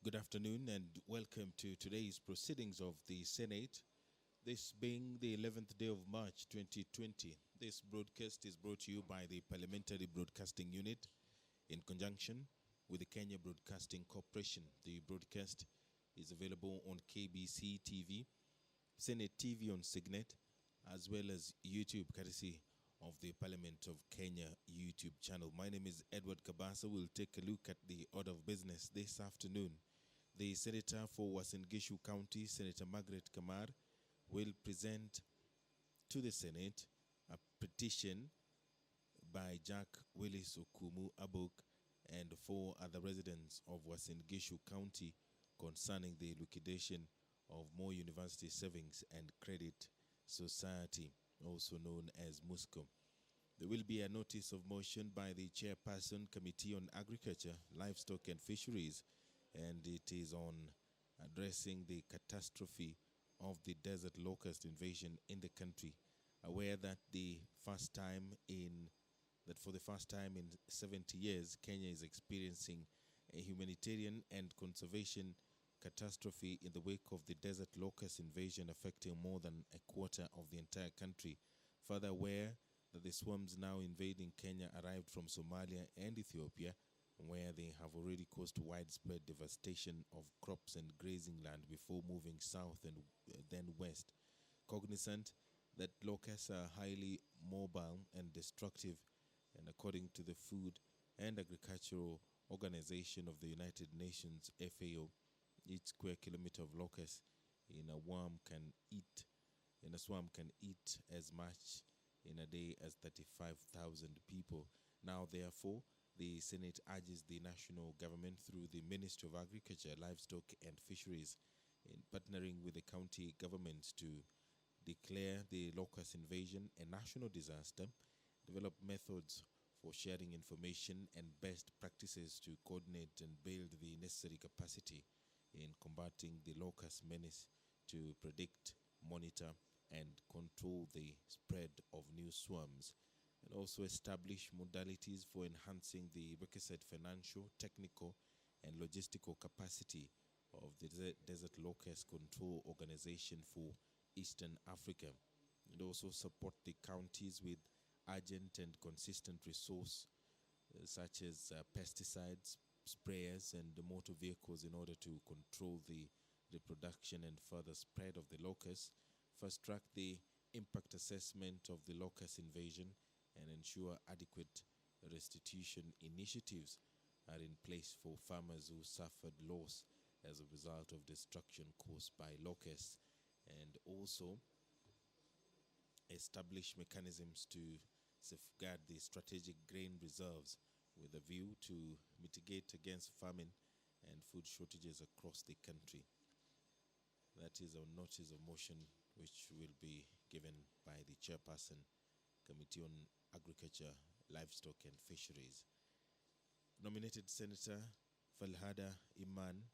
Good afternoon and welcome to today's proceedings of the Senate, this being the 11th day of March 2020. This broadcast is brought to you by the Parliamentary Broadcasting Unit in conjunction with the Kenya Broadcasting Corporation. The broadcast is available on KBC TV, Senate TV on Signet, as well as YouTube, courtesy of the Parliament of Kenya YouTube channel. My name is Edward Kabasa. We'll take a look at the order of business this afternoon. The Senator for Uasin Gishu County, Senator Margaret Kamar, will present to the Senate a petition by Jack Willis Okumu Abuk and 4 other residents of Uasin Gishu County concerning the liquidation of Moi University Savings and Credit Society, also known as MUSCO. There will be a notice of motion by the Chairperson, Committee on Agriculture, Livestock and Fisheries, and it is on addressing the catastrophe of the desert locust invasion in the country, aware that for the first time in 70 years, Kenya is experiencing a humanitarian and conservation catastrophe in the wake of the desert locust invasion affecting more than a quarter of the entire country. Further aware that the swarms now invading Kenya arrived from Somalia and Ethiopia, where they have already caused widespread devastation of crops and grazing land before moving south and then west. Cognizant that locusts are highly mobile and destructive, and according to the Food and Agricultural Organization of the United Nations, FAO, each square kilometer of locust in a swarm can eat as much in a day as 35,000 people. Now, therefore, the Senate urges the national government through the Ministry of Agriculture, Livestock and Fisheries in partnering with the county governments to declare the locust invasion a national disaster, develop methods for sharing information and best practices to coordinate and build the necessary capacity in combating the locust menace to predict, monitor, and control the spread of new swarms, and also establish modalities for enhancing the requisite financial, technical, and logistical capacity of the Desert Locust Control Organization for Eastern Africa, and also support the counties with urgent and consistent resource such as pesticides, sprayers, and motor vehicles in order to control the reproduction and further spread of the locusts, fast track the impact assessment of the locust invasion, and ensure adequate restitution initiatives are in place for farmers who suffered loss as a result of destruction caused by locusts, and also establish mechanisms to safeguard the strategic grain reserves with a view to mitigate against famine and food shortages across the country. That is a notice of motion which will be given by the Chairperson, Committee on Agriculture, Livestock and Fisheries. Nominated Senator Falhada Iman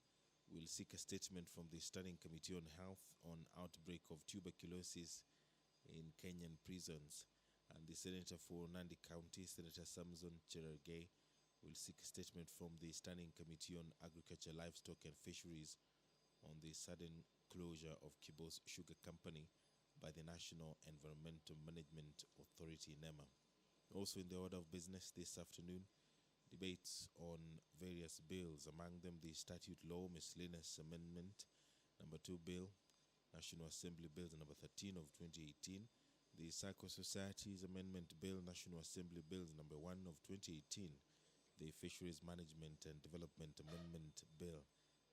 will seek a statement from the Standing Committee on Health on outbreak of tuberculosis in Kenyan prisons, and the Senator for Nandi County, Senator Samson Cherargei, will seek a statement from the Standing Committee on Agriculture, Livestock and Fisheries on the sudden closure of Kibos Sugar Company by the National Environmental Management Authority, NEMA. Also in the order of business this afternoon, debates on various bills, among them the Statute Law Miscellaneous Amendment number 2 Bill, National Assembly Bill number 13 of 2018, the Psycho Societies Amendment Bill, National Assembly Bill number 1 of 2018, the Fisheries Management and Development Amendment Bill,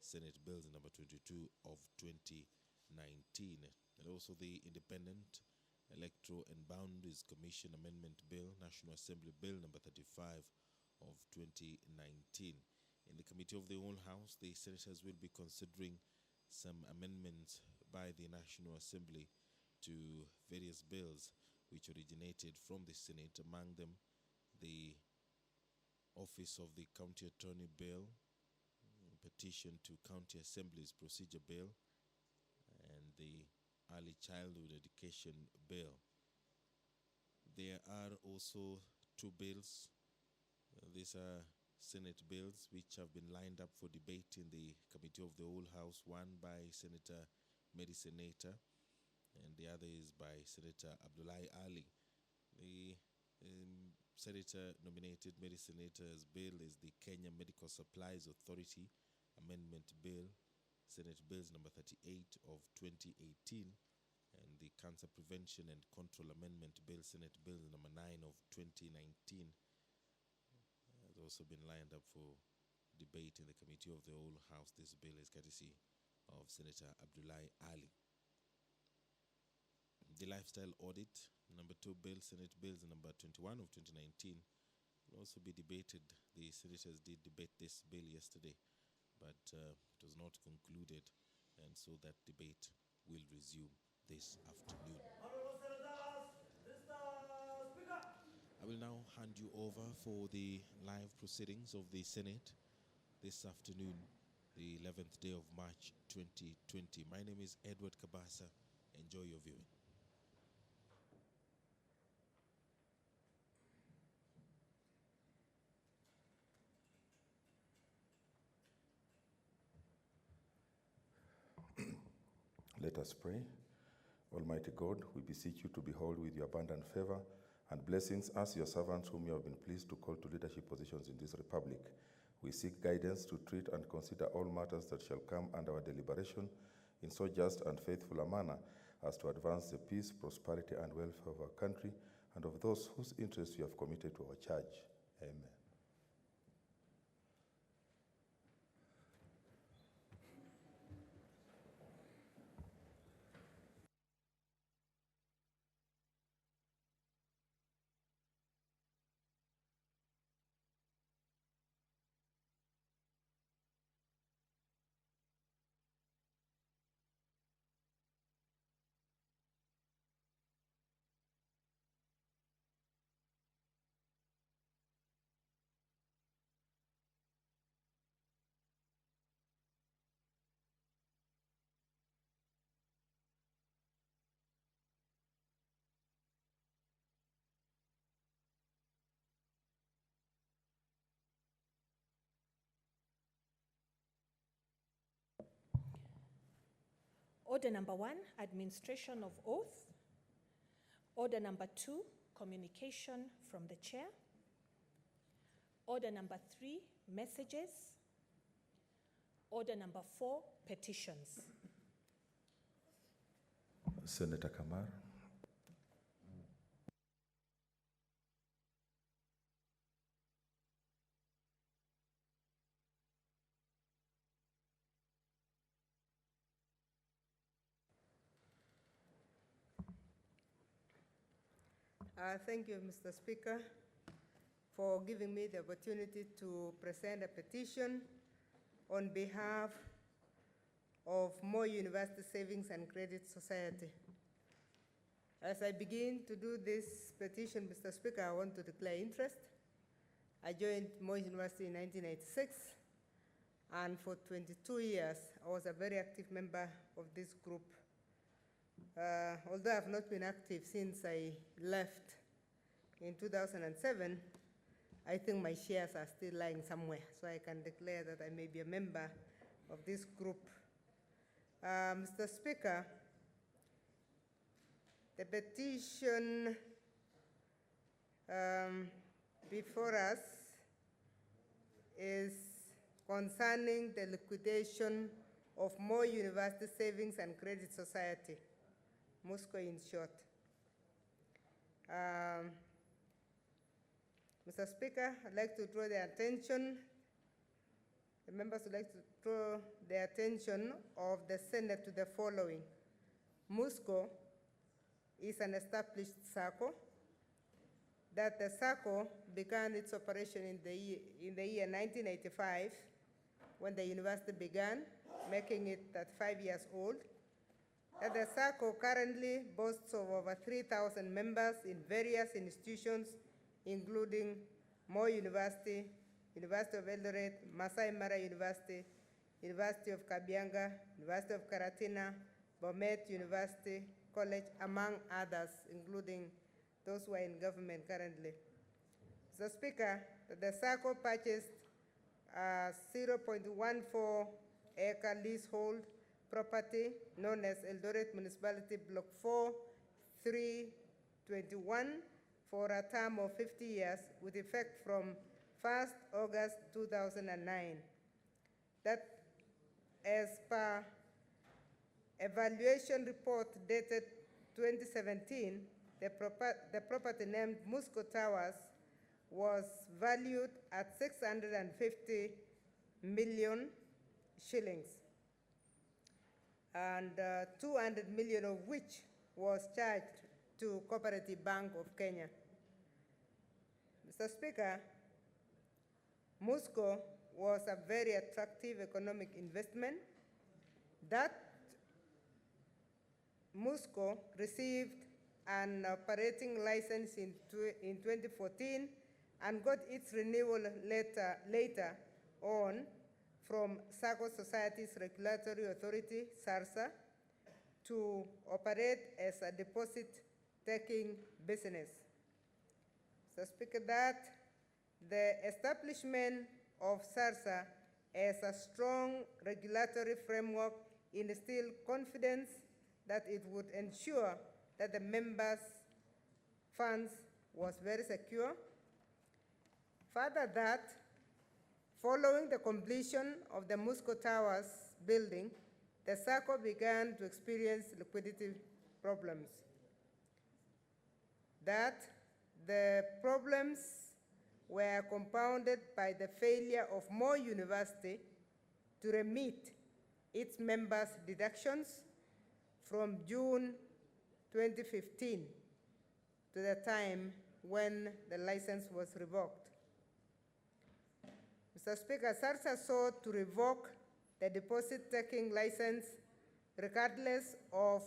Senate Bills number 22 of 2019, and also the Independent Electoral and Boundaries Commission Amendment Bill, National Assembly Bill number 35 of 2019. In the Committee of the Whole House, the senators will be considering some amendments by the National Assembly to various bills which originated from the Senate, among them the Office of the County Attorney Bill, Petition to County Assemblies Procedure Bill, and the Early Childhood Education Bill. There are also 2 bills. These are Senate bills which have been lined up for debate in the Committee of the Whole House, one by Senator Mary Senator, and the other is by Senator Abdullahi Ali. The Senator-nominated Mary Senator's bill is the Kenya Medical Supplies Authority Amendment Bill, Senate Bills number 38 of 2018, and the Cancer Prevention and Control Amendment Bill, Senate Bill number 9 of 2019, has also been lined up for debate in the Committee of the Whole House. This bill is courtesy of Senator Abdullahi Ali. The Lifestyle Audit, number 2 bill, Senate Bills number 21 of 2019, will also be debated. The senators did debate this bill yesterday, but it was not concluded, and so that debate will resume this afternoon. I will now hand you over for the live proceedings of the Senate this afternoon, the 11th day of March 2020. My name is Edward Kabasa. Enjoy your viewing. Let us pray. Almighty God, we beseech you to behold with your abundant favor and blessings us, your servants, whom you have been pleased to call to leadership positions in this republic. We seek guidance to treat and consider all matters that shall come under our deliberation in so just and faithful a manner as to advance the peace, prosperity, and welfare of our country and of those whose interests you have committed to our charge. Amen. Order number 1, administration of oath. Order number 2, communication from the chair. Order number 3, messages. Order number 4, petitions. Senator Kamar. Thank you, Mr. Speaker, for giving me the opportunity to present a petition on behalf of Moi University Savings and Credit Society. As I begin to do this petition, Mr. Speaker, I want to declare interest. I joined Moi University in 1986, and for 22 years, I was a very active member of this group. Although I have not been active since I left in 2007, I think my shares are still lying somewhere, so I can declare that I may be a member of this group. Mr. Speaker, the petition before us is concerning the liquidation of Moi University Savings and Credit Society, MUSCO in short. Mr. Speaker, I'd like to draw the attention, the members would like to draw the attention of the Senate to the following. MUSCO is an established SACCO, that the SACCO began its operation in the year 1985 when the university began, making it 5 years old. That the SACCO currently boasts of over 3,000 members in various institutions, including Moi University, University of Eldoret, Masai Mara University, University of Kabianga, University of Karatina, Bomet University College, among others, including those who are in government currently. Mr. Speaker, the SACCO purchased 0.14 acre leasehold property known as Eldoret Municipality Block 4, 321 for a term of 50 years with effect from 1st August 2009. That as per evaluation report dated 2017, the property named Musco Towers was valued at 650 million shillings, and 200 million of which was charged to Cooperative Bank of Kenya. Mr. Speaker, Musco was a very attractive economic investment. That Musco received an operating license in 2014 and got its renewal later on from Sacco Societies Regulatory Authority, SARSA, to operate as a deposit-taking business. So, Speaker, that the establishment of SARSA as a strong regulatory framework instilled confidence that it would ensure that the members' funds was very secure. Further, that following the completion of the Musco Towers building, the SACCO began to experience liquidity problems. That the problems were compounded by the failure of more university to remit its members' deductions from June 2015 to the time when the license was revoked. Mr. Speaker, SARSA sought to revoke the deposit-taking license regardless of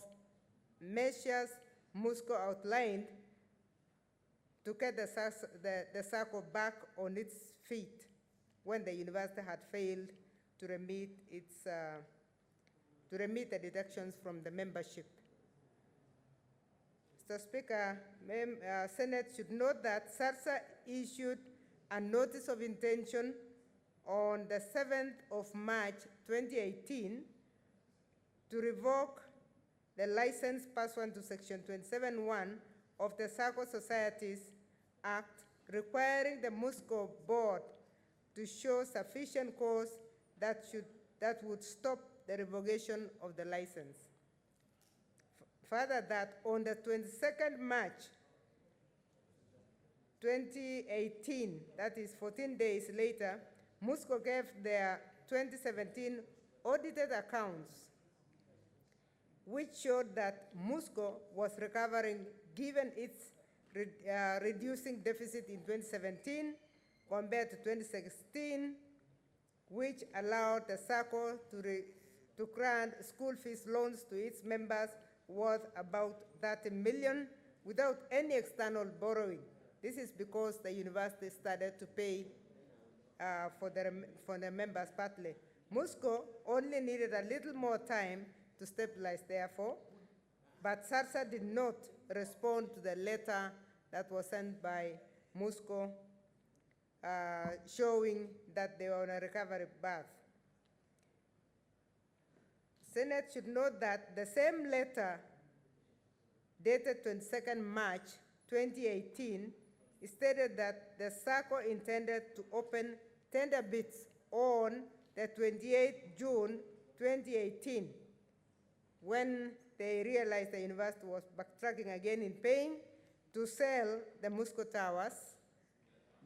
measures Musco outlined to get the SACCO back on its feet when the university had failed to remit the deductions from the membership. Mr. Speaker, Senate should note that SARSA issued a notice of intention on the 7th of March 2018 to revoke the license pursuant to Section 27(1) of the Sacco Societies Act, requiring the Musco Board to show sufficient cause that would stop the revocation of the license. Further, that on the 22nd March 2018, that is 14 days later, Musco gave their 2017 audited accounts, which showed that Musco was recovering given its reducing deficit in 2017 compared to 2016, which allowed the SACCO to grant school fees loans to its members worth about 30 million without any external borrowing. This is because the university started to pay for the members partly. Musco only needed a little more time to stabilize, therefore, but SARSA did not respond to the letter that was sent by Musco showing that they were on a recovery path. Senate should note that the same letter dated 22nd March 2018 stated that the SACCO intended to open tender bids on the 28th June 2018 when they realized the university was backtracking again in paying to sell the Musco Towers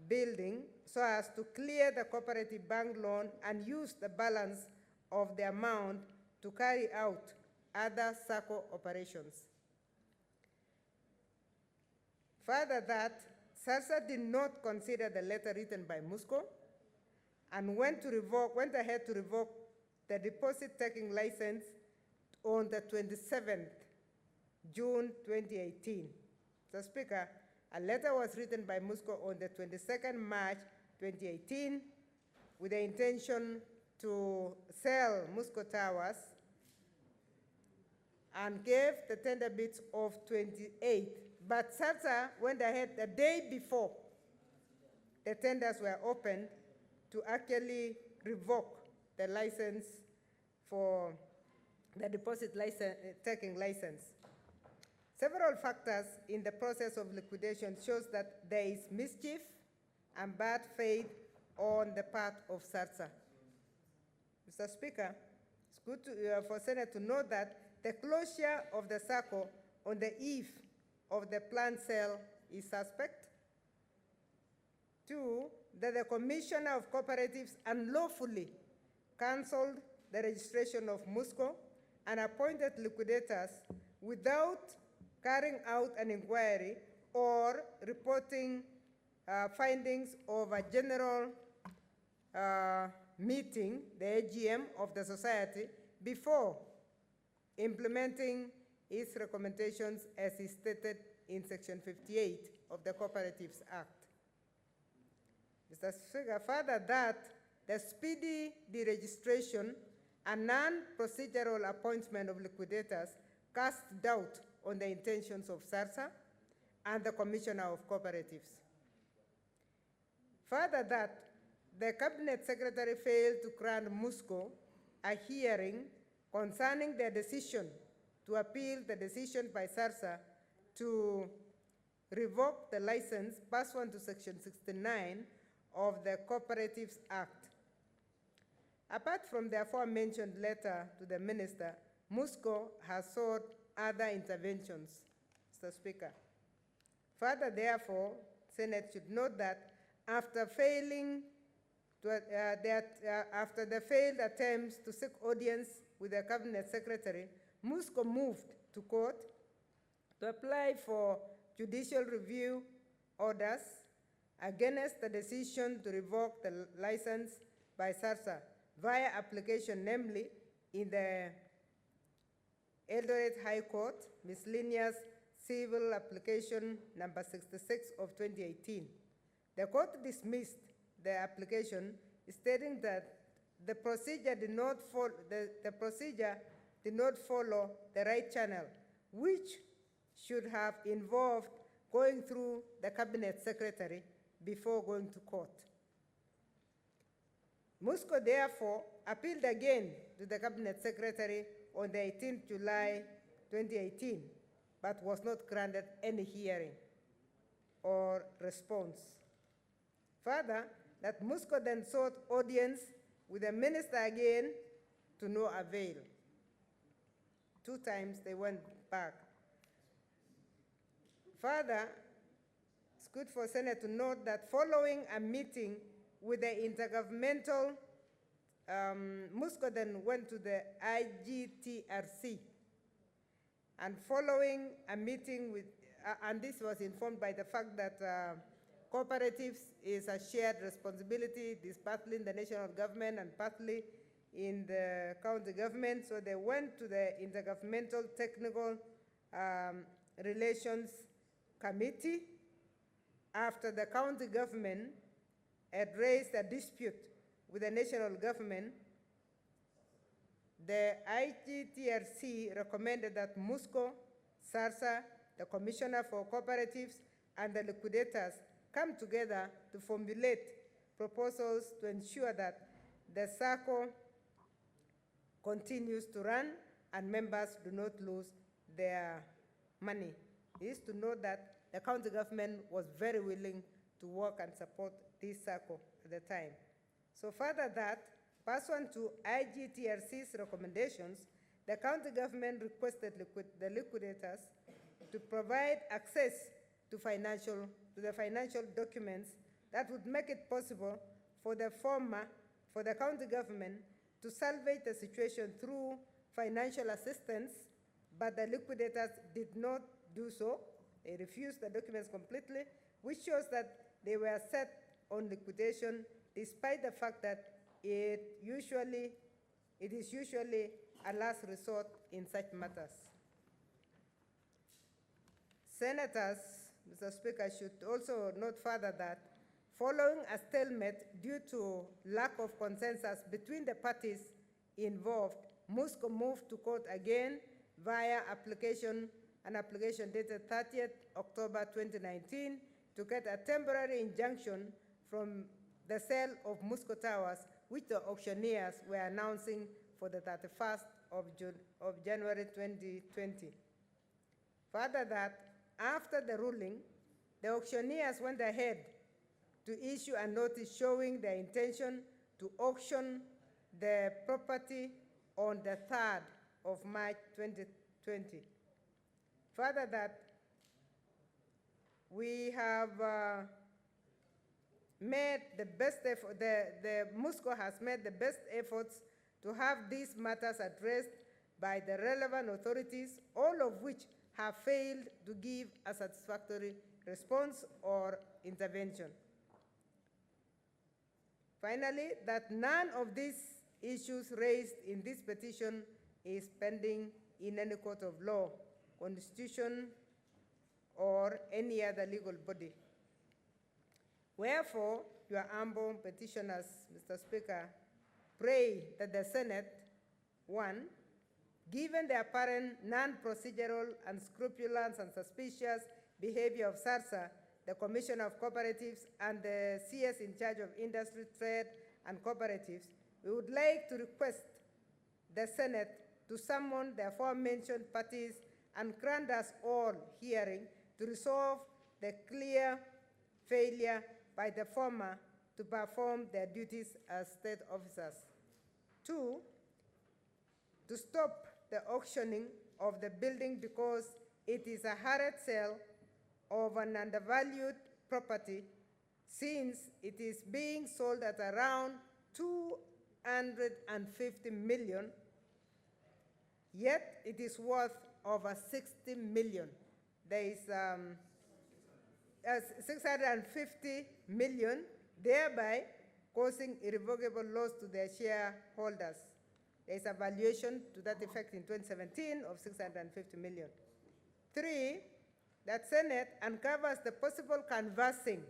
building so as to clear the cooperative bank loan and use the balance of the amount to carry out other SACCO operations. Further, that SARSA did not consider the letter written by Musco and went ahead to revoke the deposit-taking license on the 27th June 2018. So, Speaker, a letter was written by Musco on the 22nd March 2018 with the intention to sell Musco Towers and gave the tender bids of 28th. But SARSA went ahead the day before the tenders were opened to actually revoke the license for the deposit license, taking license. Several factors in the process of liquidation shows that there is mischief and bad faith on the part of SARSA. Mr. Speaker, it's good for Senate to know that the closure of the SACCO on the eve of the planned sale is suspect. 2, that the Commissioner of Cooperatives unlawfully cancelled the registration of MUSCO and appointed liquidators without carrying out an inquiry or reporting findings of a general meeting, the AGM of the society, before implementing its recommendations as is stated in Section 58 of the Cooperatives Act. Mr. Speaker, further that the speedy deregistration and non-procedural appointment of liquidators cast doubt on the intentions of SARSA and the Commissioner of Cooperatives. Further that the Cabinet Secretary failed to grant MUSCO a hearing concerning their decision to appeal the decision by SARSA to revoke the license pursuant to Section 69 of the Cooperatives Act. Apart from the aforementioned letter to the Minister, MUSCO has sought other interventions, Mr. Speaker. Further, therefore, Senate should note that after after the failed attempts to seek audience with the Cabinet Secretary, MUSCO moved to court to apply for judicial review orders against the decision to revoke the license by SARSA via application, namely in the Eldoret High Court, miscellaneous civil application number 66 of 2018. The court dismissed the application, stating that the procedure did not follow the right channel, which should have involved going through the Cabinet Secretary before going to court. MUSCO therefore appealed again to the Cabinet Secretary on the 18th July 2018, but was not granted any hearing or response. Further, that MUSCO then sought audience with the minister again to no avail. 2 times they went back. Further, it's good for Senate to note that following a meeting with the intergovernmental, MUSCO then went to the IGTRC, and following a meeting with, and this was informed by the fact that cooperatives is a shared responsibility, this partly in the national government and partly in the county government, so they went to the Intergovernmental Technical Relations Committee after the county government had raised a dispute with the national government. The IGTRC recommended that MUSCO, SARSA, the Commissioner for Cooperatives, and the liquidators come together to formulate proposals to ensure that the SACCO continues to run and members do not lose their money. It is to note that the county government was very willing to work and support this SACCO at the time. So further that, pursuant to IGTRC's recommendations, the county government requested the liquidators to provide access to the financial documents that would make it possible for the county government to salvage the situation through financial assistance, but the liquidators did not do so. They refused the documents completely, which shows that they were set on liquidation despite the fact that it is usually a last resort in such matters. Senators, Mr. Speaker, should also note further that following a stalemate due to lack of consensus between the parties involved, MUSCO moved to court again via an application dated 30th October 2019 to get a temporary injunction from the sale of Musco Towers, which the auctioneers were announcing for the 31st of January 2020. Further, that after the ruling, the auctioneers went ahead to issue a notice showing their intention to auction the property on the 3rd of March 2020. Further, that we have made the best effort, the Musco has made the best efforts to have these matters addressed by the relevant authorities, all of which have failed to give a satisfactory response or intervention. Finally, that none of these issues raised in this petition is pending in any court of law, constitution, or any other legal body. Wherefore, your humble petitioners, Mr. Speaker, pray that the Senate, 1, given the apparent non-procedural, unscrupulous, and suspicious behavior of SARSA, the Commissioner of Cooperatives, and the CS in charge of Industry, Trade, and Cooperatives, we would like to request the Senate to summon the aforementioned parties and grant us all hearing to resolve the clear failure by the former to perform their duties as state officers. 2, to stop the auctioning of the building because it is a hard sale of an undervalued property, since it is being sold at around 250 million, yet it is worth over 60 million. There is 650 million, thereby causing irrevocable loss to their shareholders. There is a valuation to that effect in 2017 of 650 million. 3, that Senate uncovers the possible canvassing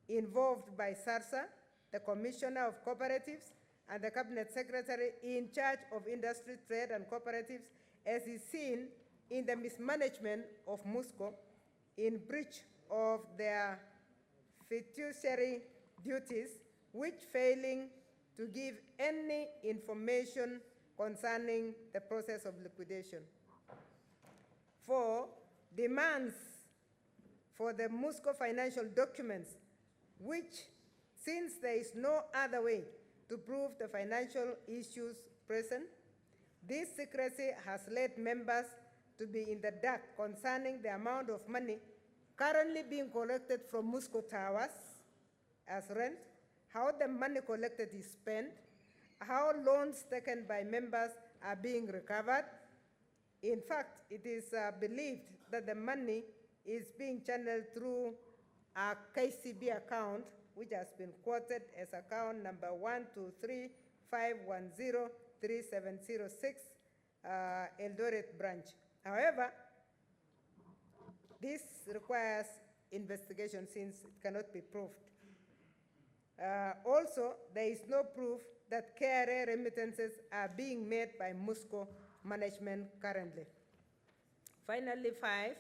involved by SARSA, the Commissioner of Cooperatives, and the Cabinet Secretary in charge of Industry, Trade, and Cooperatives, as is seen in the mismanagement of Musco in breach of their fiduciary duties, which failing to give any information concerning the process of liquidation. 4, demands for the Musco financial documents, which, since there is no other way to prove the financial issues present, this secrecy has led members to be in the dark concerning the amount of money currently being collected from Musco Towers as rent, how the money collected is spent, how loans taken by members are being recovered. In fact, it is believed that the money is being channeled through a KCB account, which has been quoted as account number 12351037006, Eldoret branch. However, this requires investigation since it cannot be proved. Also, there is no proof that KRA remittances are being made by Musco management currently. Finally, 5,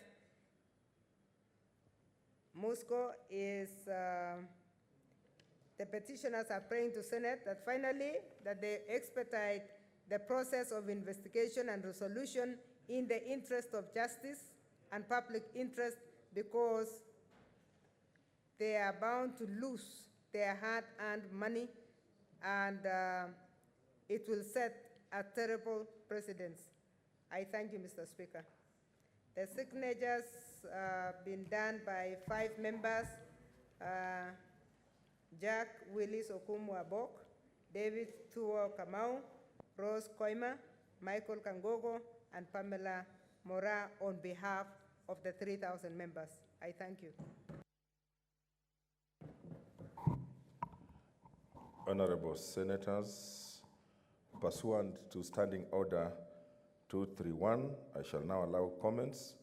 Musco is, the petitioners are praying to Senate that finally that they expedite the process of investigation and resolution in the interest of justice and public interest, because they are bound to lose their hard-earned money, and it will set a terrible precedent. I thank you, Mr. Speaker. The signatures been done by 5 members, Jack Willis Okumu Abok, David Thuo Kamau, Rose Koima, Michael Kangogo, and Pamela Mora on behalf of the 3,000 members. I thank you. Honorable Senators, pursuant to Standing Order 231, I shall now allow comments,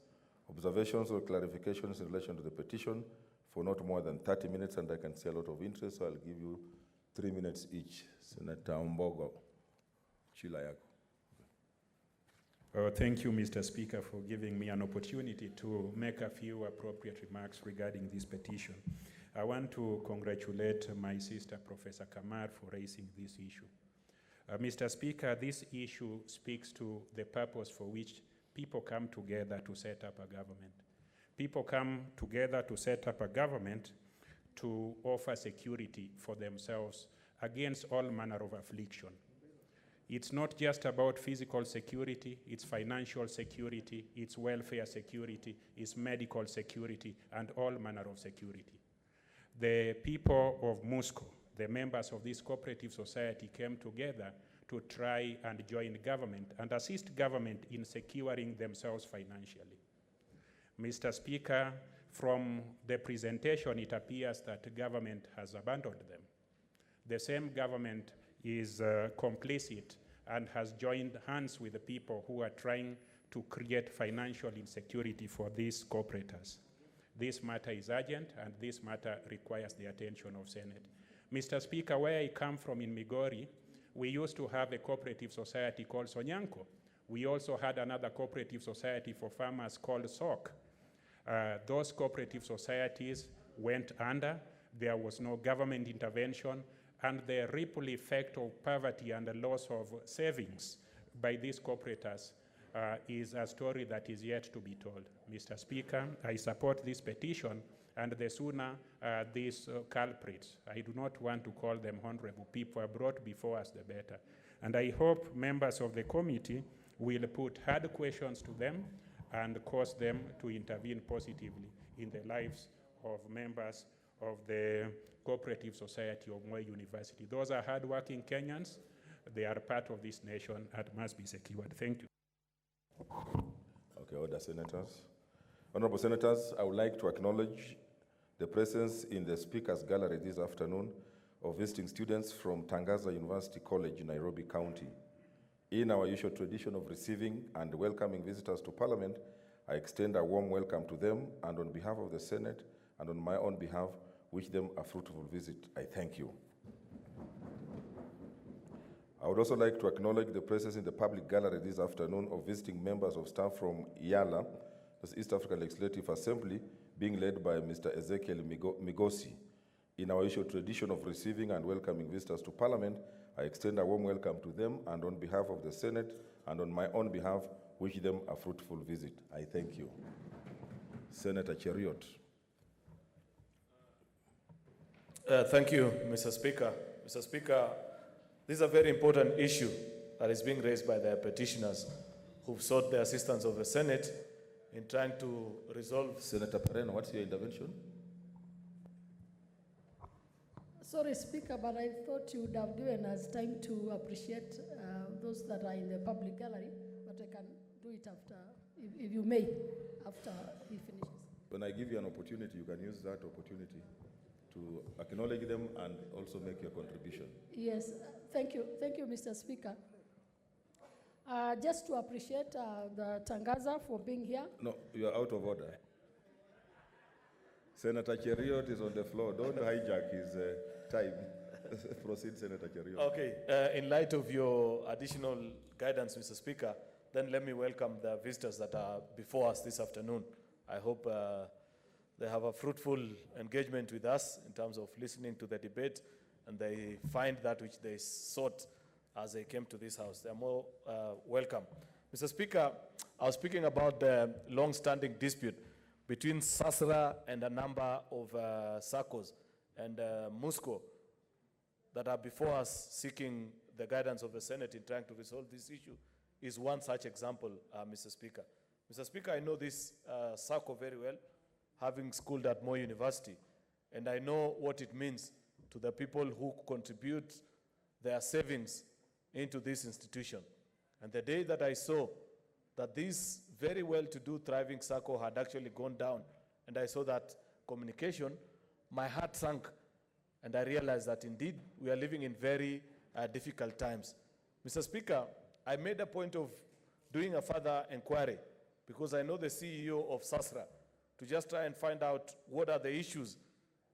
observations, or clarifications in relation to the petition for not more than 30 minutes, and I can see a lot of interest, so I'll give you 3 minutes each. Senator Mbogo Chilayako. Thank you, Mr. Speaker, for giving me an opportunity to make a few appropriate remarks regarding this petition. I want to congratulate my sister, Professor Kamar, for raising this issue. Mr. Speaker, this issue speaks to the purpose for which people come together to set up a government. People come together to set up a government to offer security for themselves against all manner of affliction. It's not just about physical security, it's financial security, it's welfare security, it's medical security, and all manner of security. The people of Moscow, the members of this cooperative society, came together to try and join government and assist government in securing themselves financially. Mr. Speaker, from the presentation, it appears that government has abandoned them. The same government is complicit and has joined hands with the people who are trying to create financial insecurity for these cooperators. This matter is urgent, and this matter requires the attention of Senate. Mr. Speaker, where I come from in Migori, we used to have a cooperative society called Sonyanko. We also had another cooperative society for farmers called SOC. Those cooperative societies went under, there was no government intervention, and the ripple effect of poverty and the loss of savings by these cooperators is a story that is yet to be told. Mr. Speaker, I support this petition, and the sooner these culprits, I do not want to call them honorable people, are brought before us, the better. And I hope members of the committee will put hard questions to them and cause them to intervene positively in the lives of members of the Cooperative Society of Moi University. Those are hardworking Kenyans. They are part of this nation and must be secured. Thank you. Okay, order, senators. Honorable senators, I would like to acknowledge the presence in the speakers gallery this afternoon of visiting students from Tangaza University College in Nairobi County. In our usual tradition of receiving and welcoming visitors to Parliament, I extend a warm welcome to them, and on behalf of the Senate and on my own behalf, wish them a fruitful visit. I thank you. I would also like to acknowledge the presence in the public gallery this afternoon of visiting members of staff from IALA, the East African Legislative Assembly, being led by Mr. Ezekiel Migosi. In our usual tradition of receiving and welcoming visitors to Parliament, I extend a warm welcome to them, and on behalf of the Senate and on my own behalf, wish them a fruitful visit. I thank you. Senator Cheriot. Thank you, Mr. Speaker. Mr. Speaker, this is a very important issue that is being raised by the petitioners who've sought the assistance of the Senate in trying to resolve. Senator Pereno, what's your intervention? Sorry, Speaker, but I thought you would have given us time to appreciate those that are in the public gallery, but I can do it after, if you may, after he finishes. When I give you an opportunity, you can use that opportunity to acknowledge them and also make your contribution. Yes, thank you, Mr. Speaker. Just to appreciate the Tangaza for being here. No, you are out of order. Senator Cheriot is on the floor. Don't hijack his time. Proceed, Senator Cheriot. Okay, in light of your additional guidance, Mr. Speaker, then let me welcome the visitors that are before us this afternoon. I hope they have a fruitful engagement with us in terms of listening to the debate, and they find that which they sought as they came to this house. They are more welcome. Mr. Speaker, I was speaking about the long-standing dispute between SASRA and a number of SACCOs and MUSCO that are before us seeking the guidance of the Senate in trying to resolve this issue is one such example, Mr. Speaker. Mr. Speaker, I know this SACCO very well, having schooled at Moi University, and I know what it means to the people who contribute their savings into this institution. And the day that I saw that this very well-to-do, thriving SACCO had actually gone down, and I saw that communication, my heart sank, and I realized that indeed we are living in very difficult times. Mr. Speaker, I made a point of doing a further inquiry because I know the CEO of SASRA to just try and find out what are the issues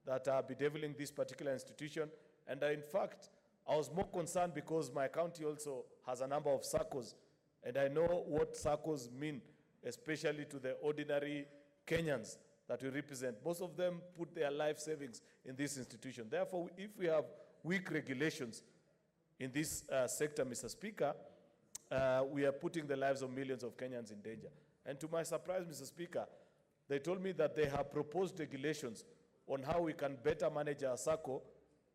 that are bedeviling this particular institution. And in fact, I was more concerned because my county also has a number of SACCOs, and I know what SACCOs mean, especially to the ordinary Kenyans that we represent. Most of them put their life savings in this institution. Therefore, if we have weak regulations in this sector, Mr. Speaker, we are putting the lives of millions of Kenyans in danger. And to my surprise, Mr. Speaker, they told me that they have proposed regulations on how we can better manage our SACCO,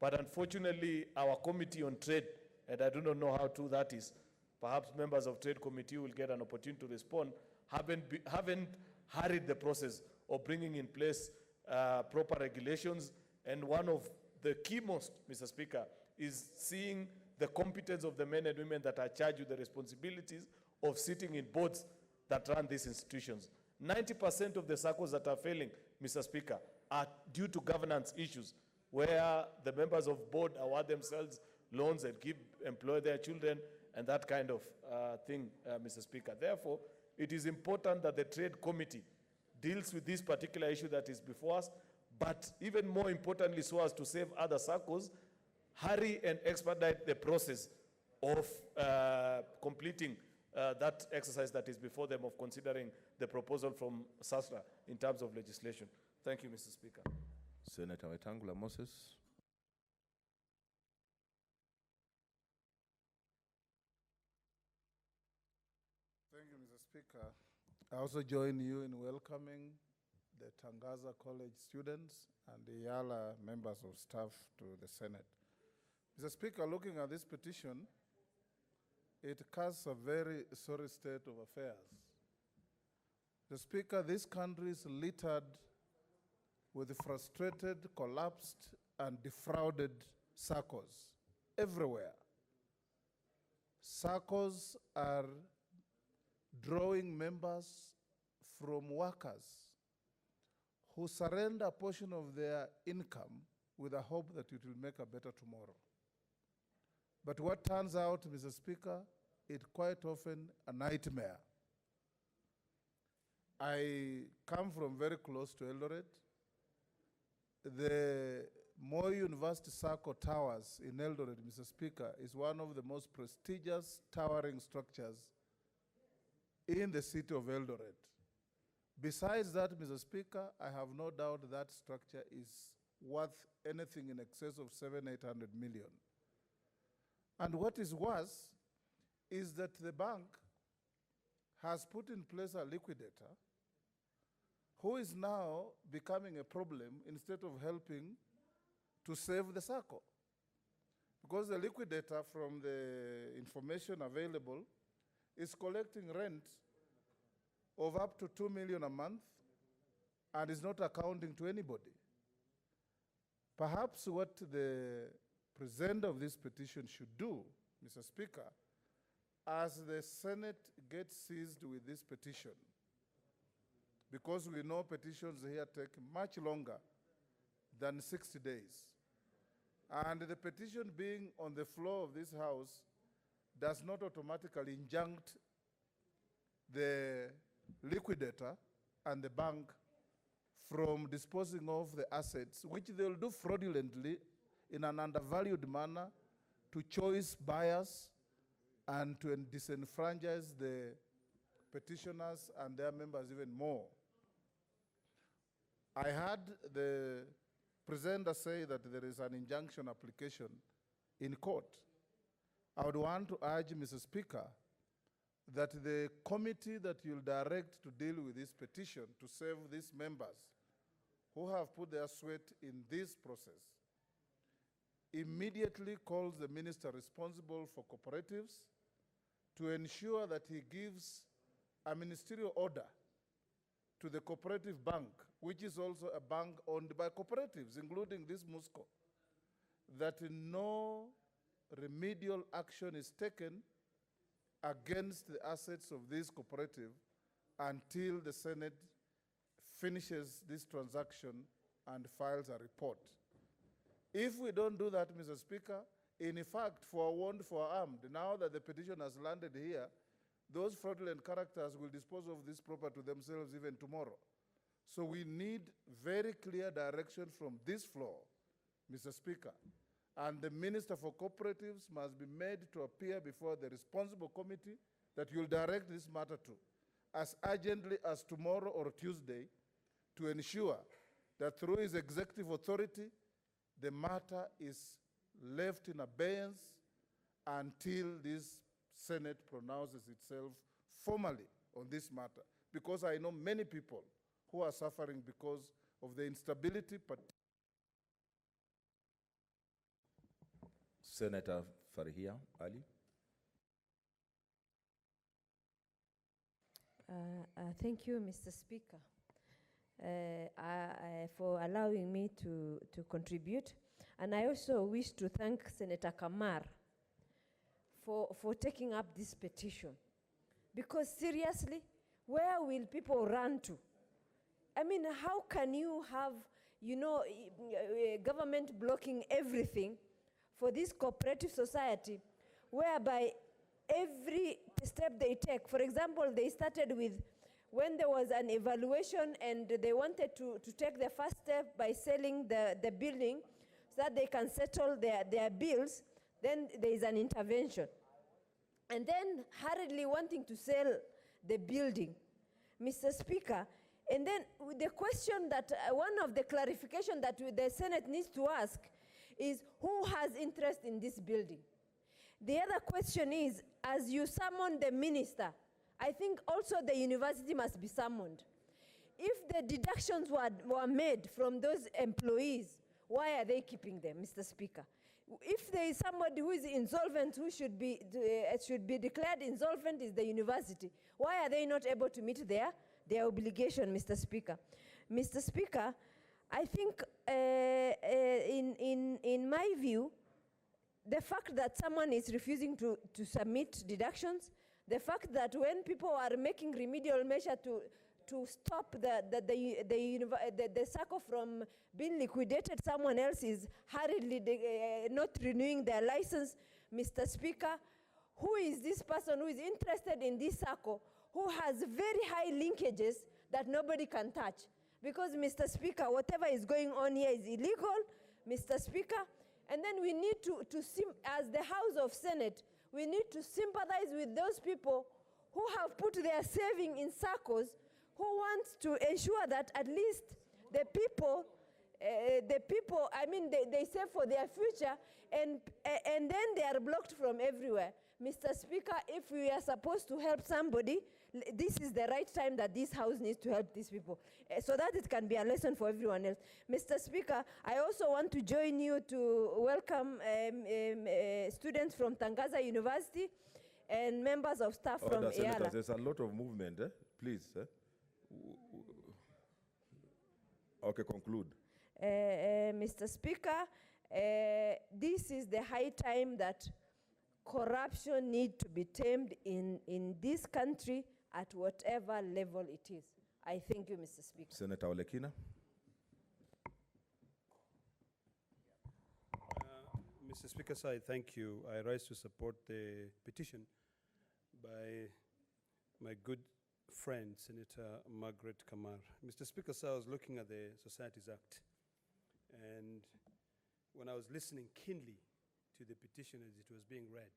but unfortunately, our Committee on Trade, and I do not know how true that is, perhaps members of Trade Committee will get an opportunity to respond, haven't hurried the process of bringing in place proper regulations. And one of the key most, Mr. Speaker, is seeing the competence of the men and women that are charged with the responsibilities of sitting in boards that run these institutions. 90% of the SACCOs that are failing, Mr. Speaker, are due to governance issues, where the members of board award themselves loans and employ their children and that kind of thing, Mr. Speaker. Therefore, it is important that the Trade Committee deals with this particular issue that is before us, but even more importantly, so as to save other SACCOs, hurry and expedite the process of completing that exercise that is before them of considering the proposal from SASRA in terms of legislation. Thank you, Mr. Speaker. Senator Wetangula Moses. Thank you, Mr. Speaker. I also join you in welcoming the Tangaza College students and the Yala members of staff to the Senate. Mr. Speaker, looking at this petition, it casts a very sorry state of affairs. The Speaker, this country is littered with frustrated, collapsed, and defrauded SACCOs everywhere. SACCOs are drawing members from workers who surrender a portion of their income with a hope that it will make a better tomorrow. But what turns out, Mr. Speaker, it's quite often a nightmare. I come from very close to Eldoret. The Moi University SACCO Towers in Eldoret, Mr. Speaker, is one of the most prestigious towering structures in the city of Eldoret. Besides that, Mr. Speaker, I have no doubt that structure is worth anything in excess of 700-800 million. And what is worse is that the bank has put in place a liquidator who is now becoming a problem instead of helping to save the SACCO. Because the liquidator, from the information available, is collecting rent of up to 2 million a month and is not accounting to anybody. Perhaps what the presenter of this petition should do, Mr. Speaker, as the Senate gets seized with this petition, because we know petitions here take much longer than 60 days. And the petition being on the floor of this House does not automatically injunct the liquidator and the bank from disposing of the assets, which they'll do fraudulently in an undervalued manner to choice buyers and to disenfranchise the petitioners and their members even more. I heard the presenter say that there is an injunction application in court. I would want to urge, Mr. Speaker, that the committee that you'll direct to deal with this petition to save these members who have put their sweat in this process immediately calls the minister responsible for cooperatives to ensure that he gives a ministerial order to the cooperative bank, which is also a bank owned by cooperatives, including this MUSCO, that no remedial action is taken against the assets of this cooperative until the Senate finishes this transaction and files a report. If we don't do that, Mr. Speaker, in fact, forewarned, forearmed, now that the petition has landed here, those fraudulent characters will dispose of this property to themselves even tomorrow. So we need very clear direction from this floor, Mr. Speaker. And the Minister for Cooperatives must be made to appear before the responsible committee that you'll direct this matter to, as urgently as tomorrow or Tuesday, to ensure that through his executive authority, the matter is left in abeyance until this Senate pronounces itself formally on this matter. Because I know many people who are suffering because of the instability. Senator Farhia Ali. Thank you, Mr. Speaker, for allowing me to contribute. And I also wish to thank Senator Kamar for taking up this petition. Because seriously, where will people run to? I mean, how can you have, government blocking everything for this cooperative society, whereby every step they take, for example, they started with, when there was an evaluation and they wanted to take the first step by selling the building so that they can settle their bills, then there is an intervention. And then hurriedly wanting to sell the building, Mr. Speaker. And then the question that, one of the clarification that the Senate needs to ask is, who has interest in this building? The other question is, as you summon the minister, I think also the university must be summoned. If the deductions were made from those employees, why are they keeping them, Mr. Speaker? If there is somebody who is insolvent, who should be declared insolvent, is the university. Why are they not able to meet their obligation, Mr. Speaker? Mr. Speaker, I think in my view, the fact that someone is refusing to submit deductions, the fact that when people are making remedial measure to stop the SACCO from being liquidated, someone else is hurriedly not renewing their license, Mr. Speaker, who is this person who is interested in this SACCO, who has very high linkages that nobody can touch? Because, Mr. Speaker, whatever is going on here is illegal, Mr. Speaker, and then we need to as the House of Senate, we need to sympathize with those people who have put their saving in SACCOs, who want to ensure that at least the people, I mean, they save for their future, and then they are blocked from everywhere. Mr. Speaker, if we are supposed to help somebody, this is the right time that this House needs to help these people, so that it can be a lesson for everyone else. Mr. Speaker, I also want to join you to welcome students from Tangaza University and members of staff from EALA. There's a lot of movement, please. Okay, conclude. Mr. Speaker, this is the high time that corruption needs to be tamed in this country at whatever level it is. I thank you, Mr. Speaker. Senator Olekina. Mr. Speaker, sir, I thank you. I rise to support the petition by my good friend, Senator Margaret Kamar. Mr. Speaker, sir, I was looking at the Societies Act, and when I was listening keenly to the petition as it was being read,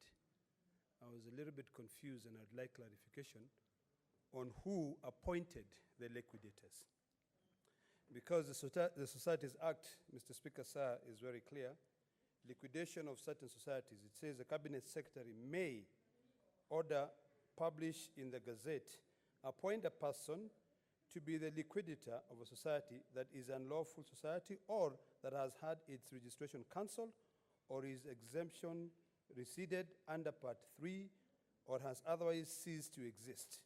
I was a little bit confused, and I'd like clarification on who appointed the liquidators. Because the Societies Act, Mr. Speaker, sir, is very clear. Liquidation of certain societies, it says the Cabinet Secretary may order, publish in the Gazette, appoint a person to be the liquidator of a society that is an unlawful society or that has had its registration cancelled or is exemption receded under Part 3 or has otherwise ceased to exist.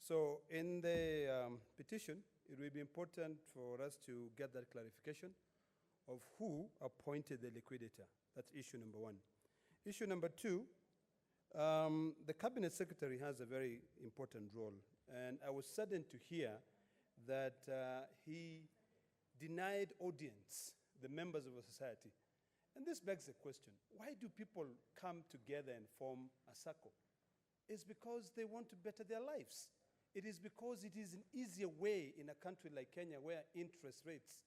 So in the petition, it will be important for us to get that clarification of who appointed the liquidator. That's issue number one. Issue number two, the Cabinet Secretary has a very important role, and I was saddened to hear that he denied audience the members of a society. And this begs the question, why do people come together and form a SACCO? It's because they want to better their lives. It is because it is an easier way in a country like Kenya where interest rates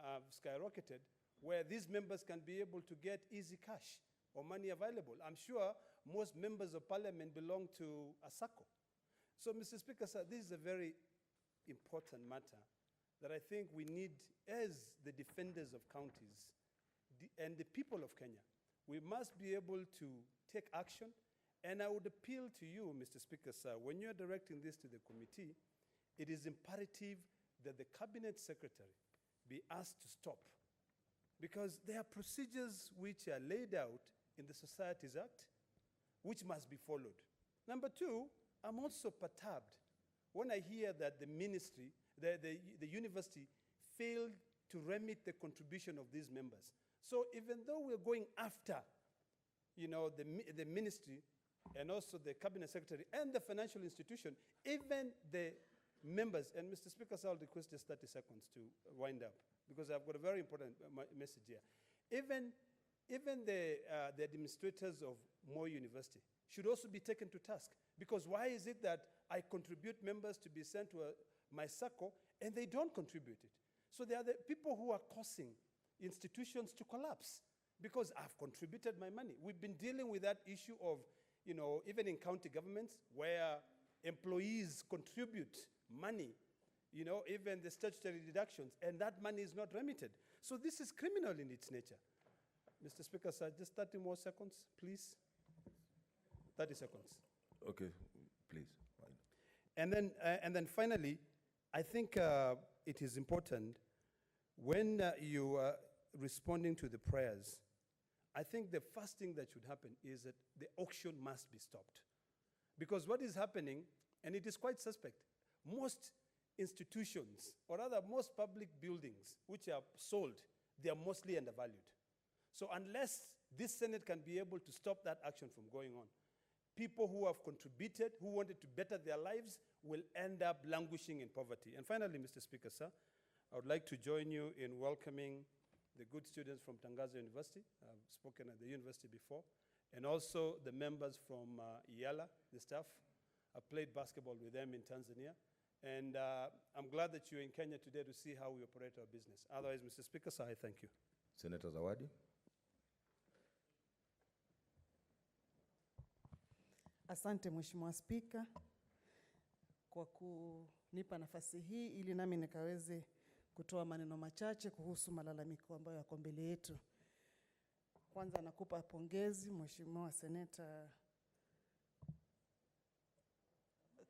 have skyrocketed, where these members can be able to get easy cash or money available. I'm sure most members of parliament belong to a SACCO. So, Mr. Speaker, sir, this is a very important matter that I think we need, as the defenders of counties and the people of Kenya, we must be able to take action. And I would appeal to you, Mr. Speaker, sir, when you're directing this to the committee, it is imperative that the cabinet secretary be asked to stop, because there are procedures which are laid out in the Societies Act which must be followed. Number two, I'm also perturbed when I hear that the ministry, the university failed to remit the contribution of these members. So even though we're going after, the ministry and also the cabinet secretary and the financial institution, even the members, and Mr. Speaker, I'll request just 30 seconds to wind up, because I've got a very important message here. Even the administrators of Moi University should also be taken to task, because why is it that I contribute members to be sent to my circle and they don't contribute it? So they are the people who are causing institutions to collapse, because I've contributed my money. We've been dealing with that issue of, even in county governments where employees contribute money, even the statutory deductions, and that money is not remitted. So this is criminal in its nature. Mr. Speaker, sir, just 30 more seconds, please. 30 seconds. Okay, please. And then finally, I think it is important when you are responding to the prayers, I think the first thing that should happen is that the auction must be stopped. Because what is happening, and it is quite suspect, most institutions, or rather most public buildings which are sold, they are mostly undervalued. So unless this Senate can be able to stop that action from going on, people who have contributed, who wanted to better their lives, will end up languishing in poverty. And finally, Mr. Speaker, sir, I would like to join you in welcoming the good students from Tangazo University. I've spoken at the university before. And also the members from Yala, the staff. I played basketball with them in Tanzania. And I'm glad that you're in Kenya today to see how we operate our business. Otherwise, Mr. Speaker, sir, I thank you. Senator Zawadi. Asante Mheshimiwa Spika kwa kunipa nafasi hii ili nami nikaweze kutoa maneno machache kuhusu malalamiko ambayo yako mbele yetu. Kwanza nakupa pongezi Mheshimiwa Seneta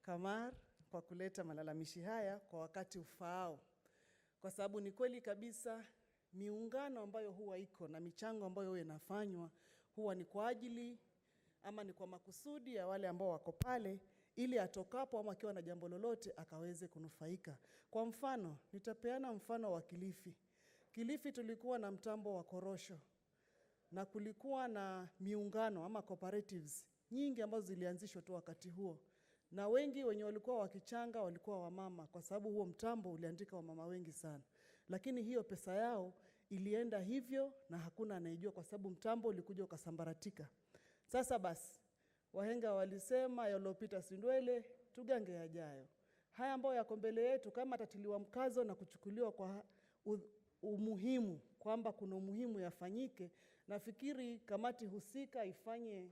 Kamar kwa kuleta malalamishi haya kwa wakati ufaao. Kwa sababu ni kweli kabisa miungano ambayo huwa iko na michango ambayo huwa inafanywa huwa ni kwa ajili ama ni kwa makusudi ya wale ambao wako pale, ili atokapo ama akiwa na jambo lolote akaweze kunufaika. Kwa mfano, nitapeana mfano wa Kilifi. Kilifi tulikuwa na mtambo wa korosho na kulikuwa na miungano ama cooperatives nyingi ambazo zilianzishwa tu wakati huo. Na wengi wenye walikuwa wakichanga walikuwa wamama, kwa sababu huo mtambo uliandika wamama wengi sana. Lakini hiyo pesa yao ilienda hivyo na hakuna anayejua, kwa sababu mtambo ulikuja ukasambaratika. Sasa basi, wahenga walisema yalopita sindwele, tugange yajayo. Haya ambayo yako mbele yetu kama tatiliwa mkazo na kuchukuliwa kwa umuhimu, kwamba kuna umuhimu yafanyike, nafikiri kamati husika ifanye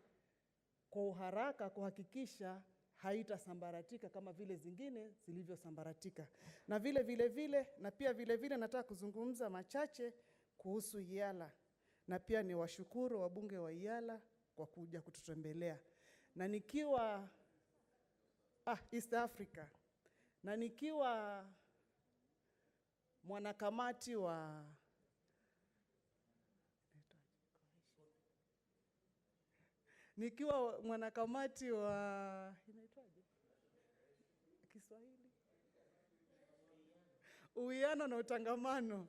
kwa uharaka kuhakikisha haitasambaratika kama vile zingine zilivyosambaratika. Na vile nataka kuzungumza machache kuhusu Yala. Na pia ni washukuru wabunge wa Yala kwa kuja kututembelea. Na nikiwa East Africa, na nikiwa mwanakamati wa inaitwaje Kiswahili, uwiano na utangamano,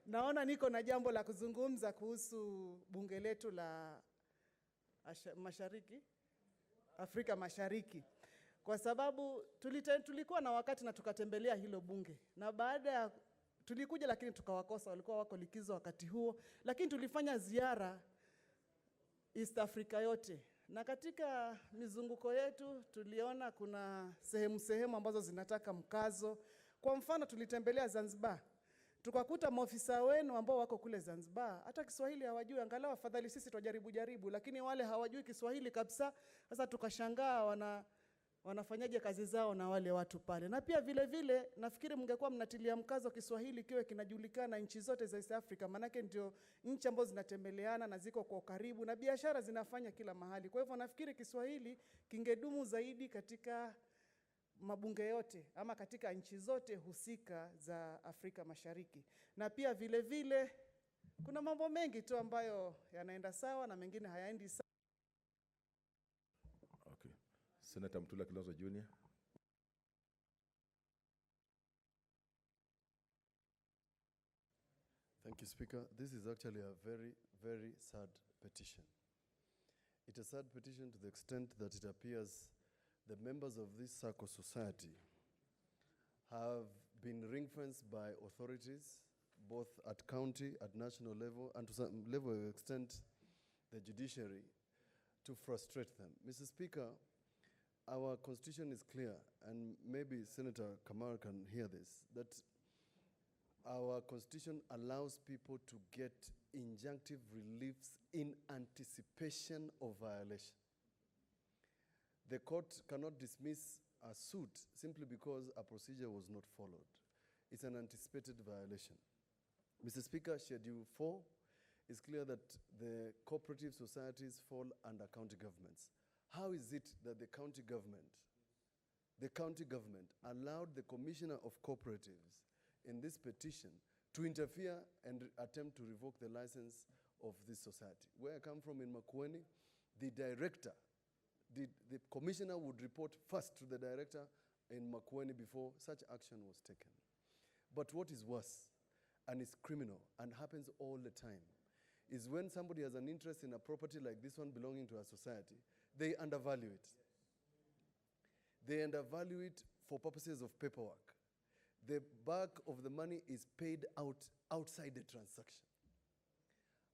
naona niko na jambo la kuzungumza kuhusu bunge letu la Afrika Mashariki. Kwa sababu tulikuwa na wakati na tukatembelea hilo bunge. Na baada ya tulikuja lakini tukawakosa, walikuwa wako likizo wakati huo. Lakini tulifanya ziara East Africa yote. Na katika mizunguko yetu tuliona kuna sehemu ambazo zinataka mkazo. Kwa mfano tulitembelea Zanzibar. Tukakuta maofisa wenu ambao wako kule Zanzibar, hata Kiswahili hawajui, angalau afadhali sisi tujaribu, lakini wale hawajui Kiswahili kabisa. Sasa tukashangaa wanafanyaje kazi zao na wale watu pale. Na pia vile vile nafikiri mngekuwa mnatilia mkazo Kiswahili kiwe kinajulikana nchi zote za East Africa, manake ndio nchi ambazo zinatembeleana na ziko kwa karibu na biashara zinafanya kila mahali. Kwa hivyo nafikiri Kiswahili kingedumu zaidi katika mabunge yote ama katika nchi zote husika za Afrika Mashariki. Na pia vile vile kuna mambo mengi tu ambayo yanaenda sawa na mengine hayaendi sawa. Okay. Senator Mtula Kilonzo Jr. Thank you, Speaker. This is actually a very, very sad petition. It's a sad petition to the extent that it appears the members of this circle society have been ring-fenced by authorities, both at county, at national level, and to some level of extent, the judiciary, to frustrate them. Mr. Speaker, our constitution is clear, and maybe Senator Kamar can hear this, that our constitution allows people to get injunctive reliefs in anticipation of violation. The court cannot dismiss a suit simply because a procedure was not followed. It's an anticipated violation. Mr. Speaker, Schedule 4 is clear that the cooperative societies fall under county governments. How is it that the county government allowed the Commissioner of Cooperatives in this petition to interfere and attempt to revoke the license of this society? Where I come from in Makueni, the commissioner would report first to the director in Makueni before such action was taken. But what is worse, and is criminal, and happens all the time, is when somebody has an interest in a property like this one belonging to a society, they undervalue it. They undervalue it for purposes of paperwork. The bulk of the money is paid out outside the transaction.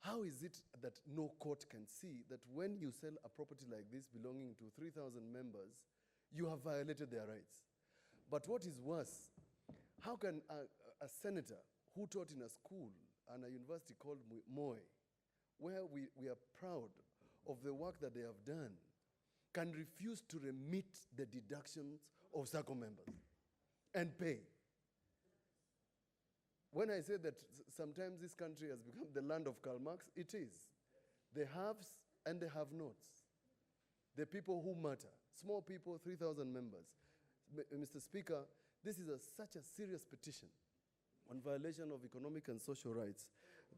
How is it that no court can see that when you sell a property like this belonging to 3,000 members, you have violated their rights? But what is worse, how can a senator who taught in a school and a university called Moi, where we are proud of the work that they have done, can refuse to remit the deductions of SACCO members and pay? When I say that sometimes this country has become the land of Karl Marx, it is. The haves and the have-nots. The people who matter. Small people, 3,000 members. Mr. Speaker, this is such a serious petition on violation of economic and social rights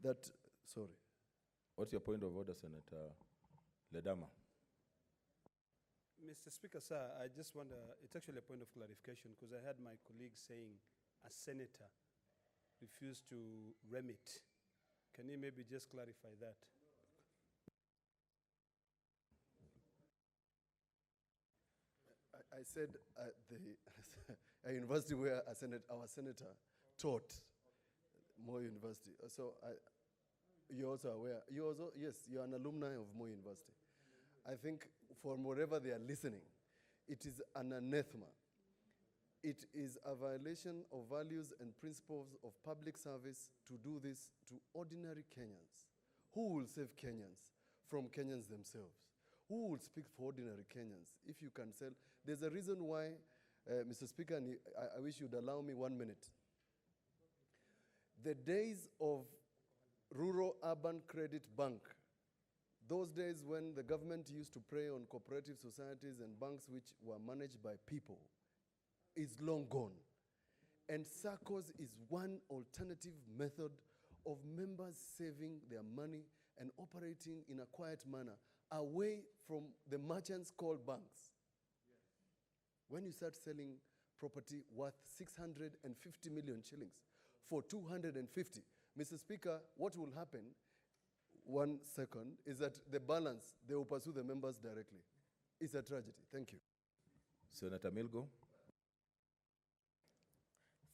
that, sorry. What's your point of order, Senator Ledama? Mr. Speaker, sir, I just wonder, it's actually a point of clarification because I had my colleague saying a senator refused to remit. Can you maybe just clarify that? I said a university where our senator taught, Moi University. So you're also aware, yes, you're an alumni of Moi University. I think from wherever they are listening, it is an anathema. It is a violation of values and principles of public service to do this to ordinary Kenyans. Who will save Kenyans from Kenyans themselves? Who will speak for ordinary Kenyans? If you can sell, there's a reason why, Mr. Speaker, and I wish you'd allow me 1 minute. The days of Rural Urban Credit Bank, those days when the government used to prey on cooperative societies and banks which were managed by people, is long gone. And SACCOs is one alternative method of members saving their money and operating in a quiet manner away from the merchants called banks. When you start selling property worth 650 million shillings for 250, Mr. Speaker, what will happen, 1 second, is that the balance, they will pursue the members directly. It's a tragedy. Thank you. Senator Milgo.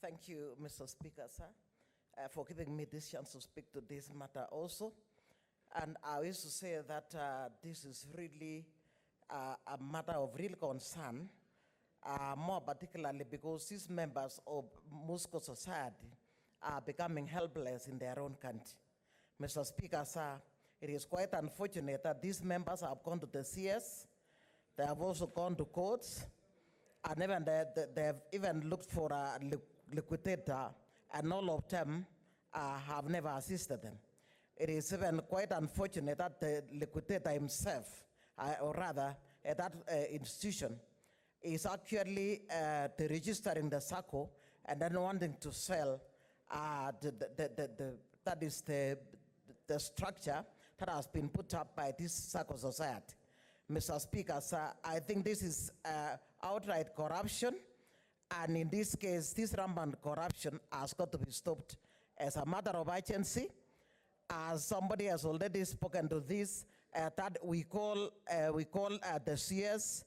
Thank you, Mr. Speaker, sir, for giving me this chance to speak to this matter also. And I wish to say that this is really a matter of real concern, more particularly because these members of Musco society are becoming helpless in their own country. Mr. Speaker, sir, it is quite unfortunate that these members have gone to the CS, they have also gone to courts, and even they have even looked for a liquidator, and all of them have never assisted them. It is even quite unfortunate that the liquidator himself, or rather that institution, is actually registering the SACCO and then wanting to sell that is the structure that has been put up by this SACCO society. Mr. Speaker, sir, I think this is outright corruption, and in this case, this rampant corruption has got to be stopped as a matter of urgency. As somebody has already spoken to this, that we call the CS,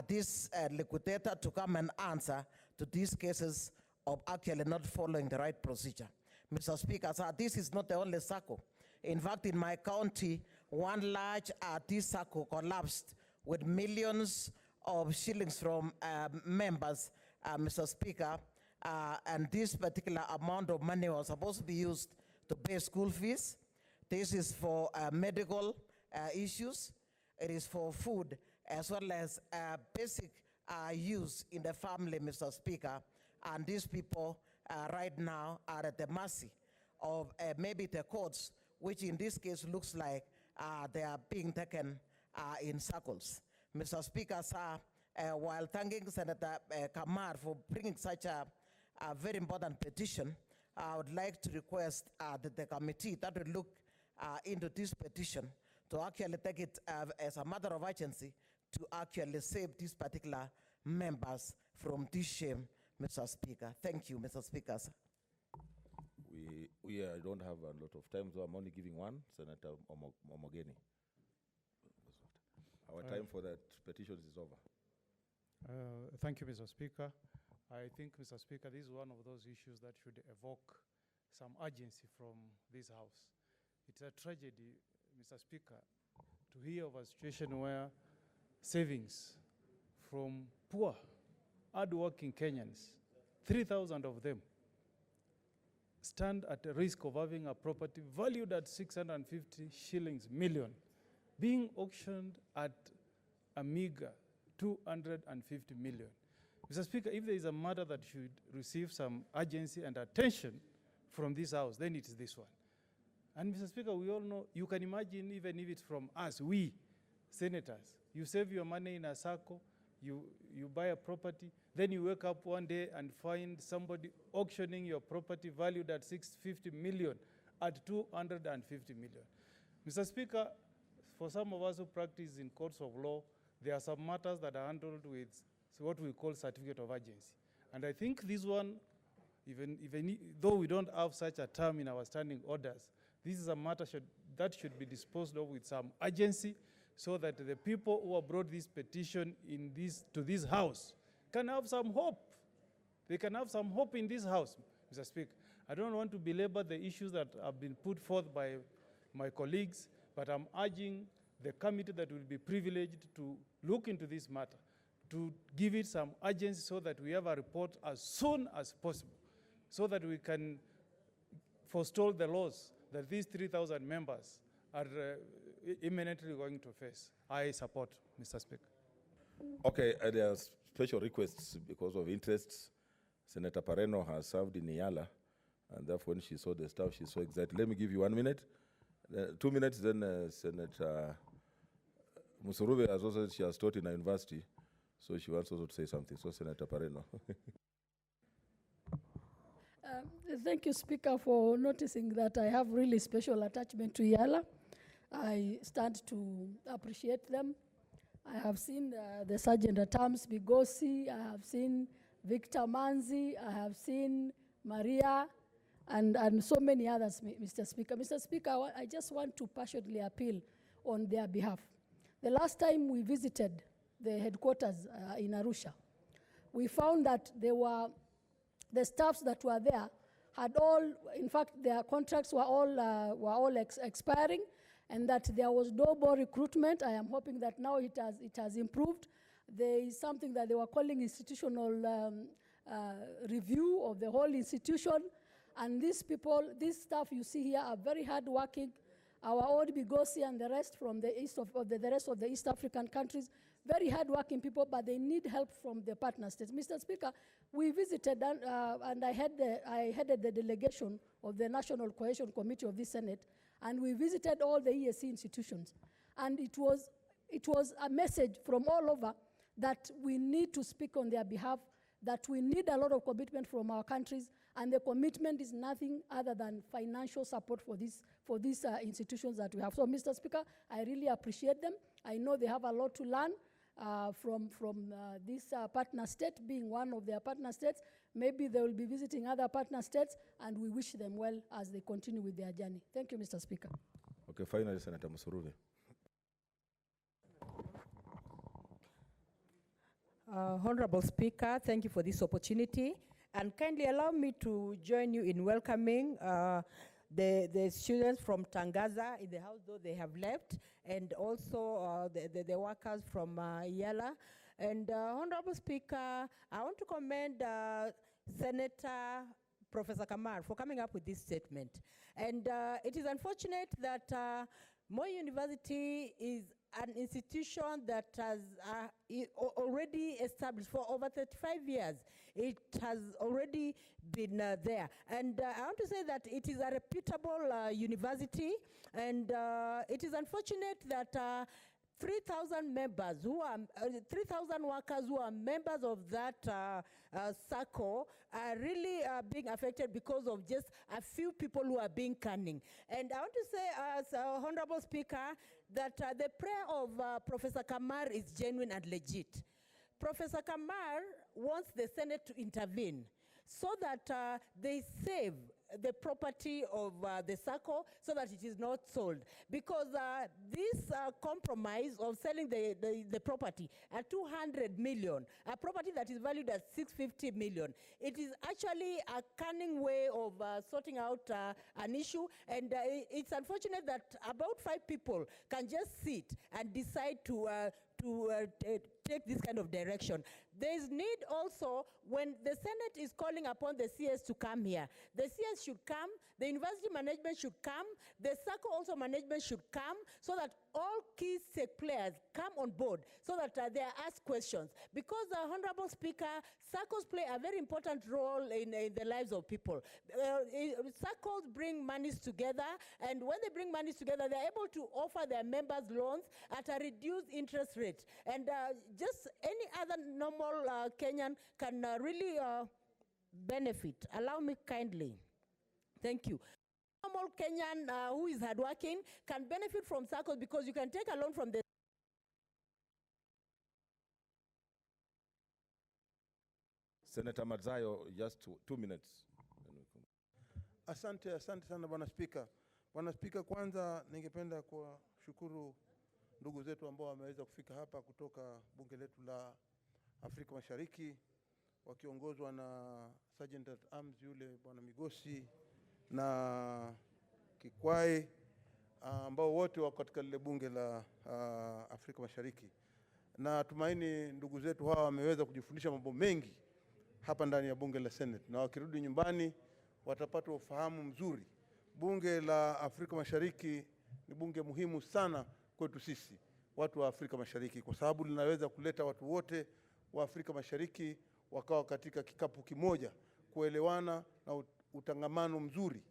this liquidator, to come and answer to these cases of actually not following the right procedure. Mr. Speaker, sir, this is not the only SACCO. In fact, in my county, one large SACCO collapsed with millions of shillings from members, Mr. Speaker, and this particular amount of money was supposed to be used to pay school fees. This is for medical issues. It is for food, as well as basic use in the family, Mr. Speaker. And these people right now are at the mercy of maybe the courts, which in this case looks like they are being taken in circles. Mr. Speaker, sir, while thanking Senator Kamar for bringing such a very important petition, I would like to request that the committee that will look into this petition to actually take it as a matter of urgency to actually save these particular members from this shame, Mr. Speaker. Thank you, Mr. Speaker, sir. We don't have a lot of time, so I'm only giving one, Senator Omogeni. Our time for that petition is over. Thank you, Mr. Speaker. I think, Mr. Speaker, this is one of those issues that should evoke some urgency from this House. It's a tragedy, Mr. Speaker, to hear of a situation where savings from poor, hard-working Kenyans, 3,000 of them, stand at the risk of having a property valued at 650 shillings million being auctioned at a meager 250 million. Mr. Speaker, if there is a matter that should receive some urgency and attention from this House, then it is this one. And Mr. Speaker, we all know, you can imagine even if it's from us, we, senators, you save your money in a SACCO, you buy a property, then you wake up one day and find somebody auctioning your property valued at 650 million at 250 million. Mr. Speaker, for some of us who practice in courts of law, there are some matters that are handled with what we call certificate of urgency. And I think this one, even though we don't have such a term in our standing orders, this is a matter that should be disposed of with some urgency, so that the people who have brought this petition to this House can have some hope. They can have some hope in this House, Mr. Speaker. I don't want to belabor the issues that have been put forth by my colleagues, but I'm urging the committee that will be privileged to look into this matter, to give it some urgency so that we have a report as soon as possible, so that we can forestall the loss that these 3,000 members are imminently going to face. I support, Mr. Speaker. Okay, there are special requests because of interests. Senator Pareno has served in Yala, and therefore when she saw the stuff, she saw exactly. Let me give you 1 minute. 2 minutes, then Senator Musurube has also said she has taught in a university, so she wants also to say something. So Senator Pareno. Thank you, Speaker, for noticing that I have really special attachment to Yala. I stand to appreciate them. I have seen the Sergeant at Arms Bigosi, I have seen Victor Manzi, I have seen Maria, and so many others, Mr. Speaker. Mr. Speaker, I just want to passionately appeal on their behalf. The last time we visited the headquarters in Arusha, we found that the staffs that were there had all, in fact, their contracts were all expiring, and that there was no more recruitment. I am hoping that now it has improved. There is something that they were calling institutional review of the whole institution, and these people, this staff you see here are very hardworking. Our own Bigosi and the rest from the rest of the East African countries, very hardworking people, but they need help from the partner states. Mr. Speaker, we visited, and I headed the delegation of the National Cohesion Committee of the Senate, and we visited all the EAC institutions. And it was a message from all over that we need to speak on their behalf, that we need a lot of commitment from our countries, and the commitment is nothing other than financial support for these institutions that we have. So, Mr. Speaker, I really appreciate them. I know they have a lot to learn from this partner state, being one of their partner states. Maybe they will be visiting other partner states, and we wish them well as they continue with their journey. Thank you, Mr. Speaker. Okay, finally, Senator Musuruve. Honorable Speaker, thank you for this opportunity, and kindly allow me to join you in welcoming the students from Tangaza in the house, though they have left, and also the workers from Yala. And Honorable Speaker, I want to commend Senator Professor Kamar for coming up with this statement. And it is unfortunate that Moi University is an institution that has already established for over 35 years. It has already been there. And I want to say that it is a reputable university, and it is unfortunate that 3,000 members who are 3,000 workers who are members of that circle are really being affected because of just a few people who are being cunning. And I want to say, as Honorable Speaker, that the prayer of Professor Kamar is genuine and legit. Professor Kamar wants the Senate to intervene so that they save the property of the circle so that it is not sold. Because this compromise of selling the property at 200 million, a property that is valued at 650 million, it is actually a cunning way of sorting out an issue. And it's unfortunate that about 5 people can just sit and decide to take this kind of direction. There is need also, when the Senate is calling upon the CS to come here, the CS should come, the university management should come, the circle also management should come, so that all key stake players come on board, so that they are asked questions. Because, Honorable Speaker, circles play a very important role in the lives of people. Circles bring monies together, and when they bring monies together, they're able to offer their members loans at a reduced interest rate. And just any other normal Kenyan can really benefit. Allow me kindly. Thank you. Normal Kenyan who is hardworking can benefit from circles because you can take a loan from the Senator Madzayo, just 2 minutes. Asante sana Bwana Spika. Bwana Spika, kwanza ningependa kuwashukuru ndugu zetu ambao wameweza kufika hapa kutoka bunge letu la Afrika Mashariki, wakiongozwa na Sergeant at Arms yule Bwana Migosi na Kikwai, ambao wote wako katika lile bunge la Afrika Mashariki. Na tumaini ndugu zetu hawa wameweza kujifundisha mambo mengi hapa ndani ya bunge la Senate, na wakirudi nyumbani watapata ufahamu mzuri. Bunge la Afrika Mashariki ni bunge muhimu sana kwetu sisi watu wa Afrika Mashariki, kwa sababu linaweza kuleta watu wote wa Afrika Mashariki wakawa katika kikapu kimoja, kuelewana na utangamano mzuri.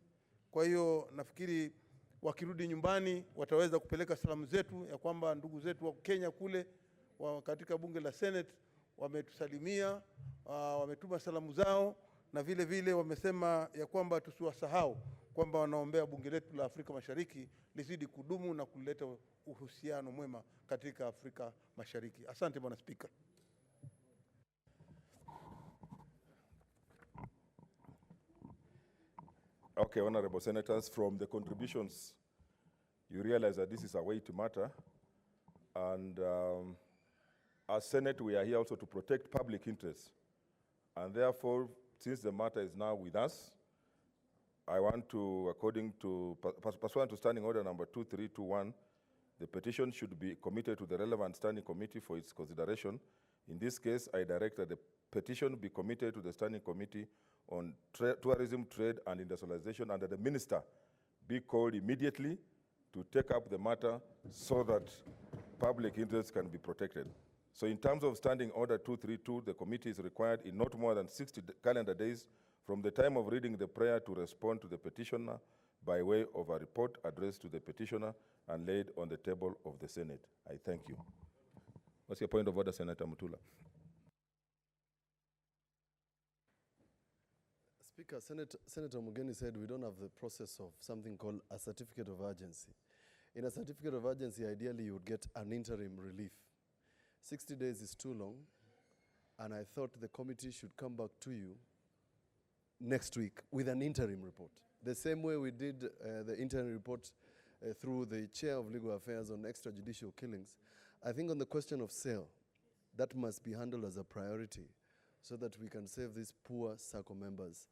Kwa hiyo nafikiri wakirudi nyumbani wataweza kupeleka salamu zetu ya kwamba ndugu zetu wa Kenya kule katika bunge la Senate wametusalimia, wametuma salamu zao, na vile vile wamesema ya kwamba tusiwasahau kwamba wanaombea bunge letu la Afrika Mashariki lizidi kudumu na kuleta uhusiano mwema katika Afrika Mashariki. Asante Bwana Spika. Okay, honorable senators, from the contributions, you realize that this is a weighty matter. And as Senate, we are here also to protect public interests. And therefore, since the matter is now with us, I want to, according to, pursuant to Standing Order number 2321, the petition should be committed to the relevant standing committee for its consideration. In this case, I direct that the petition be committed to the Standing Committee on Tourism, Trade and Industrialization, and that the minister be called immediately to take up the matter so that public interests can be protected. So in terms of Standing Order 232, the committee is required in not more than 60 calendar days from the time of reading the prayer to respond to the petitioner by way of a report addressed to the petitioner and laid on the table of the Senate. I thank you. What's your point of order, Senator Mutula? Speaker, Senator Mugeni said we don't have the process of something called a certificate of urgency. In a certificate of urgency, ideally you would get an interim relief. 60 days is too long, and I thought the committee should come back to you next week with an interim report. The same way we did the interim report through the Chair of Legal Affairs on extrajudicial killings. I think on the question of sale, that must be handled as a priority so that we can save these poor SACCO members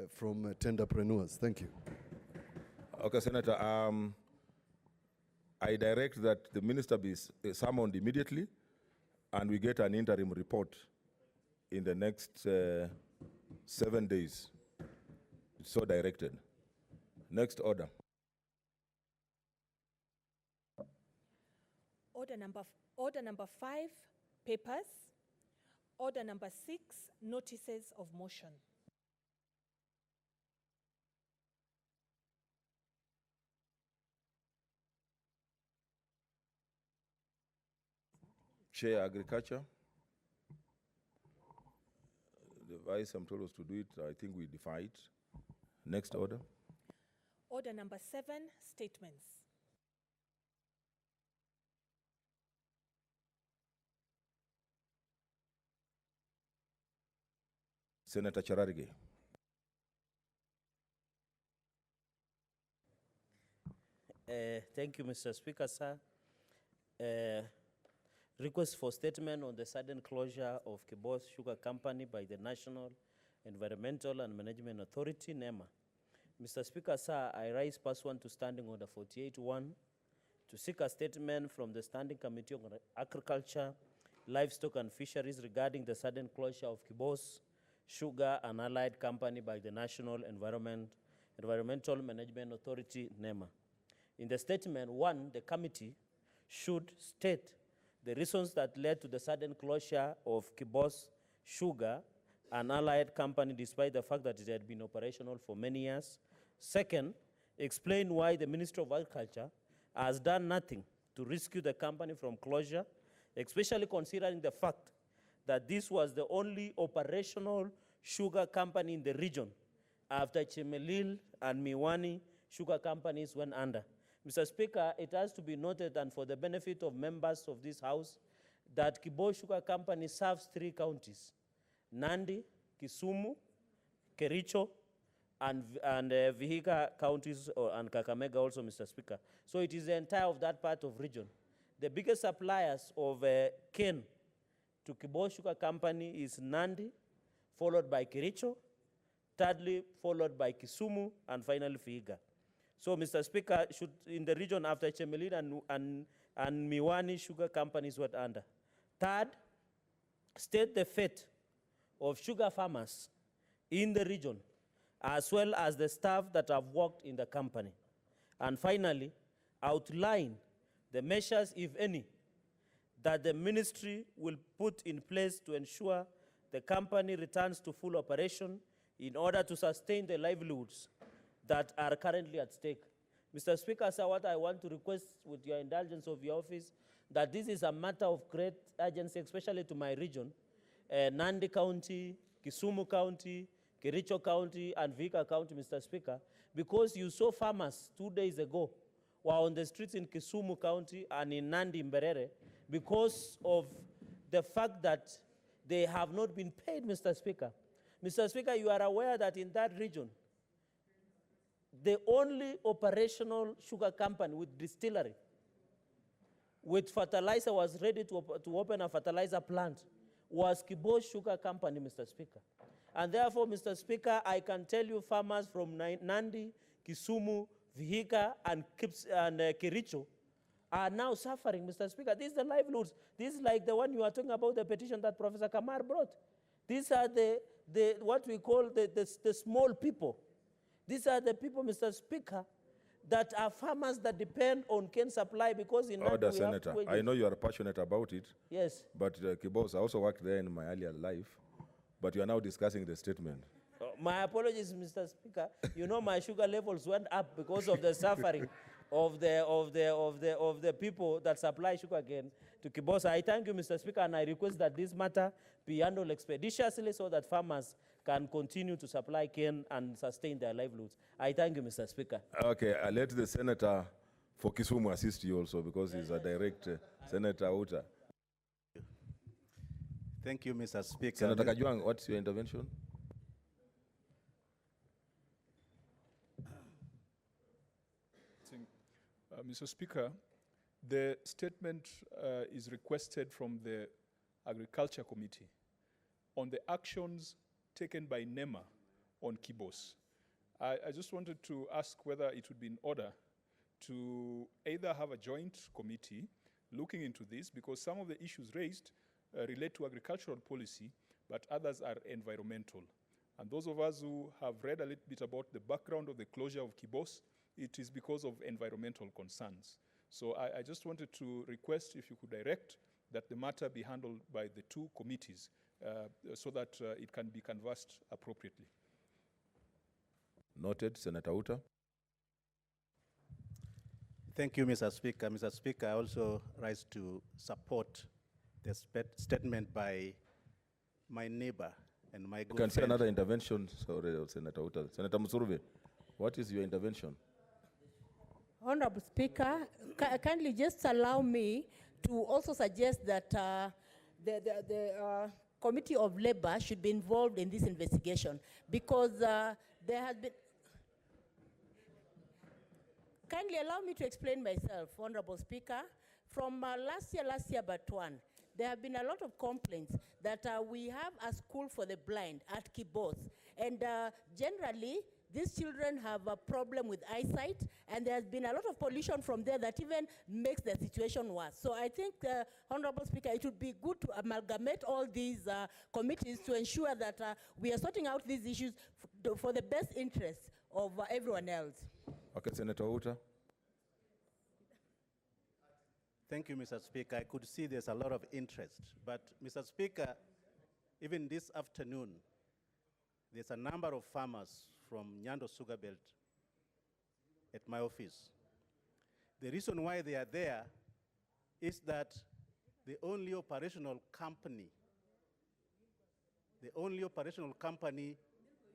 from tenderpreneurs. Thank you. Okay, Senator. I direct that the minister be summoned immediately and we get an interim report in the next 7 days. It's so directed. Next order. Order number 5, papers. Order number 6, notices of motion. Chair, Agriculture. The vice, I'm told us to do it. I think we defied. Next order. Order number 7, statements. Senator Chararige. Thank you, Mr. Speaker, sir. Request for statement on the sudden closure of Kibos Sugar Company by the National Environmental and Management Authority, NEMA. Mr. Speaker, sir, I rise pursuant to Standing Order 48-1 to seek a statement from the Standing Committee on Agriculture, Livestock and Fisheries regarding the sudden closure of Kibos Sugar and Allied Company by the National Environmental Management Authority, NEMA. In the statement, 1, the committee should state the reasons that led to the sudden closure of Kibos Sugar and Allied Company despite the fact that it had been operational for many years. Second, explain why the Ministry of Agriculture has done nothing to rescue the company from closure, especially considering the fact that this was the only operational sugar company in the region after Chemelil and Miwani sugar companies went under. Mr. Speaker, it has to be noted, and for the benefit of members of this House, that Kibos Sugar Company serves 3 counties: Nandi, Kisumu, Kericho, and Vihiga counties, and Kakamega also, Mr. Speaker. So it is the entire of that part of region. The biggest suppliers of cane to Kibos Sugar Company is Nandi, followed by Kericho, thirdly followed by Kisumu, and finally Vihiga. So, Mr. Speaker, in the region after Chemelil and Miwani sugar companies went under. Third, state the fate of sugar farmers in the region, as well as the staff that have worked in the company. And finally, outline the measures, if any, that the ministry will put in place to ensure the company returns to full operation in order to sustain the livelihoods that are currently at stake. Mr. Speaker, sir, what I want to request with your indulgence of your office, that this is a matter of great urgency, especially to my region, Nandi County, Kisumu County, Kericho County, and Vihiga County, Mr. Speaker, because you saw farmers 2 days ago were on the streets in Kisumu County and in Nandi Mberere because of the fact that they have not been paid, Mr. Speaker. Mr. Speaker, you are aware that in that region, the only operational sugar company with distillery, with fertilizer, was ready to open a fertilizer plant, was Kibos Sugar Company, Mr. Speaker. And therefore, Mr. Speaker, I can tell you farmers from Nandi, Kisumu, Vihiga, and Kericho are now suffering, Mr. Speaker. These are the livelihoods. This is like the one you are talking about, the petition that Professor Kamar brought. These are what we call the small people. These are the people, Mr. Speaker, that are farmers that depend on cane supply because in that Order, we have Senator. wages. I know you are passionate about it. Yes. But Kibos, I also worked there in my earlier life. But you are now discussing the statement. My apologies, Mr. Speaker. You know my sugar levels went up because of the suffering of the people that supply sugar cane to Kibosa. I thank you, Mr. Speaker, and I request that this matter be handled expeditiously so that farmers can continue to supply cane and sustain their livelihoods. I thank you, Mr. Speaker. Okay, I'll let the Senator for Kisumu assist you also because he's a direct Senator Uta. Thank you, Mr. Speaker. Senator Kajwang, what's your intervention? Mr. Speaker, the statement is requested from the Agriculture Committee on the actions taken by NEMA on Kibos. I just wanted to ask whether it would be in order to either have a joint committee looking into this, because some of the issues raised relate to agricultural policy, but others are environmental. And those of us who have read a little bit about the background of the closure of Kibos, it is because of environmental concerns. So I just wanted to request if you could direct that the matter be handled by the two committees so that it can be canvassed appropriately. Noted. Senator Uta. Thank you, Mr. Speaker. Mr. Speaker, I also rise to support the statement by my neighbor and my good You can see friend. another intervention, sorry, Senator Uta. Senator Musurve, what is your intervention? Honorable Speaker, kindly just allow me to also suggest that the Committee of Labor should be involved in this investigation because there has been. Kindly allow me to explain myself, Honorable Speaker. From last year but one, there have been a lot of complaints that we have a school for the blind at Kibos, and generally, these children have a problem with eyesight, and there has been a lot of pollution from there that even makes the situation worse. So I think, Honorable Speaker, it would be good to amalgamate all these committees to ensure that we are sorting out these issues for the best interest of everyone else. Okay, Senator Uta. Thank you, Mr. Speaker. I could see there's a lot of interest. But, Mr. Speaker, even this afternoon, there's a number of farmers from Nyando Sugar Belt at my office. The reason why they are there is that the only operational company,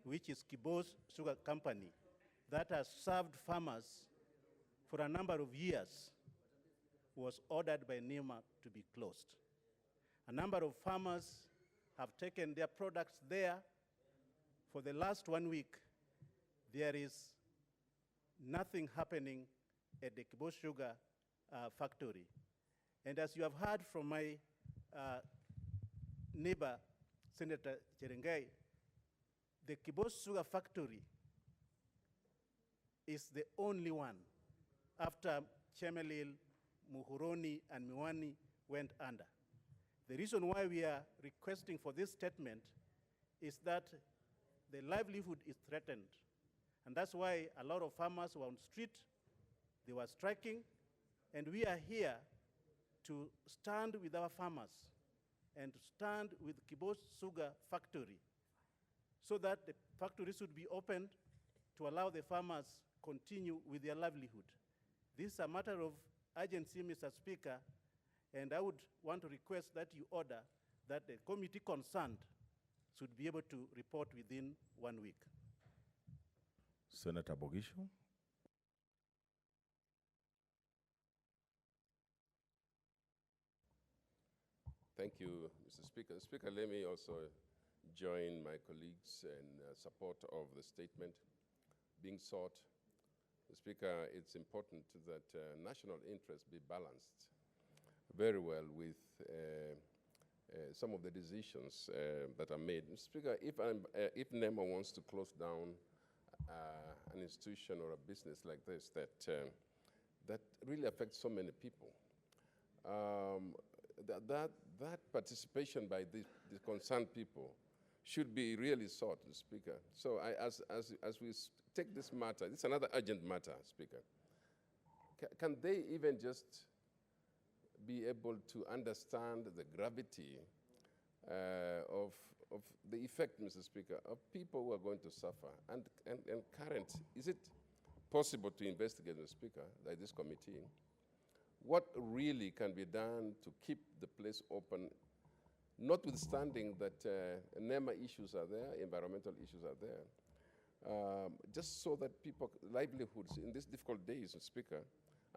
which is Kibos Sugar Company, that has served farmers for a number of years, was ordered by NEMA to be closed. A number of farmers have taken their products there. For the last 1 week, there is nothing happening at the Kibos Sugar factory. And as you have heard from my neighbor, Senator Cherengai, the Kibos Sugar factory is the only one after Chemelil, Muhoroni, and Miwani went under. The reason why we are requesting for this statement is that the livelihood is threatened. And that's why a lot of farmers were on the street, they were striking, and we are here to stand with our farmers and to stand with Kibos Sugar Factory so that the factory should be opened to allow the farmers continue with their livelihood. This is a matter of urgency, Mr. Speaker, and I would want to request that you order that the committee concerned should be able to report within 1 week. Senator Bogisho. Thank you, Mr. Speaker. Speaker, let me also join my colleagues in support of the statement being sought. Speaker, it's important that national interests be balanced very well with some of the decisions that are made. Speaker, if NEMA wants to close down an institution or a business like this that really affects so many people, that participation by the concerned people should be really sought, Speaker. So as we take this matter, it's another urgent matter, Speaker. Can they even just be able to understand the gravity of the effect, Mr. Speaker, of people who are going to suffer? And current, is it possible to investigate, Mr. Speaker, by this committee, what really can be done to keep the place open, notwithstanding that NEMA issues are there, environmental issues are there, just so that people, livelihoods in these difficult days, Speaker,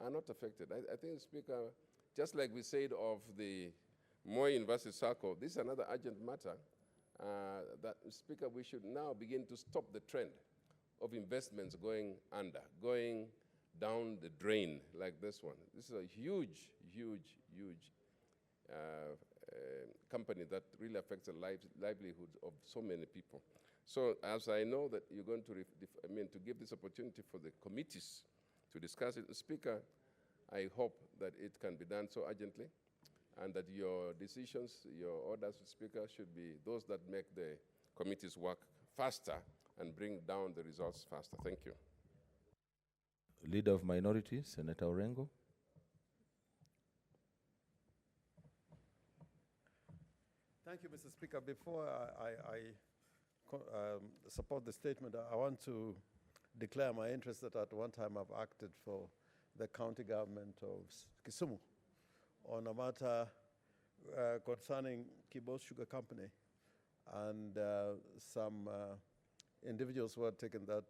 are not affected. I think, Speaker, just like we said of the Moi University Circle, this is another urgent matter that, Speaker, we should now begin to stop the trend of investments going under, going down the drain like this one. This is a huge, huge, huge company that really affects the livelihoods of so many people. So as I know that you're going to, to give this opportunity for the committees to discuss it, Speaker, I hope that it can be done so urgently and that your decisions, your orders, Speaker, should be those that make the committees work faster and bring down the results faster. Thank you. Leader of Minority, Senator Orengo. Thank you, Mr. Speaker. Before I support the statement, I want to declare my interest that at one time I've acted for the county government of Kisumu on a matter concerning Kibos Sugar Company and some individuals who had taken that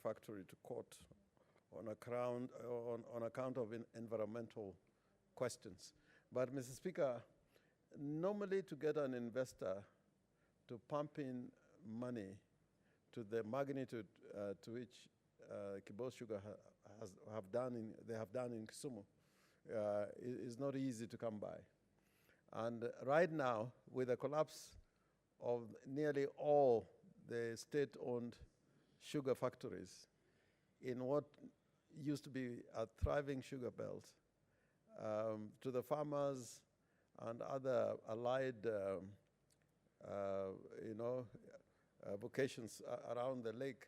factory to court on account of environmental questions. But, Mr. Speaker, normally to get an investor to pump in money to the magnitude to which Kibos Sugar they have done in Kisumu is not easy to come by. And right now, with the collapse of nearly all the state-owned sugar factories in what used to be a thriving sugar belt, to the farmers and other allied vocations around the lake,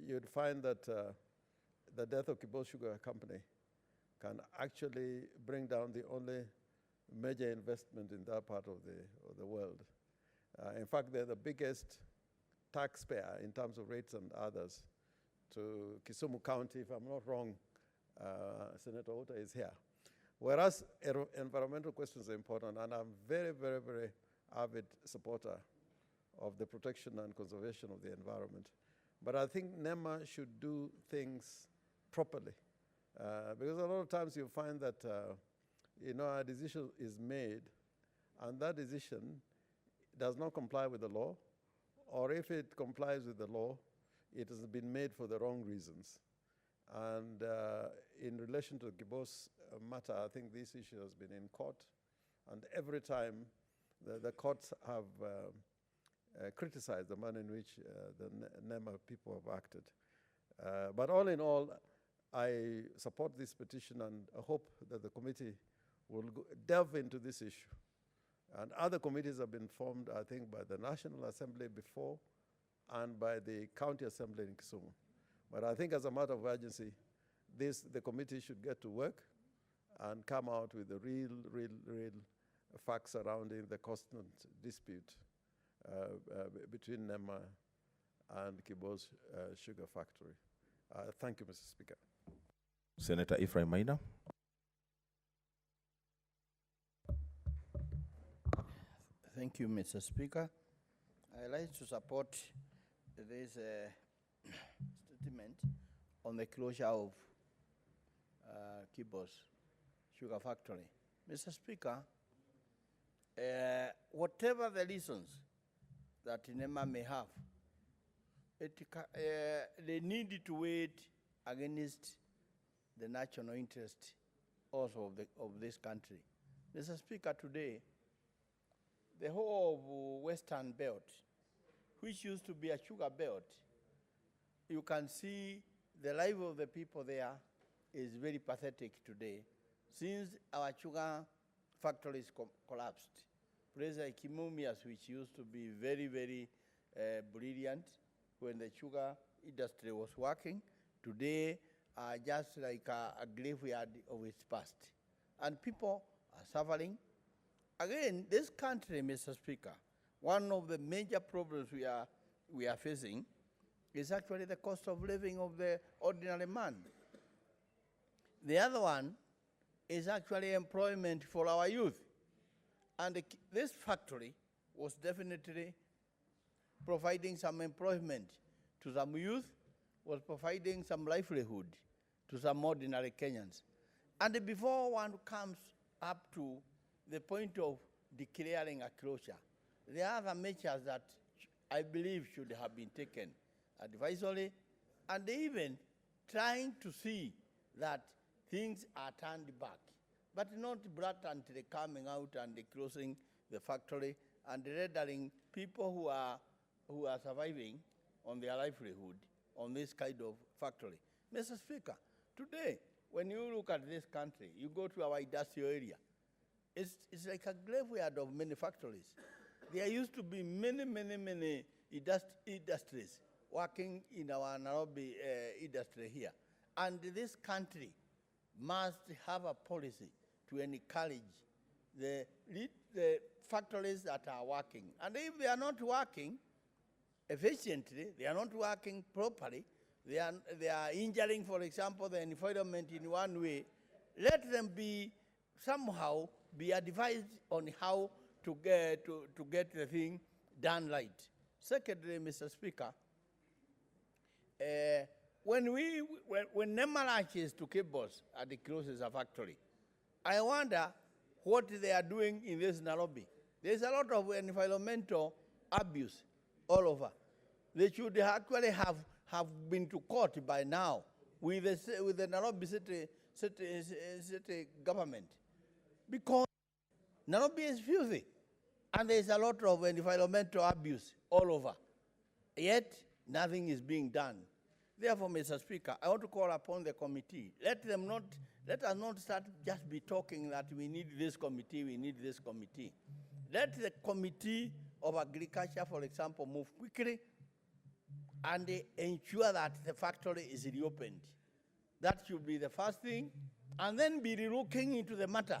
you'd find that the death of Kibos Sugar Company can actually bring down the only major investment in that part of the world. In fact, they're the biggest taxpayer in terms of rates and others to Kisumu County. If I'm not wrong, Senator Ota is here. Whereas environmental questions are important, and I'm very, very, very avid supporter of the protection and conservation of the environment. But I think NEMA should do things properly. Because a lot of times you find that a decision is made, and that decision does not comply with the law, or if it complies with the law, it has been made for the wrong reasons. And in relation to the Kibos matter, I think this issue has been in court, and every time the courts have criticized the manner in which the NEMA people have acted. But all in all, I support this petition, and I hope that the committee will delve into this issue. And other committees have been formed, I think, by the National Assembly before and by the County Assembly in Kisumu. But I think as a matter of urgency, the committee should get to work and come out with the real facts surrounding the constant dispute between NEMA and Kibos Sugar Factory. Thank you, Mr. Speaker. Senator Ephraim Maina. Thank you, Mr. Speaker. I'd like to support this statement on the closure of Kibos Sugar Factory. Mr. Speaker, whatever the reasons that NEMA may have, they need to weigh against the national interest also of this country. Mr. Speaker, today, the whole of Western Belt, which used to be a sugar belt, you can see the life of the people there is very pathetic today, since our sugar factories collapsed. places like Mumias, which used to be very, very brilliant when the sugar industry was working, today are just like a graveyard of its past. And people are suffering. Again, this country, Mr. Speaker, one of the major problems we are facing is actually the cost of living of the ordinary man. The other one is actually employment for our youth. And this factory was definitely providing some employment to some youth, was providing some livelihood to some ordinary Kenyans. And before one comes up to the point of declaring a closure, there are other measures that I believe should have been taken advisory, and even trying to see that things are turned back, but not blatantly coming out and closing the factory and rendering people who are surviving on their livelihood on this kind of factory. Mr. Speaker, today, when you look at this country, you go to our industrial area, it's like a graveyard of many factories. There used to be many industries working in our Nairobi industry here. And this country must have a policy to encourage the factories that are working. And if they are not working efficiently, they are not working properly, they are injuring, for example, the environment in one way, let them be somehow be advised on how to get the thing done right. Secondly, Mr. Speaker, when NEMA launches to cables and it closes a factory, I wonder what they are doing in this Nairobi. There's a lot of environmental abuse all over. They should actually have been to court by now with the Nairobi city government, because Nairobi is filthy and there's a lot of environmental abuse all over. Yet nothing is being done. Therefore, Mr. Speaker, I want to call upon the committee. Let us not start just be talking that we need this committee, we need this committee. Let the Committee of Agriculture, for example, move quickly and ensure that the factory is reopened. That should be the first thing, and then be looking into the matter.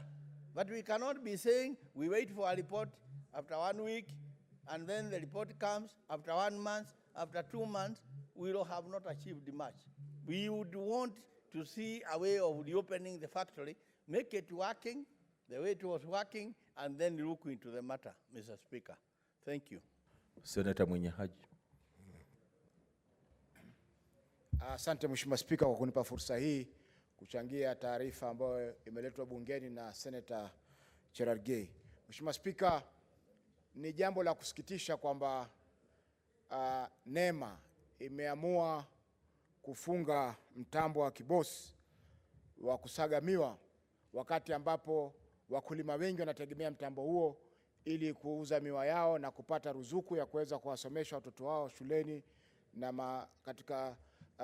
But we cannot be saying we wait for a report after 1 week, and then the report comes after 1 month, after 2 months, we will have not achieved much. We would want to see a way of reopening the factory, make it working the way it was working, and then look into the matter, Mr. Speaker. Thank you. Senator Mwenyehaji. Asante Mheshimiwa Spika kwa kunipa fursa hii kuchangia taarifa ambayo imeletwa bungeni na Senator Cherargei. Mheshimiwa Spika, ni jambo la kusikitisha kwamba NEMA imeamua kufunga mtambo wa Kibosi wa kusaga miwa, wakati ambapo wakulima wengi wanategemea mtambo huo ili kuuza miwa yao na kupata ruzuku ya kuweza kuwasomesha watoto wao shuleni na katika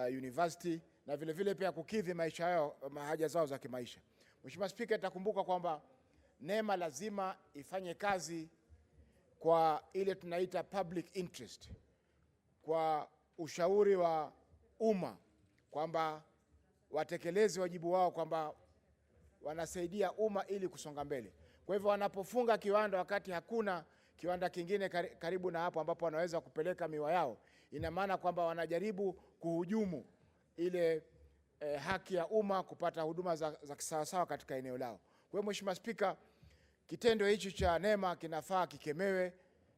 university, na vile vile pia kukidhi maisha yao, haja zao za kimaisha. Mheshimiwa Spika, itakumbuka kwamba NEMA lazima ifanye kazi kwa ile tunaita public interest, kwa ushauri wa umma, kwamba watekeleze wajibu wao, kwamba wanasaidia umma ili kusonga mbele. Kwa hivyo wanapofunga kiwanda wakati hakuna kiwanda kingine karibu na hapo ambapo wanaweza kupeleka miwa yao, ina maana kwamba wanajaribu kuhujumu ile haki ya umma kupata huduma za kisawasawa katika eneo lao. Kwa hiyo Mheshimiwa Spika, kitendo hichi cha NEMA kinafaa kikemewe,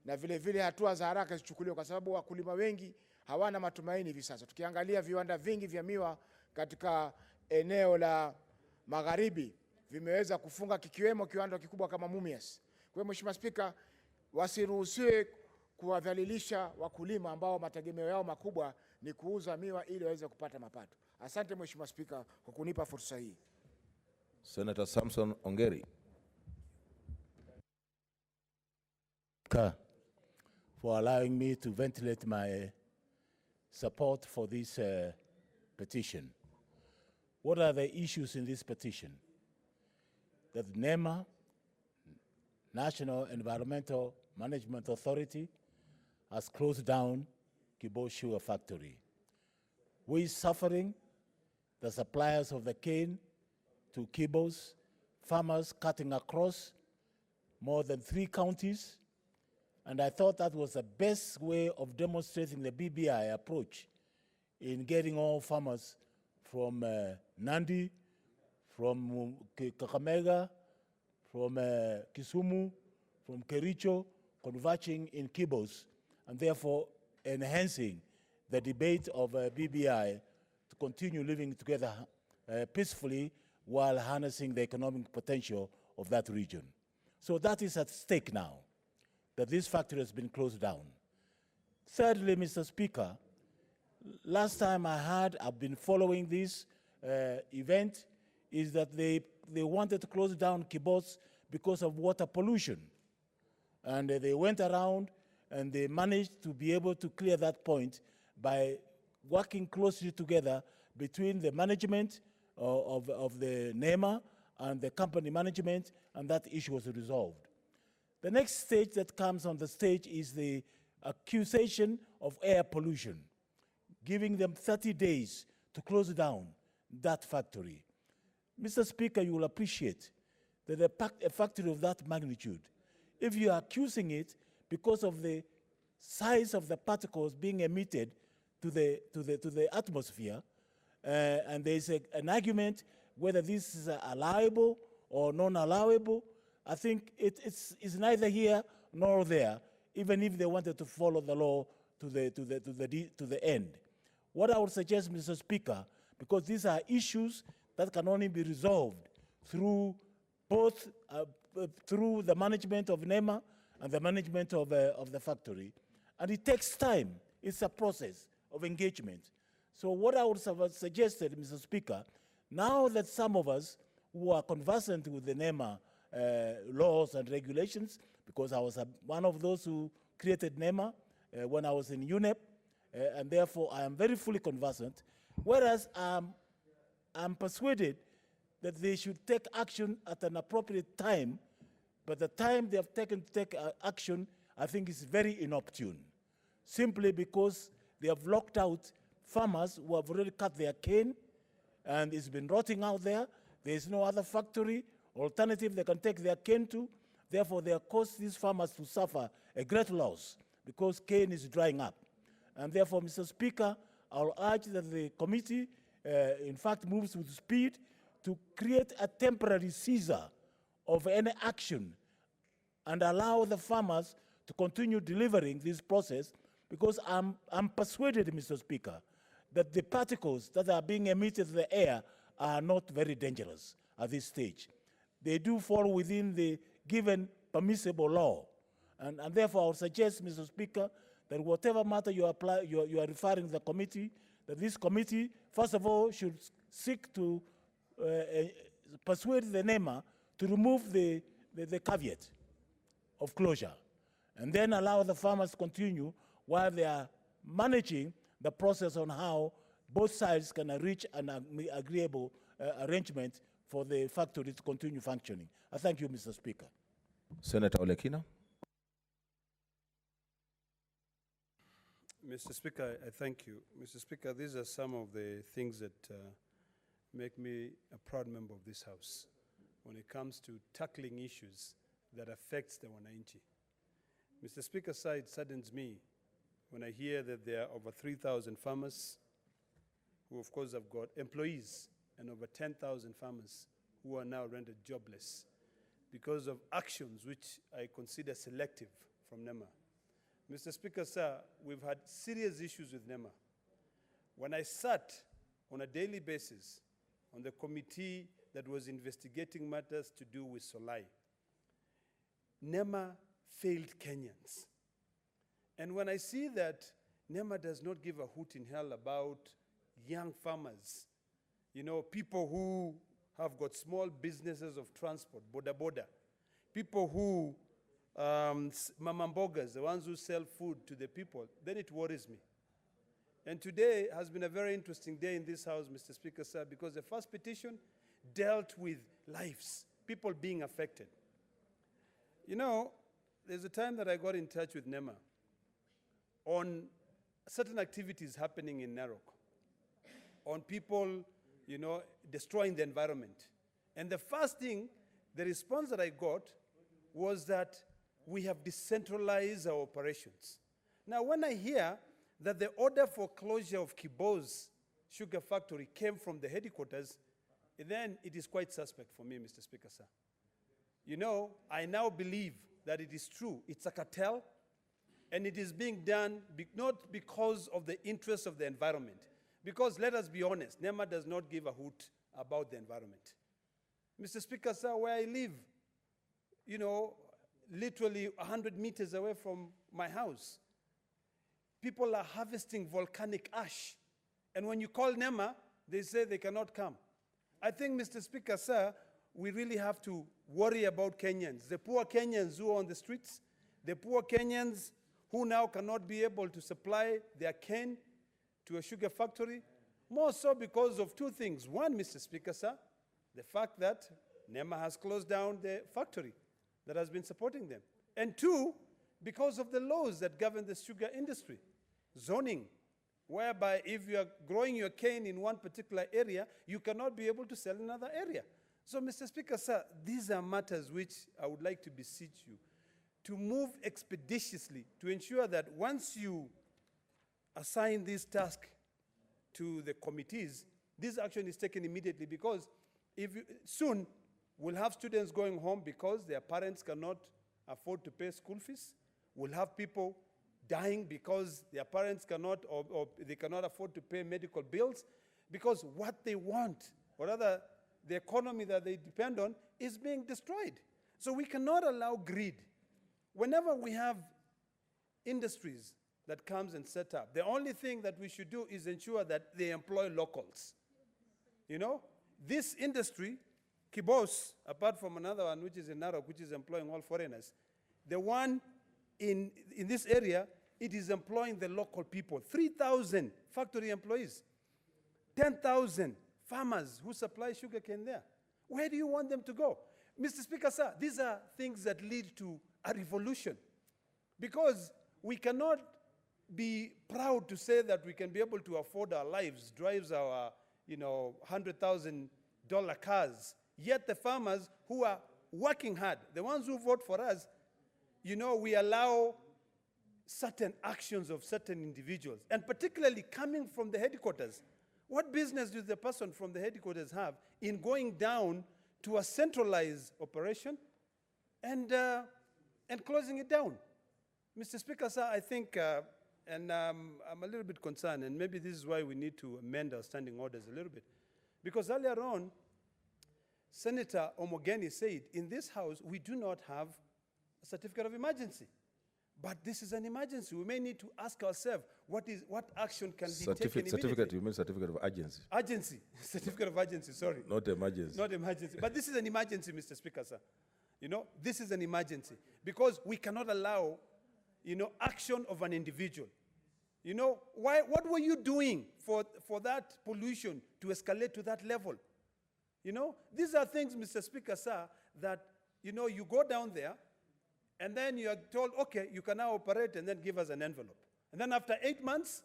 na vile vile hatua za haraka zichukuliwe, kwa sababu wakulima wengi hawana matumaini hivi sasa. Tukiangalia viwanda vingi vya miwa katika eneo la magharibi vimeweza kufunga, kikiwemo kiwanda kikubwa kama Mumias. Kwa hiyo Mheshimiwa Spika, wasiruhusiwe kuwadhalilisha wakulima ambao mategemeo yao makubwa ni kuuza miwa ili waweze kupata mapato. Asante Mheshimiwa Spika kwa kunipa fursa hii. Senator Samson Ongeri. For allowing me to ventilate my support for this petition. What are the issues in this petition? That NEMA National Environmental Management Authority has closed down Kibos Sugar Factory. We suffering, the suppliers of the cane to Kibos, farmers cutting across more than 3 counties, and I thought that was the best way of demonstrating the BBI approach in getting all farmers from Nandi, from Kakamega, from Kisumu, from Kericho, converging in Kibos, and therefore enhancing the debate of BBI to continue living together peacefully while harnessing the economic potential of that region. So that is at stake now, that this factory has been closed down. Thirdly, Mr. Speaker, last time I heard, I've been following this event, is that they wanted to close down Kibos because of water pollution. And they went around and they managed to be able to clear that point by working closely together between the management of the NEMA and the company management, and that issue was resolved. The next stage that comes on the stage is the accusation of air pollution, giving them 30 days to close down that factory. Mr. Speaker, you will appreciate that a factory of that magnitude, if you are accusing it because of the size of the particles being emitted to the atmosphere, and there is an argument whether this is allowable or non-allowable, I think it's neither here nor there, even if they wanted to follow the law to the end. What I would suggest, Mr. Speaker, because these are issues that can only be resolved through both through the management of NEMA and the management of the factory. And it takes time. It's a process of engagement. So what I would have suggested, Mr. Speaker, now that some of us who are conversant with the NEMA laws and regulations, because I was one of those who created NEMA when I was in UNEP, and therefore I am very fully conversant, whereas I'm persuaded that they should take action at an appropriate time, but the time they have taken to take action, I think is very inopportune, simply because they have locked out farmers who have already cut their cane, and it's been rotting out there. There is no other factory, alternative they can take their cane to. Therefore, they have caused these farmers to suffer a great loss because cane is drying up. And therefore, Mr. Speaker, I'll urge that the committee, in fact, moves with speed to create a temporary seizure of any action and allow the farmers to continue delivering this process, because I'm persuaded, Mr. Speaker, that the particles that are being emitted to the air are not very dangerous at this stage. They do fall within the given permissible law. And therefore, I would suggest, Mr. Speaker, that whatever matter you are referring to the committee, that this committee, first of all, should seek to persuade the NEMA to remove the caveat of closure, and then allow the farmers to continue while they are managing the process on how both sides can reach an agreeable arrangement for the factory to continue functioning. I thank you, Mr. Speaker. Senator Olekina. Mr. Speaker, I thank you. Mr. Speaker, these are some of the things that make me a proud member of this House when it comes to tackling issues that affects the Wananchi. Mr. Speaker, sir, it saddens me when I hear that there are over 3,000 farmers who, of course, have got employees, and over 10,000 farmers who are now rendered jobless because of actions which I consider selective from NEMA. Mr. Speaker, sir, we've had serious issues with NEMA. When I sat on a daily basis on the committee that was investigating matters to do with Solai, NEMA failed Kenyans. And when I see that NEMA does not give a hoot in hell about young farmers, you know, people who have got small businesses of transport, boda, people who, mamambogas, the ones who sell food to the people, then it worries me. And today has been a very interesting day in this House, Mr. Speaker, sir, because the first petition dealt with lives, people being affected. You know, there's a time that I got in touch with NEMA on certain activities happening in Narok, on people, you know, destroying the environment. And the first thing, the response that I got was that we have decentralized our operations. Now, when I hear that the order for closure of Kibo's sugar factory came from the headquarters, then it is quite suspect for me, Mr. Speaker, sir. You know, I now believe that it is true. It's a cartel, and it is being done not because of the interests of the environment. Because let us be honest, NEMA does not give a hoot about the environment. Mr. Speaker, sir, where I live, you know, literally 100 meters away from my house, people are harvesting volcanic ash. And when you call NEMA, they say they cannot come. I think, Mr. Speaker, sir, we really have to worry about Kenyans, the poor Kenyans who are on the streets, the poor Kenyans who now cannot be able to supply their cane to a sugar factory, more so because of two things. One, Mr. Speaker, sir, the fact that NEMA has closed down the factory that has been supporting them. And two, because of the laws that govern the sugar industry. Zoning, whereby if you are growing your cane in one particular area, you cannot be able to sell in another area. So, Mr. Speaker, sir, these are matters which I would like to beseech you to move expeditiously to ensure that once you assign this task to the committees, this action is taken immediately, because soon we'll have students going home because their parents cannot afford to pay school fees. We'll have people dying because their parents cannot, or they cannot afford to pay medical bills, because what they want, or rather the economy that they depend on, is being destroyed. So we cannot allow greed. Whenever we have industries that comes and set up, the only thing that we should do is ensure that they employ locals. You know, this industry, Kibos, apart from another one which is in Narok, which is employing all foreigners, the one in this area, it is employing the local people. 3,000 factory employees, 10,000 farmers who supply sugarcane there. Where do you want them to go? Mr. Speaker, sir, these are things that lead to a revolution, because we cannot be proud to say that we can be able to afford our lives, drives our, you know, $100,000 cars, yet the farmers who are working hard, the ones who vote for us, you know, we allow certain actions of certain individuals, and particularly coming from the headquarters. What business does the person from the headquarters have in going down to a centralized operation and closing it down? Mr. Speaker, sir, I think, and I'm a little bit concerned, and maybe this is why we need to amend our standing orders a little bit. Because earlier on, Senator Omogeni said, in this house, we do not have a certificate of emergency. But this is an emergency. We may need to ask ourselves, what action can be taken immediately? Certificate, you mean certificate of urgency? Urgency, certificate of urgency, sorry. Not emergency. Not emergency. But this is an emergency, Mr. Speaker, sir. You know, this is an emergency. Because we cannot allow, you know, action of an individual. You know, what were you doing for that pollution to escalate to that level? You know, these are things, Mr. Speaker, sir, that, you know, you go down there, and then you are told, okay, you can now operate, and then give us an envelope. And then after 8 months,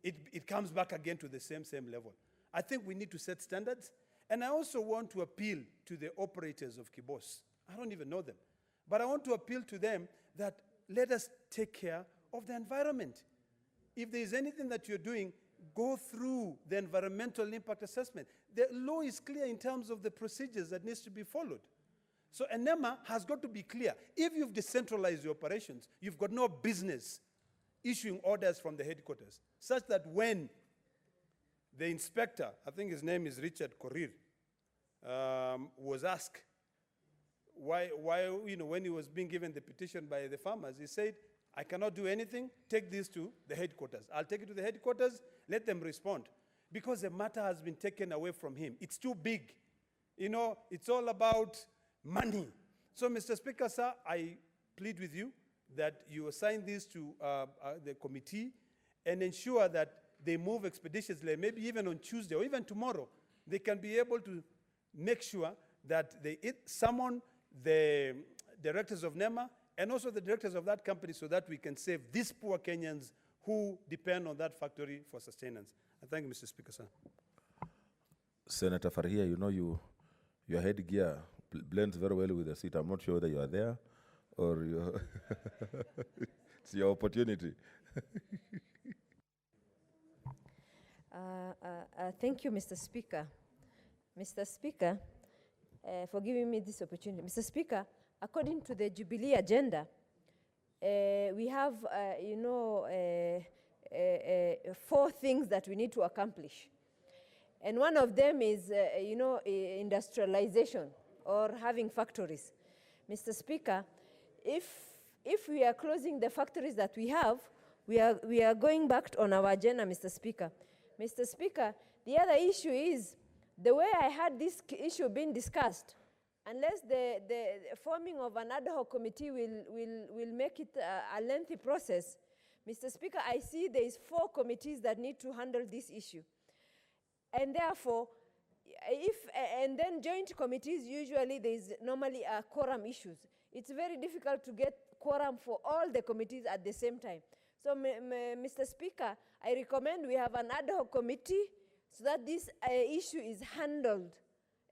it comes back again to the same level. I think we need to set standards. And I also want to appeal to the operators of Kibos. I don't even know them. But I want to appeal to them that let us take care of the environment. If there is anything that you're doing, go through the environmental impact assessment. The law is clear in terms of the procedures that needs to be followed. So NEMA has got to be clear. If you've decentralized your operations, you've got no business issuing orders from the headquarters, such that when the inspector, I think his name is Richard Korir, was asked why, you know, when he was being given the petition by the farmers, he said, I cannot do anything, take this to the headquarters. I'll take it to the headquarters, let them respond. Because the matter has been taken away from him. It's too big. You know, it's all about money. So, Mr. Speaker, sir, I plead with you that you assign this to the committee and ensure that they move expeditiously, maybe even on Tuesday or even tomorrow. They can be able to make sure that they summon the directors of NEMA, and also the directors of that company, so that we can save these poor Kenyans who depend on that factory for sustenance. And thank you, Mr. Speaker, sir. Senator Farhia, you know your headgear blends very well with the seat. I'm not sure whether you are there or you it's your opportunity. Thank you, Mr. Speaker. Mr. Speaker, for giving me this opportunity. Mr. Speaker, according to the Jubilee agenda, we have, 4 things that we need to accomplish. And one of them is, industrialization or having factories. Mr. Speaker, if we are closing the factories that we have, we are going back on our agenda, Mr. Speaker. Mr. Speaker, the other issue is, the way I had this issue being discussed, unless the forming of an ad hoc committee will make it a lengthy process, Mr. Speaker, I see there is 4 committees that need to handle this issue. And therefore, and then joint committees, usually there is normally a quorum issues. It's very difficult to get quorum for all the committees at the same time. So, Mr. Speaker, I recommend we have an ad hoc committee so that this issue is handled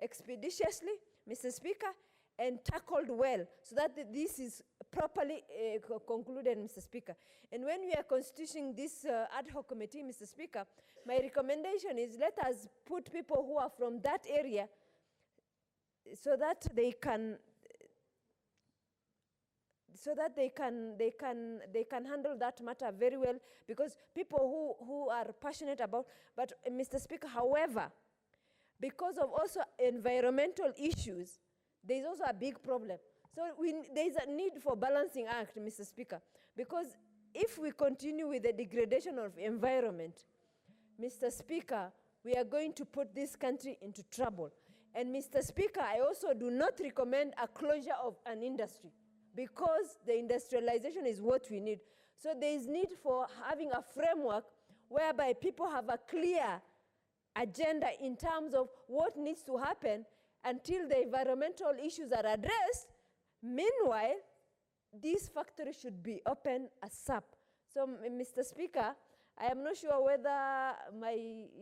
expeditiously, Mr. Speaker, and tackled well, so that this is properly concluded, Mr. Speaker. And when we are constituting this ad hoc committee, Mr. Speaker, my recommendation is let us put people who are from that area so that they can handle that matter very well, because people who are passionate about, but Mr. Speaker, however, because of also environmental issues, there is also a big problem. So there is a need for balancing act, Mr. Speaker, because if we continue with the degradation of environment, Mr. Speaker, we are going to put this country into trouble. And Mr. Speaker, I also do not recommend a closure of an industry, because the industrialization is what we need. So there is need for having a framework whereby people have a clear agenda in terms of what needs to happen until the environmental issues are addressed. Meanwhile, this factory should be open ASAP. So, Mr. Speaker, I am not sure whether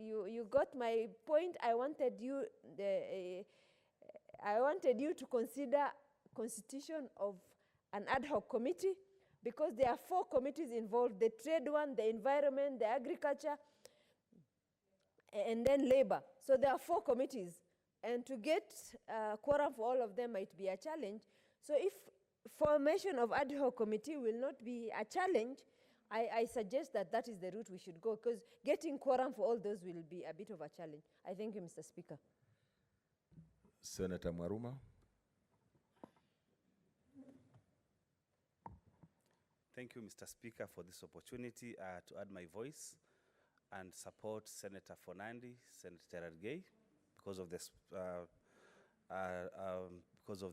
you got my point. I wanted you to consider constitution of an ad hoc committee, because there are 4 committees involved: the trade one, the environment, the agriculture, and then labor. So there are 4 committees, and to get quorum for all of them might be a challenge. So if formation of ad hoc committee will not be a challenge, I suggest that that is the route we should go, because getting quorum for all those will be a bit of a challenge. I thank you, Mr. Speaker. Senator Maruma. Thank you, Mr. Speaker, for this opportunity to add my voice and support Senator Fonandi, Senator Gay, because of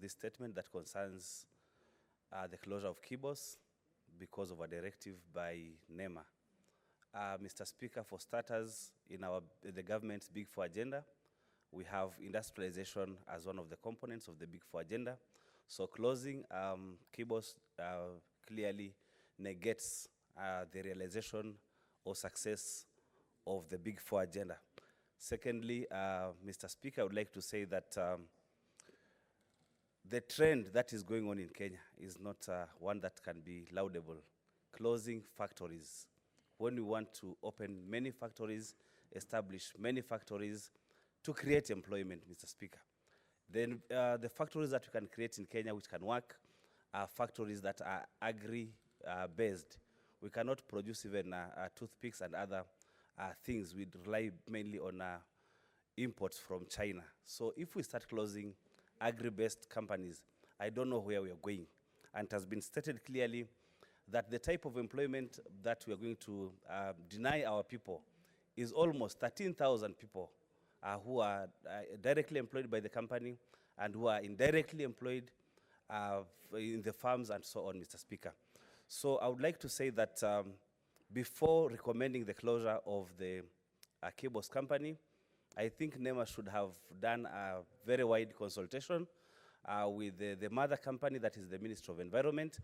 this statement that concerns the closure of Kibos because of a directive by NEMA. Mr. Speaker, for starters, in the government's Big Four agenda, we have industrialization as one of the components of the Big Four agenda. So closing Kibos clearly negates the realization or success of the Big Four agenda. Secondly, Mr. Speaker, I would like to say that the trend that is going on in Kenya is not one that can be laudable. Closing factories. When we want to open many factories, establish many factories to create employment, Mr. Speaker, then the factories that we can create in Kenya which can work are factories that are agri-based. We cannot produce even toothpicks and other things. We rely mainly on imports from China. So if we start closing agri-based companies, I don't know where we are going. And it has been stated clearly that the type of employment that we are going to deny our people is almost 13,000 people who are directly employed by the company and who are indirectly employed in the farms and so on, Mr. Speaker. So I would like to say that before recommending the closure of the Kibos company, I think NEMA should have done a very wide consultation with the mother company, that is the Ministry of Environment,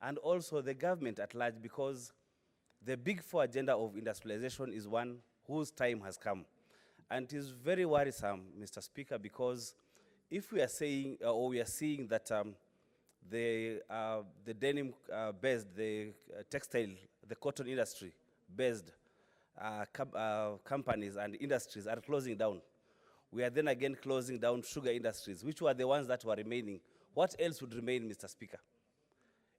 and also the government at large, because the Big Four agenda of industrialization is one whose time has come. And it is very worrisome, Mr. Speaker, because if we are saying, or we are seeing that the denim-based, the textile, the cotton industry-based companies and industries are closing down, we are then again closing down sugar industries, which were the ones that were remaining. What else would remain, Mr. Speaker?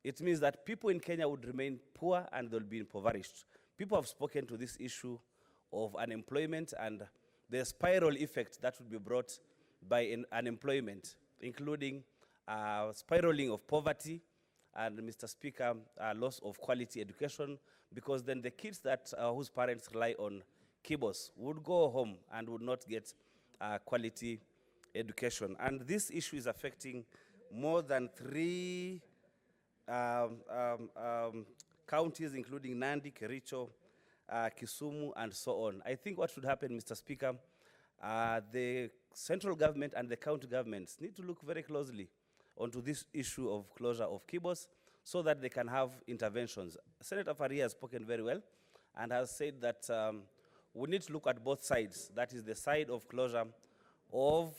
It means that people in Kenya would remain poor and they'll be impoverished. People have spoken to this issue of unemployment and the spiral effect that would be brought by unemployment, including spiraling of poverty and, Mr. Speaker, loss of quality education, because then the kids that whose parents rely on kibos would go home and would not get quality education. And this issue is affecting more than 3 counties, including Nandi, Kericho, Kisumu, and so on. I think what should happen, Mr. Speaker, the central government and the county governments need to look very closely onto this issue of closure of kibos so that they can have interventions. Senator Faria has spoken very well and has said that we need to look at both sides. That is the side of closure of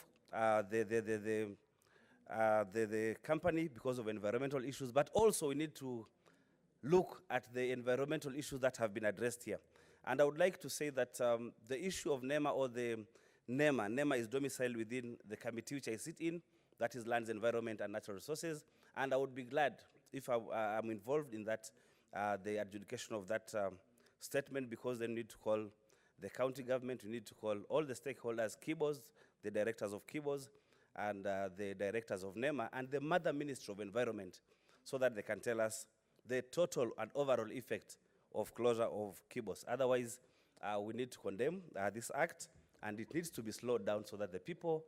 the company because of environmental issues, but also we need to look at the environmental issues that have been addressed here. And I would like to say that the issue of NEMA, or the NEMA is domiciled within the committee which I sit in, that is Lands, Environment and Natural Resources, and I would be glad if I'm involved in that, the adjudication of that statement, because they need to call the county government, we need to call all the stakeholders, KIBOs, the directors of KIBOs, and the directors of NEMA, and the Mother Ministry of Environment, so that they can tell us the total and overall effect of closure of KIBOs. Otherwise, we need to condemn this act, and it needs to be slowed down so that the people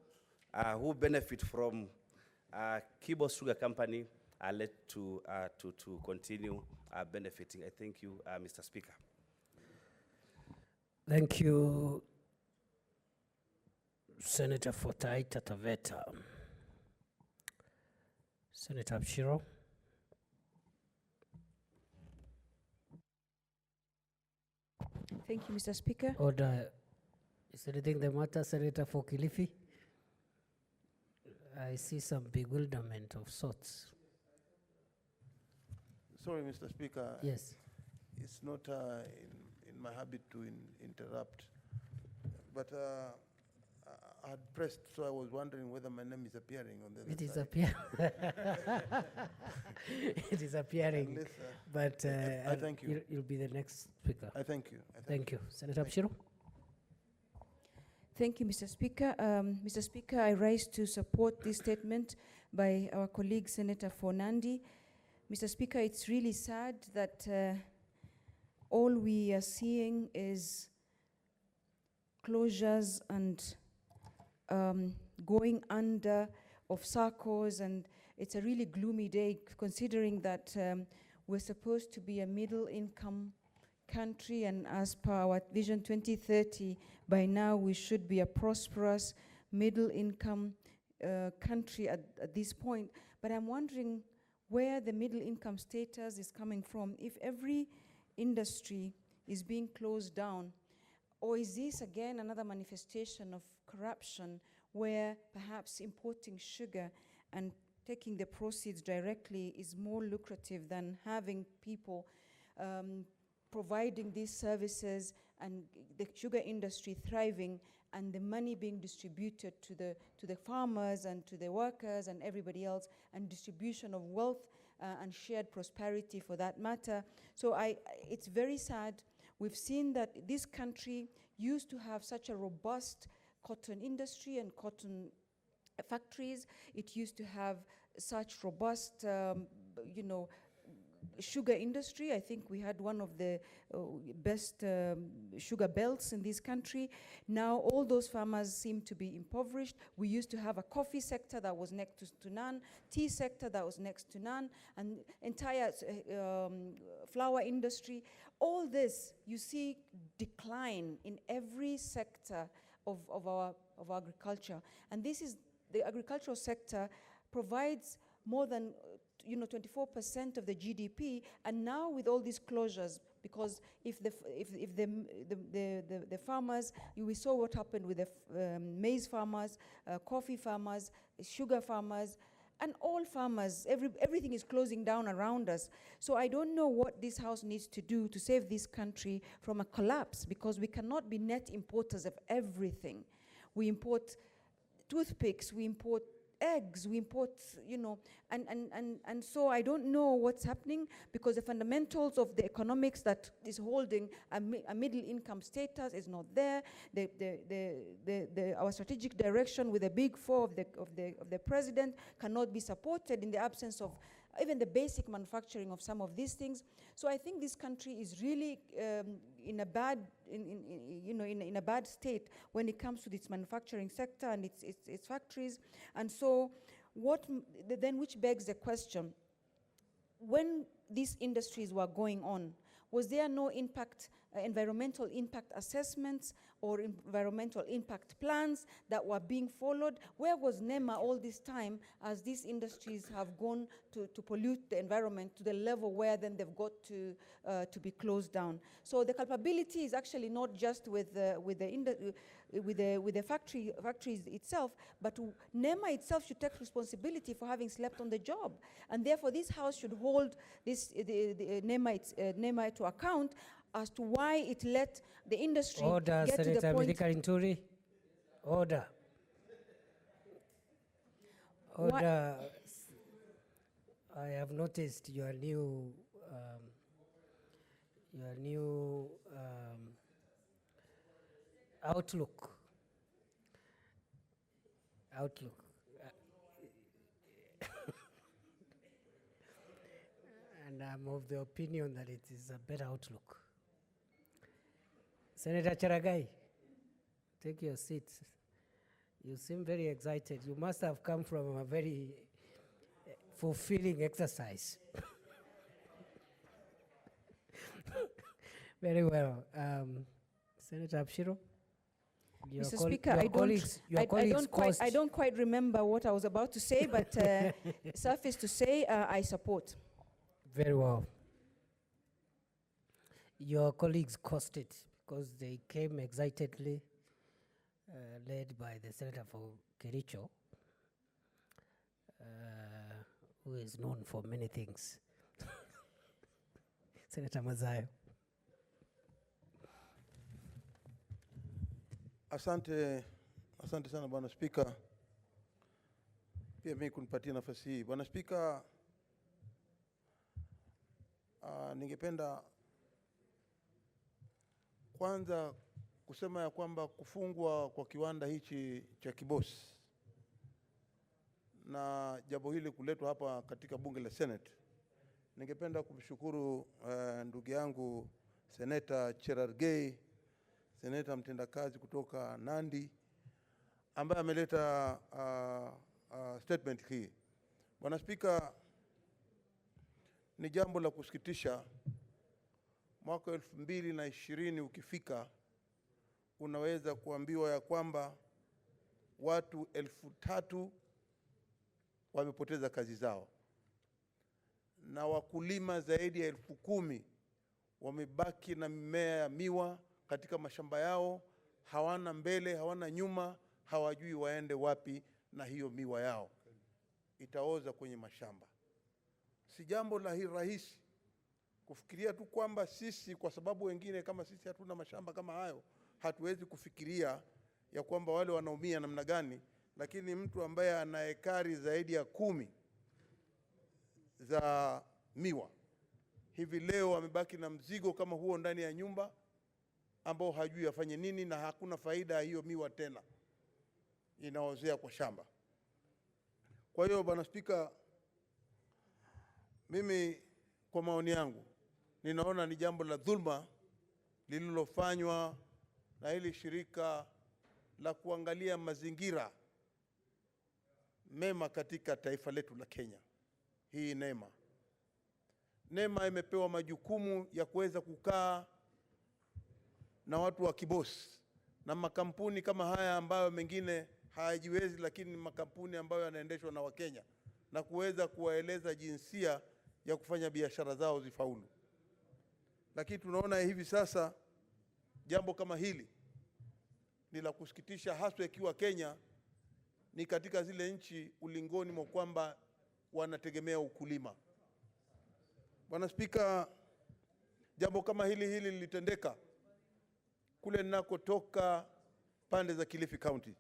who benefit from KIBOs Sugar Company are led to continue benefiting. I thank you, Mr. Speaker. Thank you, Senator for Taita Taveta. Senator Abshiro. Thank you, Mr. Speaker. Order. Is anything the matter, Senator for Kilifi? I see some bewilderment of sorts. Sorry, Mr. Speaker. Yes. It's not in my habit to interrupt, but I had pressed, so I was wondering whether my name is appearing on the other It is side. appearing. It is appearing. Unless, but I thank you. You'll be the next speaker. I thank you. Thank you. Senator Abshiro. Thank you, Mr. Speaker. Mr. Speaker, I rise to support this statement by our colleague, Senator Fornandi. Mr. Speaker, it's really sad that all we are seeing is closures and going under of SACCOs, and it's a really gloomy day considering that we're supposed to be a middle-income country, and as per our Vision 2030, by now we should be a prosperous middle-income country at this point. But I'm wondering where the middle-income status is coming from. If every industry is being closed down, or is this again another manifestation of corruption where perhaps importing sugar and taking the proceeds directly is more lucrative than having people providing these services and the sugar industry thriving and the money being distributed to the farmers and to the workers and everybody else, and distribution of wealth and shared prosperity for that matter. So it's very sad. We've seen that this country used to have such a robust cotton industry and cotton factories. It used to have such robust, sugar industry. I think we had one of the best sugar belts in this country. Now all those farmers seem to be impoverished. We used to have a coffee sector that was next to none, tea sector that was next to none, and entire flower industry. All this, you see decline in every sector of our agriculture. And this is, the agricultural sector provides more than 24% of the GDP, and now with all these closures, because if the farmers, we saw what happened with the maize farmers, coffee farmers, sugar farmers, and all farmers, everything is closing down around us. So I don't know what this House needs to do to save this country from a collapse, because we cannot be net importers of everything. We import toothpicks, we import eggs, we import, and so I don't know what's happening, because the fundamentals of the economics that is holding a middle income status is not there. Our strategic direction with the big four of the president cannot be supported in the absence of even the basic manufacturing of some of these things. So I think this country is really in a bad state when it comes to its manufacturing sector and its factories. And so which begs the question, when these industries were going on, was there no environmental impact assessments or environmental impact plans that were being followed? Where was NEMA all this time as these industries have gone to pollute the environment to the level where then they've got to be closed down? So the culpability is actually not just with the factories itself, but NEMA itself should take responsibility for having slept on the job. And therefore this House should hold NEMA to account as to why it let the industry Order, get Senator to the point. Nturi. Order. Order. I have noticed your new outlook. And I'm of the opinion that it is a better outlook. Senator Charagai, take your seat. You seem very excited. You must have come from a very fulfilling exercise. Very well. Senator Abshiro? Mr. Speaker, I don't quite remember what I was about to say, but suffice to say, I support. Very well. Your colleagues caused it because they came excitedly, led by the Senator for Kericho, who is known for many things. Senator Mazayo. Asante sana Bwana Spika, pia mimi kunipatia nafasi hii. Bwana Spika, ningependa kwanza kusema ya kwamba kufungwa kwa kiwanda hichi cha Kibosi na jambo hili kuletwa hapa katika bunge la Senate, ningependa kumshukuru ndugu yangu Seneta Cherargei, seneta mtendakazi kutoka Nandi, ambaye ameleta statement hii. Bwana Spika, ni jambo la kusikitisha mwaka 2020 ukifika unaweza kuambiwa ya kwamba watu 3,000 wamepoteza kazi zao na wakulima zaidi ya 10,000 wamebaki na mimea ya miwa katika mashamba yao, hawana mbele, hawana nyuma, hawajui waende wapi na hiyo miwa yao. Itaoza kwenye mashamba. Si jambo la rahisi kufikiria tu kwamba sisi, kwa sababu wengine kama sisi hatuna mashamba kama hayo, hatuwezi kufikiria ya kwamba wale wanaumia namna gani, lakini mtu ambaye ana ekari zaidi ya 10 za miwa hivi leo amebaki na mzigo kama huo ndani ya nyumba ambao hajui afanye nini, na hakuna faida hiyo miwa tena, inaozea kwa shamba. Kwa hiyo Bwana Spika, mimi kwa maoni yangu ninaona ni jambo la dhulma lililofanywa na hili shirika la kuangalia mazingira mema katika taifa letu la Kenya. Hii NEMA imepewa majukumu ya kuweza kukaa na watu wa Kibosi na makampuni kama haya ambayo mengine hayajiwezi, lakini makampuni ambayo yanaendeshwa na Wakenya na kuweza kuwaeleza jinsia ya kufanya biashara zao zifaulu. Lakini tunaona hivi sasa jambo kama hili ni la kusikitisha, haswa ikiwa Kenya ni katika zile nchi ulingoni mwa kwamba wanategemea ukulima. Bwana Spika, jambo kama hili lilitendeka kule ninakotoka pande za Kilifi County.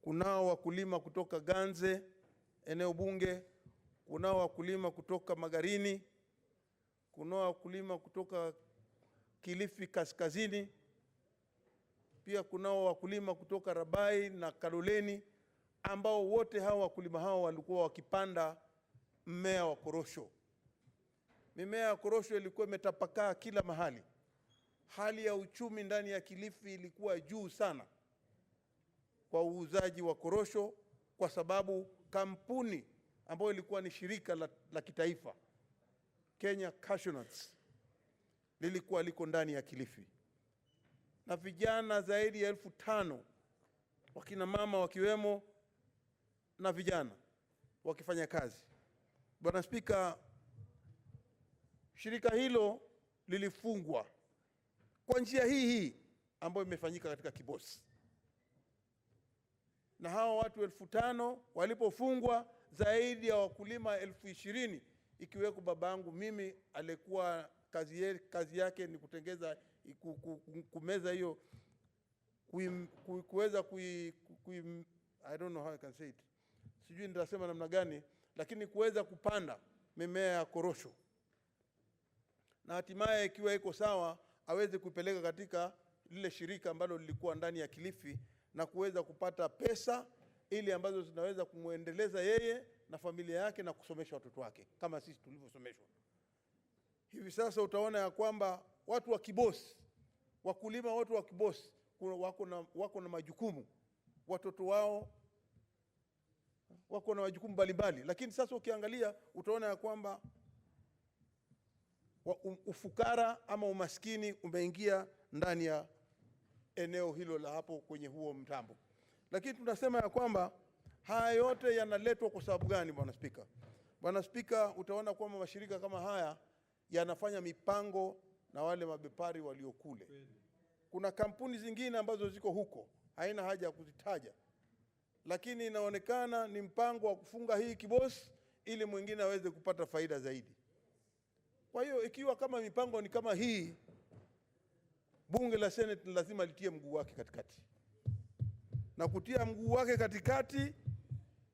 Kunao wakulima kutoka Ganze, eneo bunge, kunao wakulima kutoka Magarini, kunao wakulima kutoka Kilifi Kaskazini, pia kunao wakulima kutoka Rabai na Kaloleni, ambao wote hawa wakulima hao walikuwa wakipanda mmea wa korosho. Mimea ya korosho ilikuwa imetapakaa kila mahali. Hali ya uchumi ndani ya Kilifi ilikuwa juu sana kwa uuzaji wa korosho, kwa sababu kampuni ambayo ilikuwa ni shirika la kitaifa, Kenya Cashew Nuts, lilikuwa liko ndani ya Kilifi, na vijana zaidi ya 5,000 wakina mama wakiwemo na vijana wakifanya kazi. Bwana Spika, shirika hilo lilifungwa kwa njia hii ambayo imefanyika katika Kibosi, na hao watu 5,000 walipofungwa, zaidi ya wakulima 20,000 ikiweko babangu mimi alikuwa kazi yake ni kutengeza kumeza hiyo kuweza I don't know how I can say it, sijui nitasema namna gani, lakini kuweza kupanda mimea ya korosho, na hatimaye ikiwa iko sawa aweze kupeleka katika lile shirika ambalo lilikuwa ndani ya Kilifi na kuweza kupata pesa ili ambazo zinaweza kumuendeleza yeye na familia yake na kusomesha watoto wake kama sisi tulivyosomeshwa. Hivi sasa utaona ya kwamba watu wa Kibosi, wakulima watu wa Kibosi wako na majukumu, watoto wao wako na majukumu mbalimbali, lakini sasa ukiangalia utaona ya kwamba ufukara ama umaskini umeingia ndani ya eneo hilo la hapo kwenye huo mtambo. Lakini tunasema ya kwamba haya yote yanaletwa kwa sababu gani, Bwana Spika? Bwana Spika, utaona kwamba mashirika kama haya yanafanya mipango na wale mabepari waliokule. Kuna kampuni zingine ambazo ziko huko, haina haja ya kuzitaja, lakini inaonekana ni mpango wa kufunga hii Kibosi ili mwingine aweze kupata faida zaidi. Kwa hiyo ikiwa kama mipango ni kama hii, bunge la Senate lazima litie mguu wake katikati. Na kutia mguu wake katikati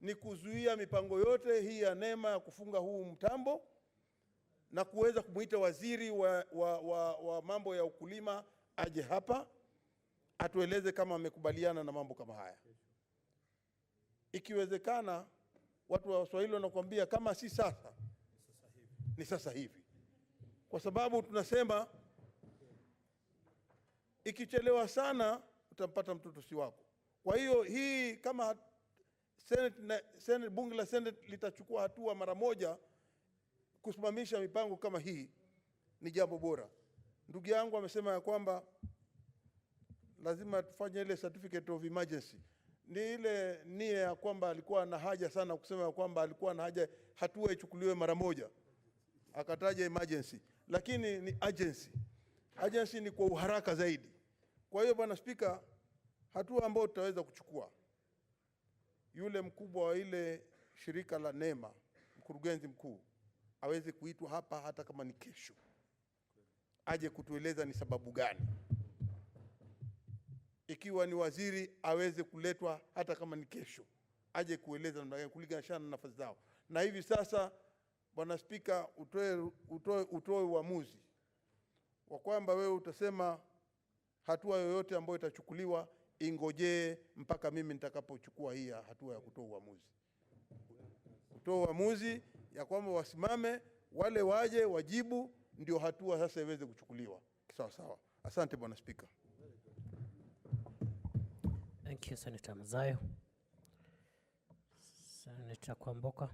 ni kuzuia mipango yote hii ya NEMA ya kufunga huu mtambo, na kuweza kumuita waziri wa mambo ya ukulima aje hapa atueleze kama amekubaliana na mambo kama haya. Ikiwezekana, watu wa Swahili wanakuambia kama si sasa ni sasa hivi, kwa sababu tunasema ikichelewa sana utampata mtoto si wako. Kwa hiyo hii kama Senate, bunge la Senate litachukua hatua mara moja kusimamisha mipango kama hii, ni jambo bora. Ndugu yangu amesema ya kwamba lazima tufanye ile certificate of emergency. Ni ile nia ya kwamba alikuwa na haja sana kusema ya kwamba alikuwa na haja hatua ichukuliwe mara moja, akataja emergency, lakini ni agency. Agency ni kwa uharaka zaidi. Kwa hiyo Bwana Spika, hatua ambayo tutaweza kuchukua, yule mkubwa wa ile shirika la NEMA, mkurugenzi mkuu, aweze kuitwa hapa hata kama ni kesho, aje kutueleza ni sababu gani. Ikiwa ni waziri aweze kuletwa hata kama ni kesho, aje kueleza namna gani kulingana na nafasi zao. Na hivi sasa Bwana Spika, utoe uamuzi wa kwamba wewe utasema hatua yoyote ambayo itachukuliwa ingojee mpaka mimi nitakapochukua hii hatua ya kutoa uamuzi. Kutoa uamuzi ya kwamba wasimame, wale waje wajibu, ndio hatua sasa iweze kuchukuliwa sawa sawa. Asante Bwana Spika. Thank you, Senator Mazayo. Senator Kwamboka.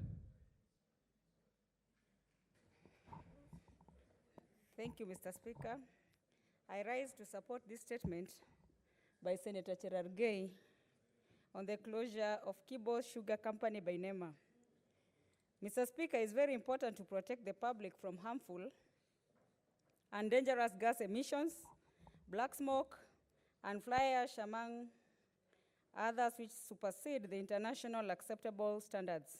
Thank you, Mr. Speaker. I rise to support this statement by Senator Cherargei on the closure of Kibo's Sugar Company by NEMA. Mr. Speaker, it's very important to protect the public from harmful and dangerous gas emissions, black smoke, and fly ash, among others which supersede the international acceptable standards.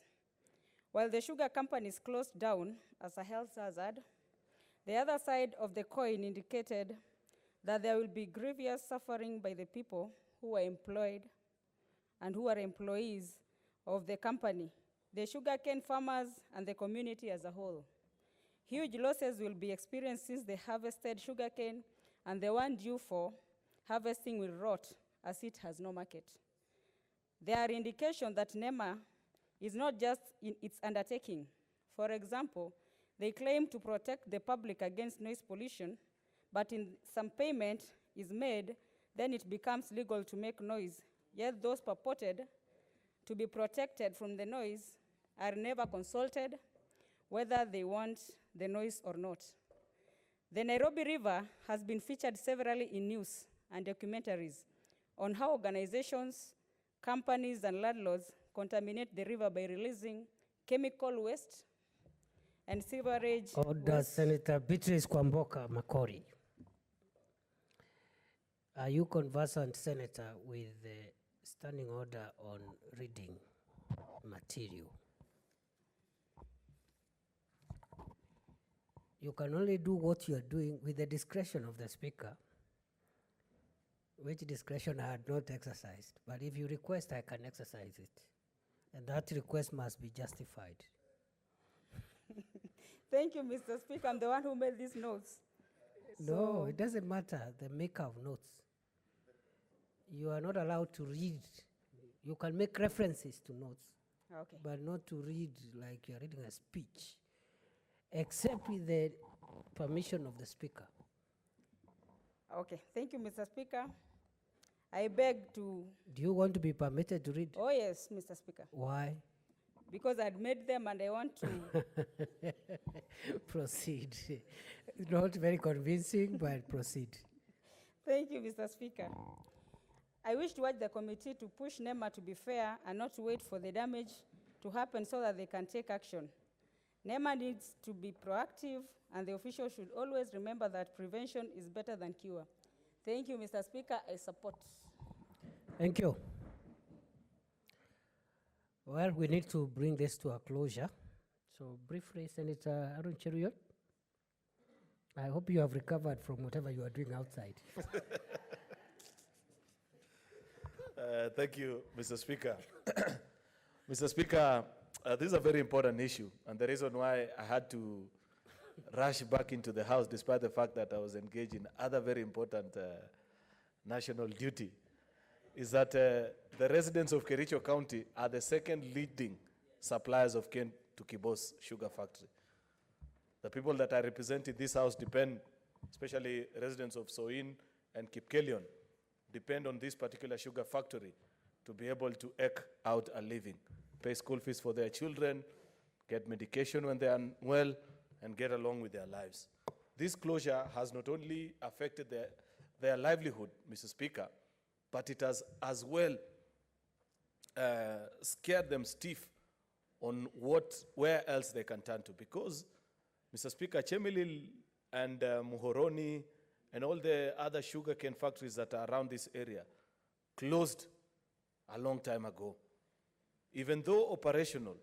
While the sugar companies closed down as a health hazard, the other side of the coin indicated that there will be grievous suffering by the people who are employed and who are employees of the company, the sugarcane farmers, and the community as a whole. Huge losses will be experienced since the harvested sugarcane and the one due for harvesting will rot as it has no market. There are indications that NEMA is not just in its undertaking. For example, they claim to protect the public against noise pollution, but in some payment is made, then it becomes legal to make noise. Yet those purported to be protected from the noise are never consulted whether they want the noise or not. The Nairobi River has been featured severally in news and documentaries on how organizations, companies, and landlords contaminate the river by releasing chemical waste and sewerage Order, waste. Senator Beatrice Kwamboka Makori. Are you conversant, Senator, with the standing order on reading material? You can only do what you are doing with the discretion of the Speaker, which discretion I had not exercised. But if you request, I can exercise it. And that request must be justified. Thank you, Mr. Speaker. I'm the one who made these notes. No, it doesn't matter, the maker of notes. You are not allowed to read. You can make references to notes, Okay. but not to read like you're reading a speech, except with the permission of the Speaker. Okay, thank you, Mr. Speaker. I beg to... Do you want to be permitted to read? Oh, yes, Mr. Speaker. Why? Because I'd made them and I want to... Proceed. Not very convincing, but proceed. Thank you, Mr. Speaker. I wish to urge the committee to push NEMA to be fair and not to wait for the damage to happen so that they can take action. NEMA needs to be proactive, and the officials should always remember that prevention is better than cure. Thank you, Mr. Speaker. I support. Thank you. Well, we need to bring this to a closure. So briefly, Senator Arun Cheruyot, I hope you have recovered from whatever you are doing outside. Thank you, Mr. Speaker. Mr. Speaker, this is a very important issue, and the reason why I had to rush back into the House despite the fact that I was engaged in other very important national duty is that the residents of Kericho County are the second leading suppliers of cane to Kibos Sugar Factory. The people that I represent in this House depend, especially residents of Soin and Kipkelion, depend on this particular sugar factory to be able to eke out a living, pay school fees for their children, get medication when they are unwell, and get along with their lives. This closure has not only affected their livelihood, Mr. Speaker, but it has as well scared them stiff on where else they can turn to. Because, Mr. Speaker, Chemelil and Muhoroni and all the other sugarcane factories that are around this area closed a long time ago. Even though operational,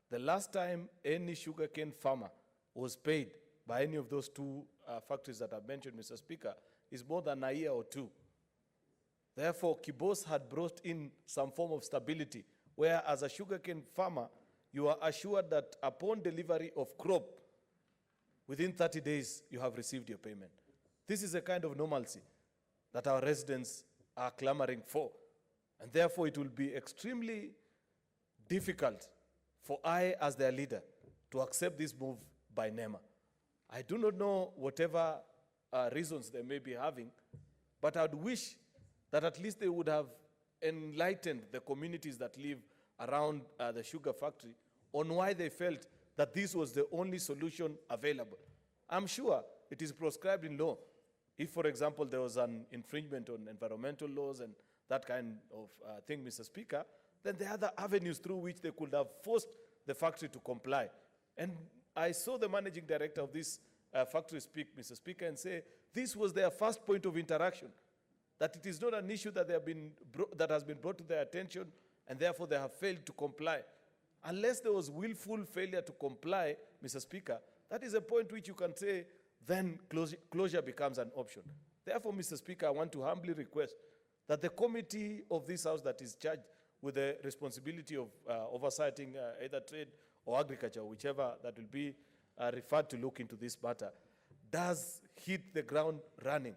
the last time any sugarcane farmer was paid by any of those two factories that I've mentioned, Mr. Speaker, is more than a year or two. Therefore, Kibos had brought in some form of stability, where as a sugarcane farmer, you are assured that upon delivery of crop, within 30 days, you have received your payment. This is a kind of normalcy that our residents are clamoring for. And therefore, it will be extremely difficult for I, as their leader, to accept this move by NEMA. I do not know whatever reasons they may be having, but I'd wish that at least they would have enlightened the communities that live around the sugar factory on why they felt that this was the only solution available. I'm sure it is prescribed in law. If, for example, there was an infringement on environmental laws and that kind of thing, Mr. Speaker, then there are other avenues through which they could have forced the factory to comply. And I saw the managing director of this factory speak, Mr. Speaker, and say this was their first point of interaction, that it is not an issue that, that has been brought to their attention, and therefore they have failed to comply. Unless there was willful failure to comply, Mr. Speaker, that is a point which you can say then closure becomes an option. Therefore, Mr. Speaker, I want to humbly request that the committee of this House that is charged with the responsibility of oversighting either trade or agriculture, whichever that will be referred to look into this matter, does hit the ground running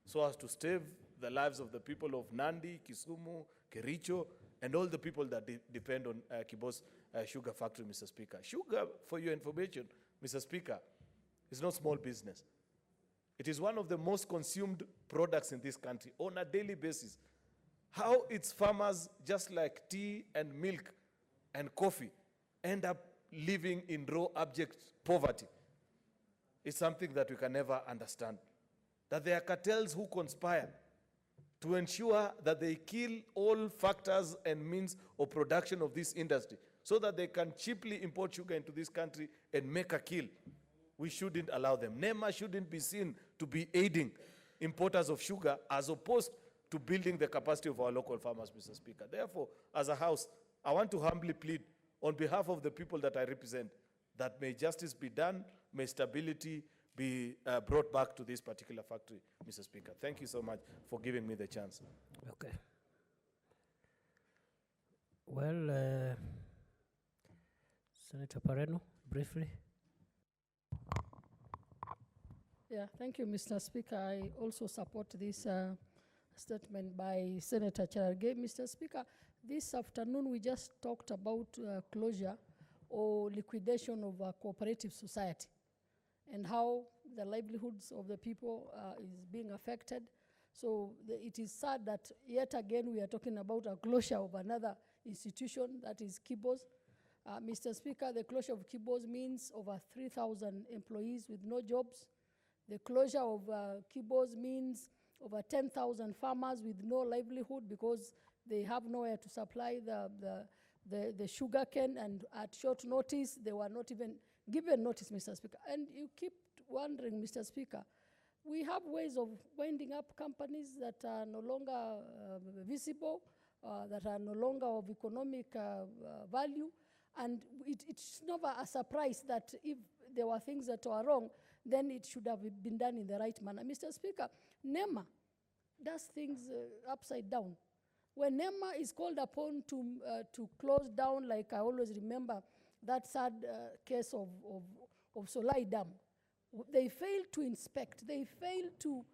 so as to save the lives of the people of Nandi, Kisumu, Kericho, and all the people that depend on Kibo's sugar factory, Mr. Speaker. Sugar, for your information, Mr. Speaker, is not small business. It is one of the most consumed products in this country on a daily basis. How its farmers, just like tea and milk and coffee, end up living in raw abject poverty is something that we can never understand. That there are cartels who conspire to ensure that they kill all factors and means of production of this industry so that they can cheaply import sugar into this country and make a kill. We shouldn't allow them. NEMA shouldn't be seen to be aiding importers of sugar as opposed to building the capacity of our local farmers, Mr. Speaker. Therefore, as a House, I want to humbly plead on behalf of the people that I represent that may justice be done, may stability be brought back to this particular factory, Mr. Speaker. Thank you so much for giving me the chance. Okay. Well, Senator Pareno, briefly. Yeah, thank you, Mr. Speaker. I also support this statement by Senator Cherargei. Mr. Speaker, this afternoon we just talked about closure or liquidation of a cooperative society and how the livelihoods of the people is being affected. So it is sad that yet again we are talking about a closure of another institution, that is Kibo's. Mr. Speaker, the closure of Kibo's means over 3,000 employees with no jobs. The closure of Kibo's means over 10,000 farmers with no livelihood because they have nowhere to supply the sugar cane, and at short notice, they were not even given notice, Mr. Speaker. And you keep wondering, Mr. Speaker, we have ways of winding up companies that are no longer visible, that are no longer of economic value, and it's never a surprise that if there were things that were wrong, then it should have been done in the right manner. Mr. Speaker, NEMA does things upside down. When NEMA is called upon to close down, like I always remember that sad case of Solai Dam, they failed to inspect, they failed to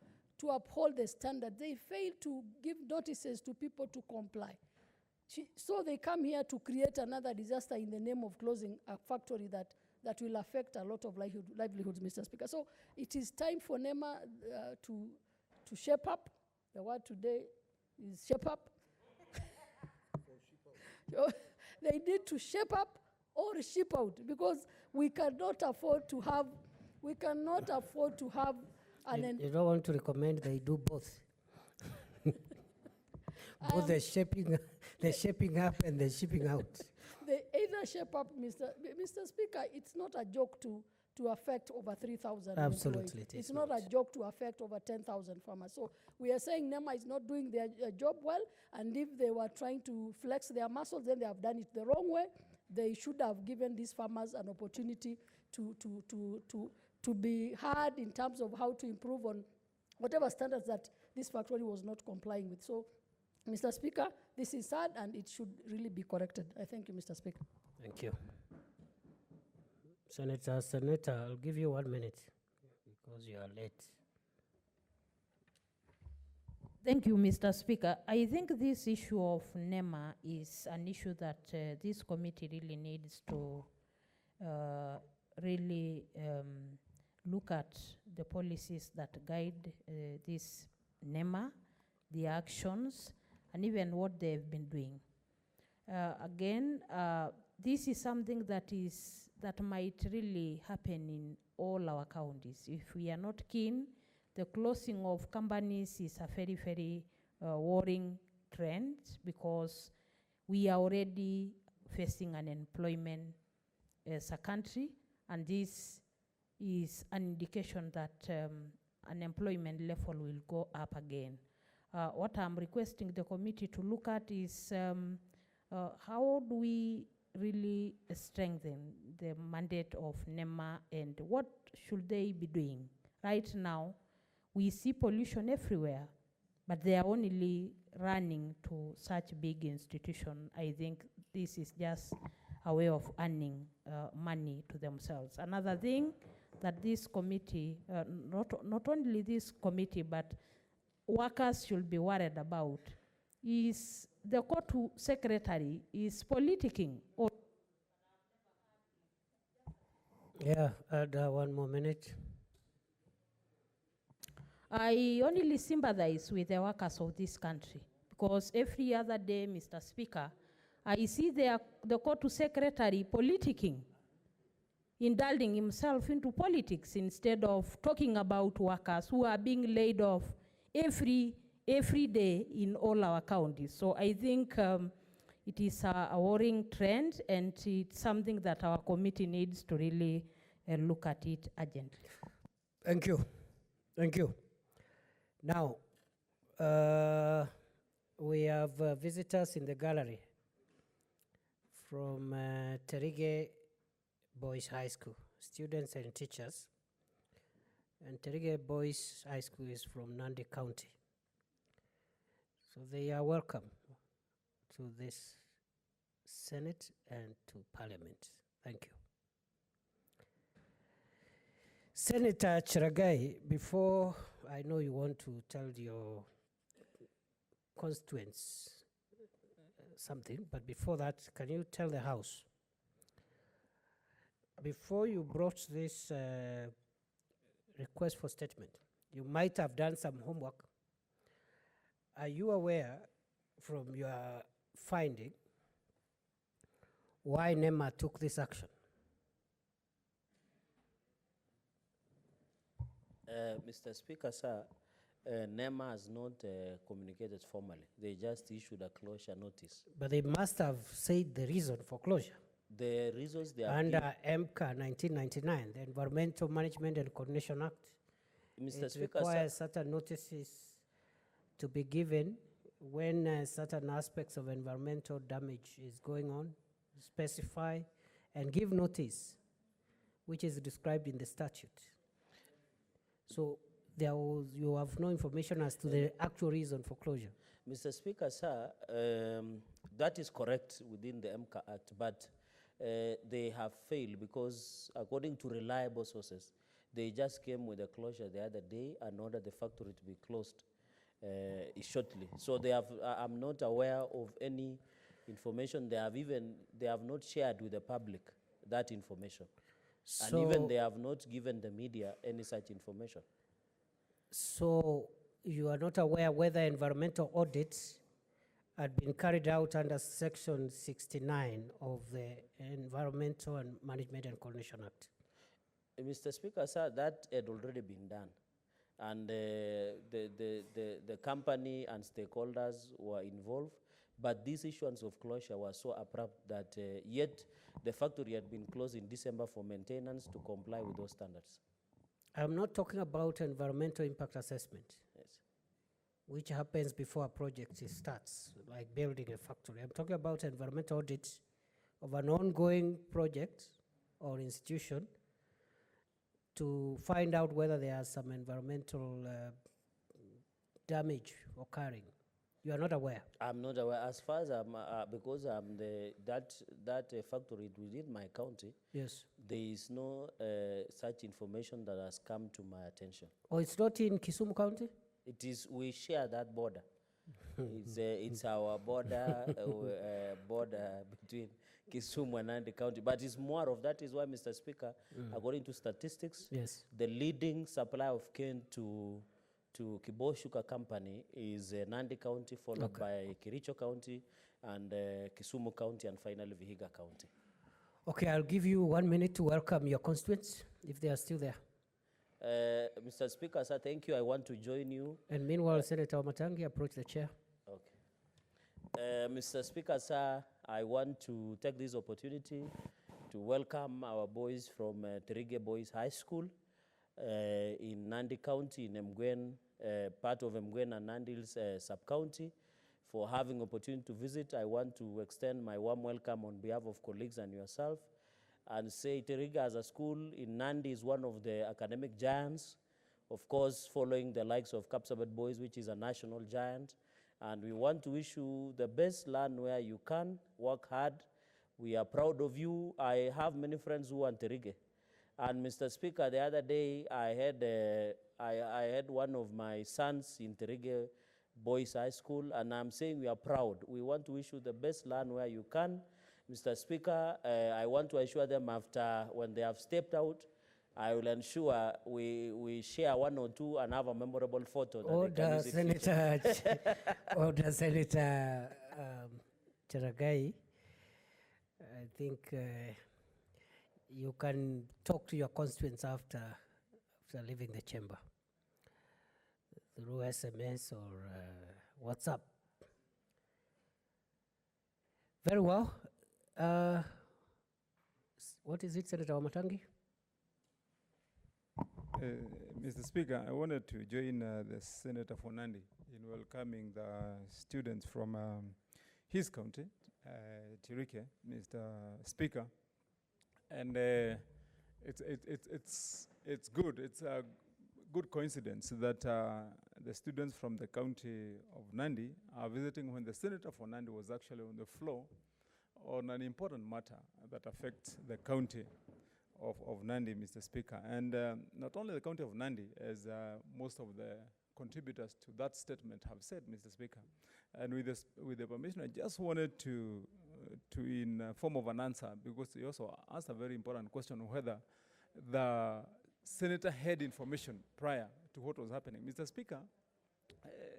uphold the standard, they failed to give notices to people to comply. So they come here to create another disaster in the name of closing a factory that will affect a lot of livelihoods, Mr. Speaker. So it is time for NEMA to shape up. The word today is shape up. They need to shape up or ship out, because we cannot afford to have an... You don't want to recommend they do both. Both the shaping up and the shipping out. They either shape up, Mr. Speaker, it's not a joke to affect over 3,000 Absolutely, employees. It's not a joke to affect over 10,000 farmers. So we are saying NEMA is not doing their job well, and if they were trying to flex their muscles, then they have done it the wrong way. They should have given these farmers an opportunity to be heard in terms of how to improve on whatever standards that this factory was not complying with. So, Mr. Speaker, this is sad and it should really be corrected. I thank you, Mr. Speaker. Thank you. Senator, I'll give you 1 minute because you are late. Thank you, Mr. Speaker. I think this issue of NEMA is an issue that this committee really needs to look at the policies that guide this NEMA, the actions, and even what they've been doing. This is something that might really happen in all our counties. If we are not keen, the closing of companies is a very, very worrying trend, because we are already facing unemployment as a country, and this is an indication that unemployment level will go up again. What I'm requesting the committee to look at is how do we really strengthen the mandate of NEMA, and what should they be doing? Right now, we see pollution everywhere, but they are only running to such big institution. I think this is just a way of earning money to themselves. Another thing that this committee, not only this committee, but workers should be worried about is the court secretary is politicking. Or Yeah, add 1 more minute. I only sympathize with the workers of this country because every other day, Mr. Speaker, I see the court secretary politicking, indulging himself into politics instead of talking about workers who are being laid off every day in all our counties. So I think it is a worrying trend, and it's something that our committee needs to really look at it urgently. Thank you. Thank you. Now, we have visitors in the gallery from Terige Boys High School, students and teachers. And Terige Boys High School is from Nandi County. So they are welcome to this Senate and to Parliament. Thank you. Senator Cheragai, before I know you want to tell your constituents something, but before that, can you tell the House, before you brought this request for statement, you might have done some homework. Are you aware from your finding why NEMA took this action? Mr. Speaker, sir, NEMA has not communicated formally. They just issued a closure notice. But they must have said the reason for closure. The reasons they have Under MCA 1999, the Environmental Management and Coordination Act, Mr. it Speaker, requires sir, certain notices to be given when certain aspects of environmental damage is going on, specify and give notice, which is described in the statute. So you have no information as to the actual reason for closure. Mr. Speaker, sir, that is correct within the MCA Act, but they have failed because according to reliable sources, they just came with a closure the other day and ordered the factory to be closed shortly. So they have, I'm not aware of any information. They have not shared with the public that information. So and even they have not given the media any such information. So you are not aware whether environmental audits had been carried out under Section 69 of the Environmental and Management and Coordination Act? Mr. Speaker, sir, that had already been done. And the company and stakeholders were involved, but this issuance of closure was so abrupt that yet the factory had been closed in December for maintenance to comply with those standards. I'm not talking about environmental impact assessment, yes, which happens before a project starts, like building a factory. I'm talking about environmental audit of an ongoing project or institution to find out whether there are some environmental damage occurring. You are not aware? I'm not aware. As far as I'm, because I'm that factory within my county, yes, there is no such information that has come to my attention. Oh, it's not in Kisumu County? It is, we share that border. It's our border, border between Kisumu and Nandi County. But it's more of that is why, Mr. Speaker, according to statistics, yes, the leading supplier of cane to Kibo Sugar Company is Nandi County, followed by Kericho County and Kisumu County, and finally Vihiga County. Okay, I'll give you 1 minute to welcome your constituents, if they are still there. Mr. Speaker, sir, thank you. I want to join you. And meanwhile, Senator Matangi, approach the chair. Okay. Mr. Speaker, sir, I want to take this opportunity to welcome our boys from Terige Boys High School in Nandi County, in Mgwen, part of Mgwen and Nandi Hills sub-county, for having opportunity to visit. I want to extend my warm welcome on behalf of colleagues and yourself, and say Terige as a school in Nandi is one of the academic giants, of course, following the likes of Kapsabet Boys, which is a national giant. And we want to wish you the best. Learn where you can, work hard. We are proud of you. I have many friends who are in Terige. And Mr. Speaker, the other day I had one of my sons in Terige Boys High School, and I'm saying we are proud. We want to wish you the best. Learn where you can. Mr. Speaker, I want to assure them after, when they have stepped out, I will ensure we share one or two and have a memorable photo. Order, Senator, Order, Senator Cheragai. I think you can talk to your constituents after leaving the chamber through SMS or WhatsApp. Very well. What is it, Senator Wamatangi? Mr. Speaker, I wanted to join the Senator for Nandi in welcoming the students from his county, Tirike, Mr. Speaker. And it's good. It's a good coincidence that the students from the county of Nandi are visiting when the Senator for Nandi was actually on the floor on an important matter that affects the county of Nandi, Mr. Speaker. And not only the county of Nandi, as most of the contributors to that statement have said, Mr. Speaker. And with the permission, I just wanted to in form of an answer, because he also asked a very important question on whether the senator had information prior to what was happening. Mr. Speaker,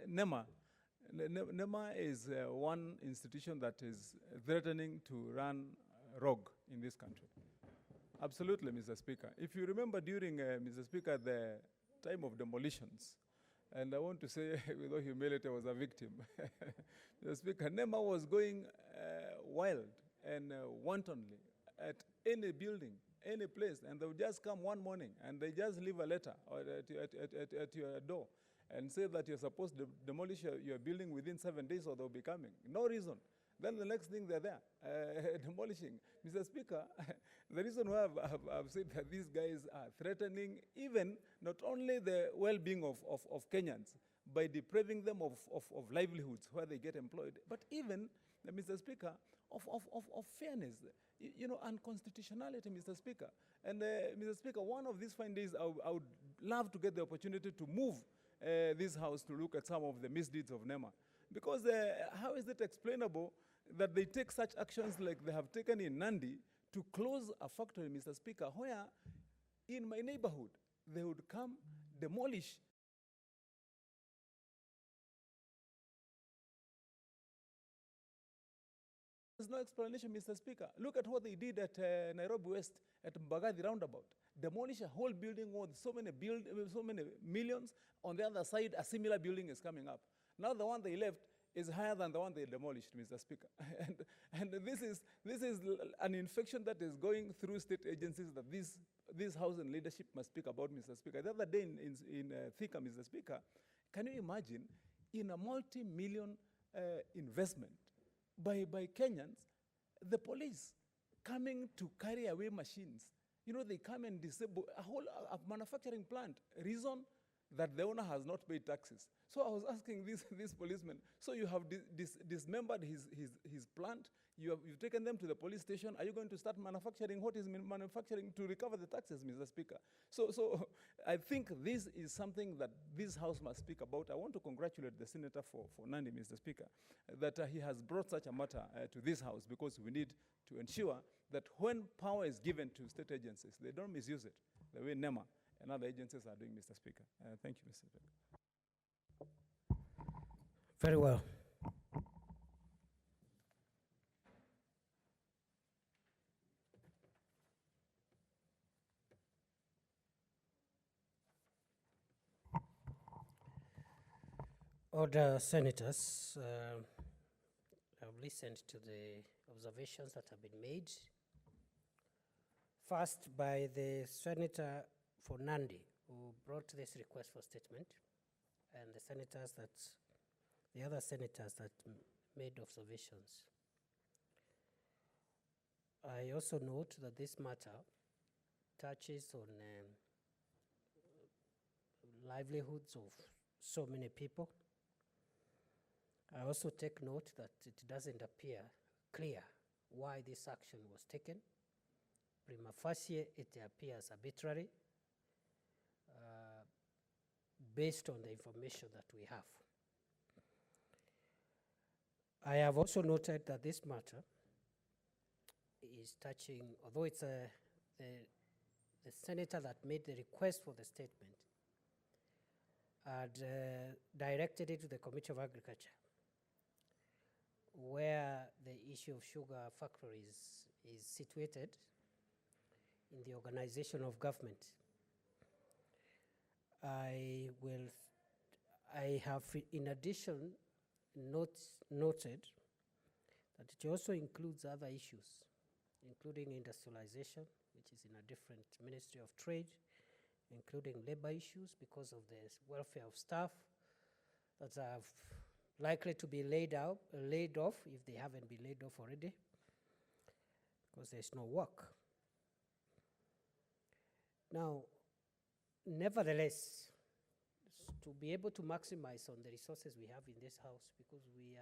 NEMA is one institution that is threatening to run rogue in this country. Absolutely, Mr. Speaker. If you remember during, Mr. Speaker, the time of demolitions, and I want to say, with all humility, I was a victim. Mr. Speaker, NEMA was going wild and wantonly at any building, any place, and they would just come one morning and they just leave a letter at your door and say that you're supposed to demolish your building within 7 days or they'll be coming. No reason. Then the next thing they're there, demolishing. Mr. Speaker, the reason why I've said that these guys are threatening even not only the well-being of Kenyans by depriving them of livelihoods where they get employed, but even, Mr. Speaker, of fairness, and constitutionality, Mr. Speaker. And Mr. Speaker, one of these fine days, I would love to get the opportunity to move this House to look at some of the misdeeds of NEMA. Because how is it explainable that they take such actions like they have taken in Nandi to close a factory, Mr. Speaker, where in my neighborhood they would come, demolish. There's no explanation, Mr. Speaker. Look at what they did at Nairobi West, at Mbagathi roundabout. Demolish a whole building worth so many millions. On the other side, a similar building is coming up. Now the one they left is higher than the one they demolished, Mr. Speaker. and this is an infection that is going through state agencies that this House and leadership must speak about, Mr. Speaker. The other day in Thika, Mr. Speaker, can you imagine in a multi-million investment by Kenyans, the police coming to carry away machines? They come and disable a whole manufacturing plant. Reason that the owner has not paid taxes. So I was asking this policeman, so you have dismembered his plant, you've taken them to the police station, are you going to start manufacturing what is manufacturing to recover the taxes, Mr. Speaker? So I think this is something that this House must speak about. I want to congratulate the Senator for Nandi, Mr. Speaker, that he has brought such a matter to this House, because we need to ensure that when power is given to state agencies, they don't misuse it the way NEMA and other agencies are doing, Mr. Speaker. Thank you, Mr. Speaker. Very well. Order, Senators. I've listened to the observations that have been made. First, by the Senator for Nandi, who brought this request for statement, and the other senators that made observations. I also note that this matter touches on livelihoods of so many people. I also take note that it doesn't appear clear why this action was taken. Prima facie, it appears arbitrary based on the information that we have. I have also noted that this matter is touching, although it's the senator that made the request for the statement had directed it to the Committee of Agriculture, where the issue of sugar factories is situated in the organization of government. I have in addition noted that it also includes other issues, including industrialization, which is in a different Ministry of Trade, including labor issues because of the welfare of staff that are likely to be laid off if they haven't been laid off already, because there's no work. Now, nevertheless, to be able to maximize on the resources we have in this house, because we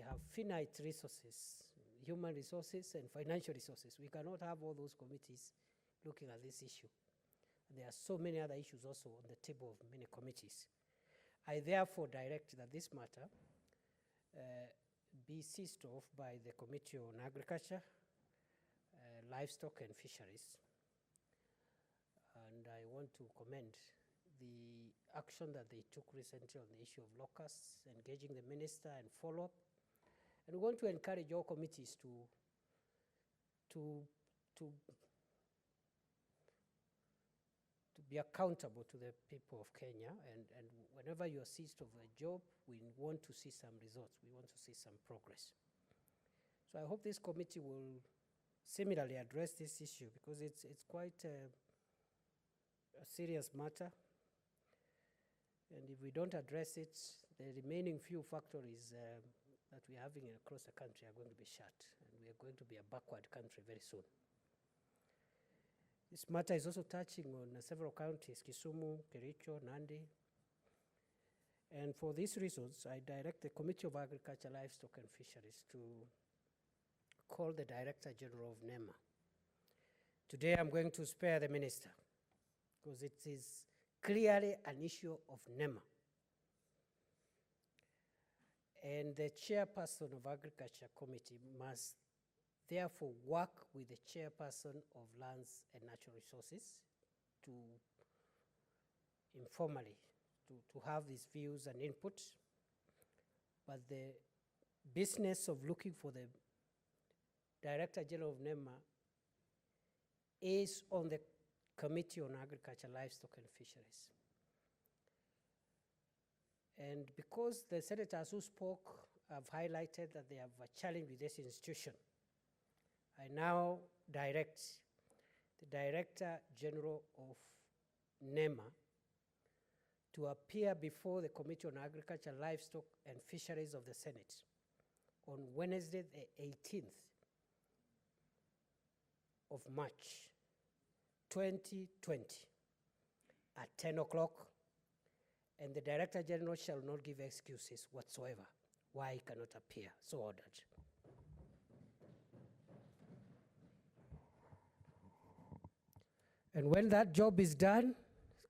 have finite resources, human resources and financial resources. We cannot have all those committees looking at this issue. And there are so many other issues also on the table of many committees. I therefore direct that this matter be seized off by the Committee on Agriculture, Livestock and Fisheries. And I want to commend the action that they took recently on the issue of locusts, engaging the minister and follow-up. And we want to encourage all committees to be accountable to the people of Kenya, and whenever you are seized of a job, we want to see some results. We want to see some progress. So I hope this committee will similarly address this issue, because it's quite a serious matter. And if we don't address it, the remaining few factories that we're having across the country are going to be shut, and we are going to be a backward country very soon. This matter is also touching on several counties, Kisumu, Kericho, Nandi. And for these reasons, I direct the Committee of Agriculture, Livestock and Fisheries to call the Director General of NEMA. Today I'm going to spare the minister, because it is clearly an issue of NEMA. And the chairperson of Agriculture Committee must therefore work with the chairperson of Lands and Natural Resources to informally to have these views and input. But the business of looking for the Director General of NEMA is on the Committee on Agriculture, Livestock and Fisheries. And because the senators who spoke have highlighted that they have a challenge with this institution, I now direct the Director General of NEMA to appear before the Committee on Agriculture, Livestock and Fisheries of the Senate on Wednesday, the 18th of March, 2020, at 10 o'clock, and the Director General shall not give excuses whatsoever why he cannot appear. So ordered. And when that job is done,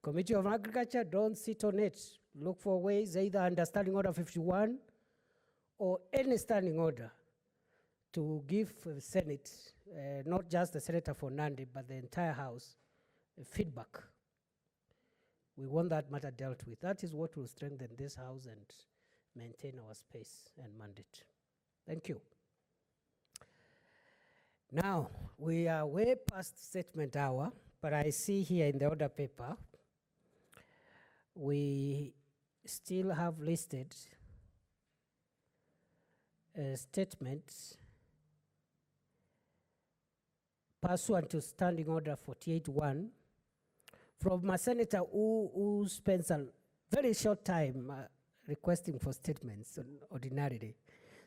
Committee of Agriculture, don't sit on it. Look for ways, either under Standing Order 51 or any standing order, to give the Senate, not just the Senator for Nandi, but the entire House, feedback. We want that matter dealt with. That is what will strengthen this House and maintain our space and mandate. Thank you. Now, we are way past statement hour, but I see here in the order paper, we still have listed statements pursuant to Standing Order 48-1 from a senator who spends a very short time requesting for statements ordinarily.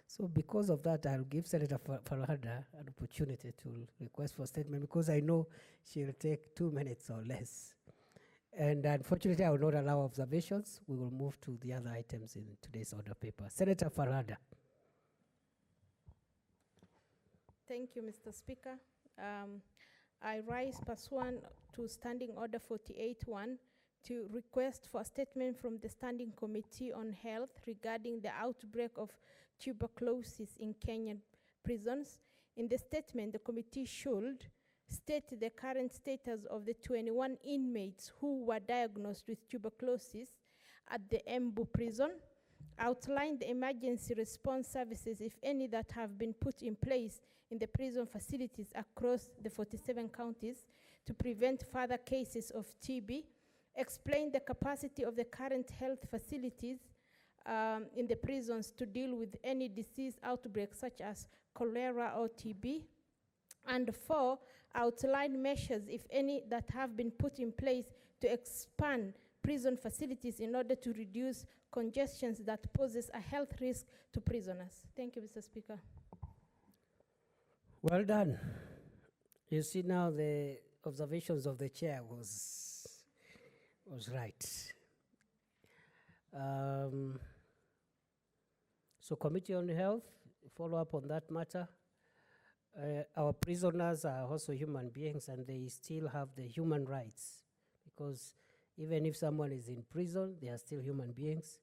So because of that, I'll give Senator Farhada an opportunity to request for statement because I know she'll take 2 minutes or less. And unfortunately, I will not allow observations. We will move to the other items in today's order paper. Senator Farhada. Thank you, Mr. Speaker. I rise pursuant to Standing Order 48-1 to request for a statement from the Standing Committee on Health regarding the outbreak of tuberculosis in Kenyan prisons. In the statement, the committee should state the current status of the 21 inmates who were diagnosed with tuberculosis at the Embu prison, outline the emergency response services, if any, that have been put in place in the prison facilities across the 47 counties to prevent further cases of TB, explain the capacity of the current health facilities in the prisons to deal with any disease outbreak such as cholera or TB, and 4, outline measures, if any, that have been put in place to expand prison facilities in order to reduce congestions that poses a health risk to prisoners. Thank you, Mr. Speaker. Well done. You see now the observations of the chair was right. So Committee on Health, follow up on that matter. Our prisoners are also human beings and they still have the human rights because even if someone is in prison, they are still human beings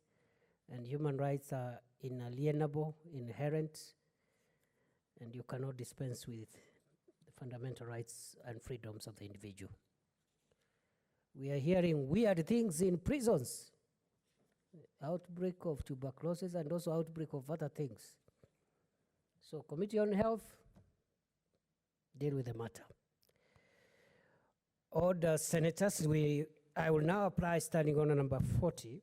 and human rights are inalienable, inherent, and you cannot dispense with the fundamental rights and freedoms of the individual. We are hearing weird things in prisons, outbreak of tuberculosis and also outbreak of other things. So Committee on Health, deal with the matter. Order, Senators, I will now apply Standing Order number 40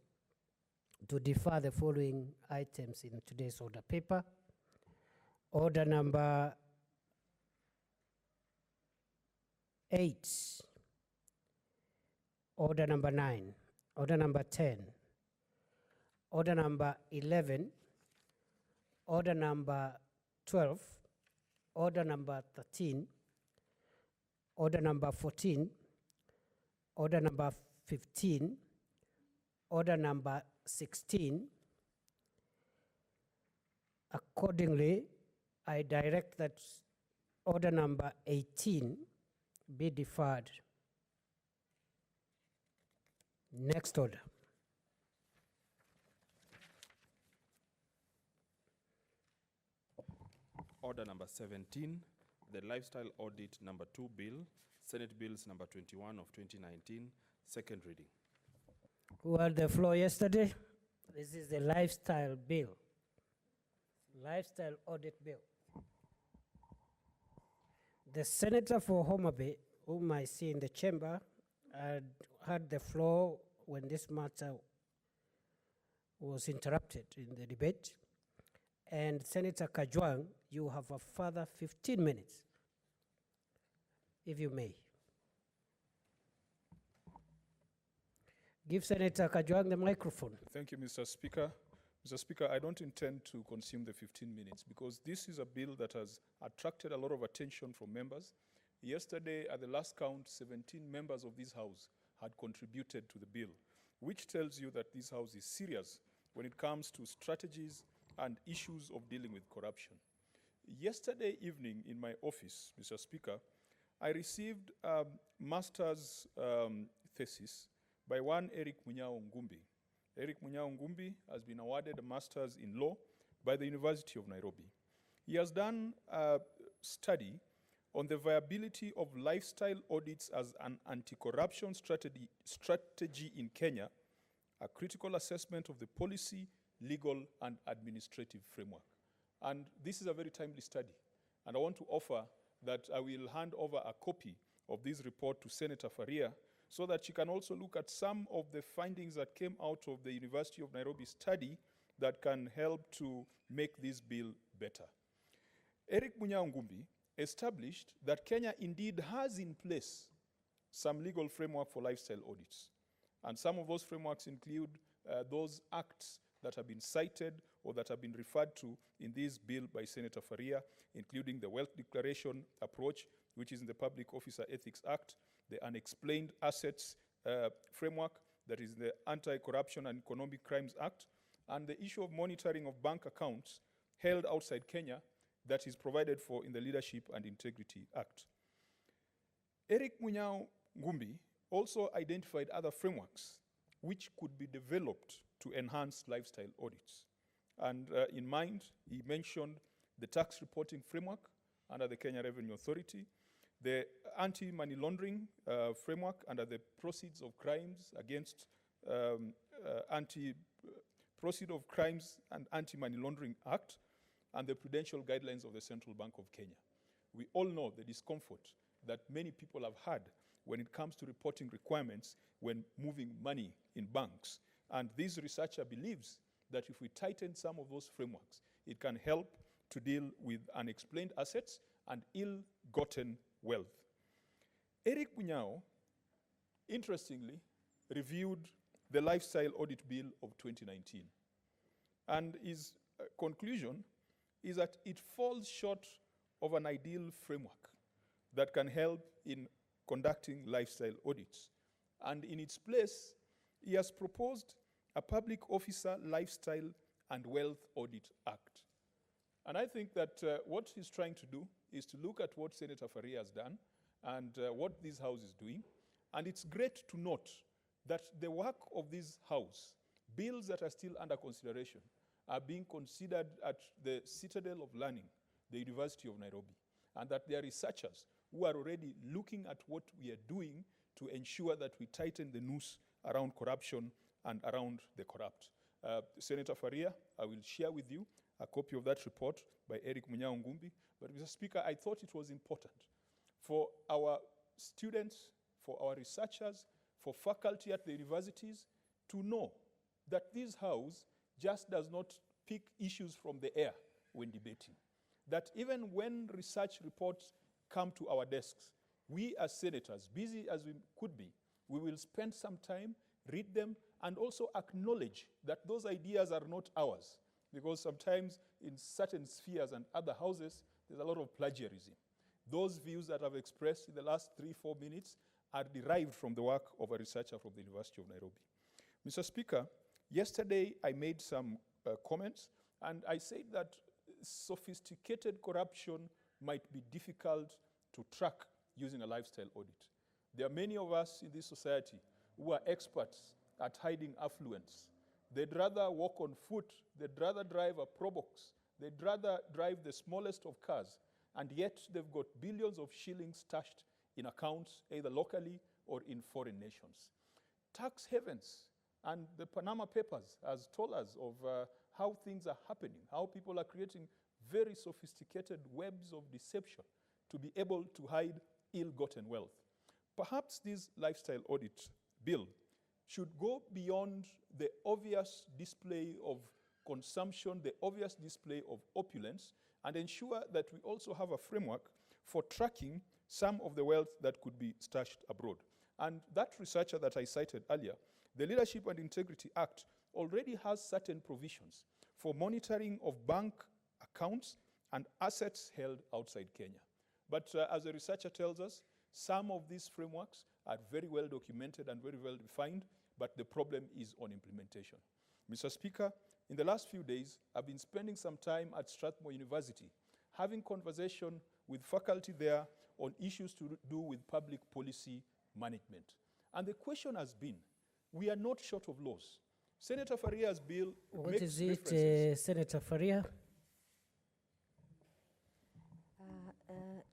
to defer the following items in today's order paper. Order number 8, order number 9, order number 10, order number 11, order number 12, order number 13, order number 14, order number 15, order number 16. Accordingly, I direct that order number 18 be deferred. Next order. Order number 17, the Lifestyle Audit number 2 bill, Senate Bills number 21 of 2019, second reading. Who had the floor yesterday? This is the Lifestyle Bill. Lifestyle Audit Bill. The Senator for Homa Bay, whom I see in the chamber, had the floor when this matter was interrupted in the debate. And Senator Kajwang, you have a further 15 minutes, if you may. Give Senator Kajwang the microphone. Thank you, Mr. Speaker. Mr. Speaker, I don't intend to consume the 15 minutes because this is a bill that has attracted a lot of attention from members. Yesterday, at the last count, 17 members of this House had contributed to the bill, which tells you that this House is serious when it comes to strategies and issues of dealing with corruption. Yesterday evening in my office, Mr. Speaker, I received a master's thesis by one Eric Munyao Ngumbi. Eric Munyao Ngumbi has been awarded a master's in law by the University of Nairobi. He has done a study on the viability of lifestyle audits as an anti-corruption strategy in Kenya, a critical assessment of the policy, legal, and administrative framework. And this is a very timely study. And I want to offer that I will hand over a copy of this report to Senator Faria so that she can also look at some of the findings that came out of the University of Nairobi study that can help to make this bill better. Eric Munyao Ngumbi established that Kenya indeed has in place some legal framework for lifestyle audits. And some of those frameworks include those acts that have been cited or that have been referred to in this bill by Senator Faria, including the Wealth Declaration approach, which is in the Public Officer Ethics Act, the Unexplained Assets framework, that is the Anti-Corruption and Economic Crimes Act, and the issue of monitoring of bank accounts held outside Kenya that is provided for in the Leadership and Integrity Act. Eric Munyao Ngumbi also identified other frameworks which could be developed to enhance lifestyle audits. And in mind, he mentioned the tax reporting framework under the Kenya Revenue Authority, the anti-money laundering framework under the Proceeds of Crimes against Proceeds of Crimes and Anti-Money Laundering Act, and the Prudential Guidelines of the Central Bank of Kenya. We all know the discomfort that many people have had when it comes to reporting requirements when moving money in banks. And this researcher believes that if we tighten some of those frameworks, it can help to deal with unexplained assets and ill-gotten wealth. Eric Munyao, interestingly, reviewed the Lifestyle Audit Bill of 2019. And his conclusion is that it falls short of an ideal framework that can help in conducting lifestyle audits. And in its place, he has proposed a Public Officer Lifestyle and Wealth Audit Act. And I think that what he's trying to do is to look at what Senator Faria has done and what this House is doing. And it's great to note that the work of this House, bills that are still under consideration, are being considered at the Citadel of Learning, the University of Nairobi, and that there are researchers who are already looking at what we are doing to ensure that we tighten the noose around corruption and around the corrupt. Senator Faria, I will share with you a copy of that report by Eric Munyao Ngumbi. But Mr. Speaker, I thought it was important for our students, for our researchers, for faculty at the universities to know that this House just does not pick issues from the air when debating. That even when research reports come to our desks, we as senators, busy as we could be, we will spend some time, read them, and also acknowledge that those ideas are not ours. Because sometimes in certain spheres and other houses, there's a lot of plagiarism. Those views that I've expressed in the last 3-4 minutes are derived from the work of a researcher from the University of Nairobi. Mr. Speaker, yesterday I made some comments, and I said that sophisticated corruption might be difficult to track using a lifestyle audit. There are many of us in this society who are experts at hiding affluence. They'd rather walk on foot, they'd rather drive a Probox, they'd rather drive the smallest of cars, and yet they've got billions of shillings stashed in accounts, either locally or in foreign nations. Tax havens and the Panama Papers has told us of how things are happening, how people are creating very sophisticated webs of deception to be able to hide ill-gotten wealth. Perhaps this lifestyle audit bill should go beyond the obvious display of consumption, the obvious display of opulence, and ensure that we also have a framework for tracking some of the wealth that could be stashed abroad. And that researcher that I cited earlier, the Leadership and Integrity Act already has certain provisions for monitoring of bank accounts and assets held outside Kenya. But as the researcher tells us, some of these frameworks are very well documented and very well defined, but the problem is on implementation. Mr. Speaker, in the last few days, I've been spending some time at Strathmore University, having conversation with faculty there on issues to do with public policy management. And the question has been, we are not short of laws. Senator Faria's bill What is it, Senator Faria?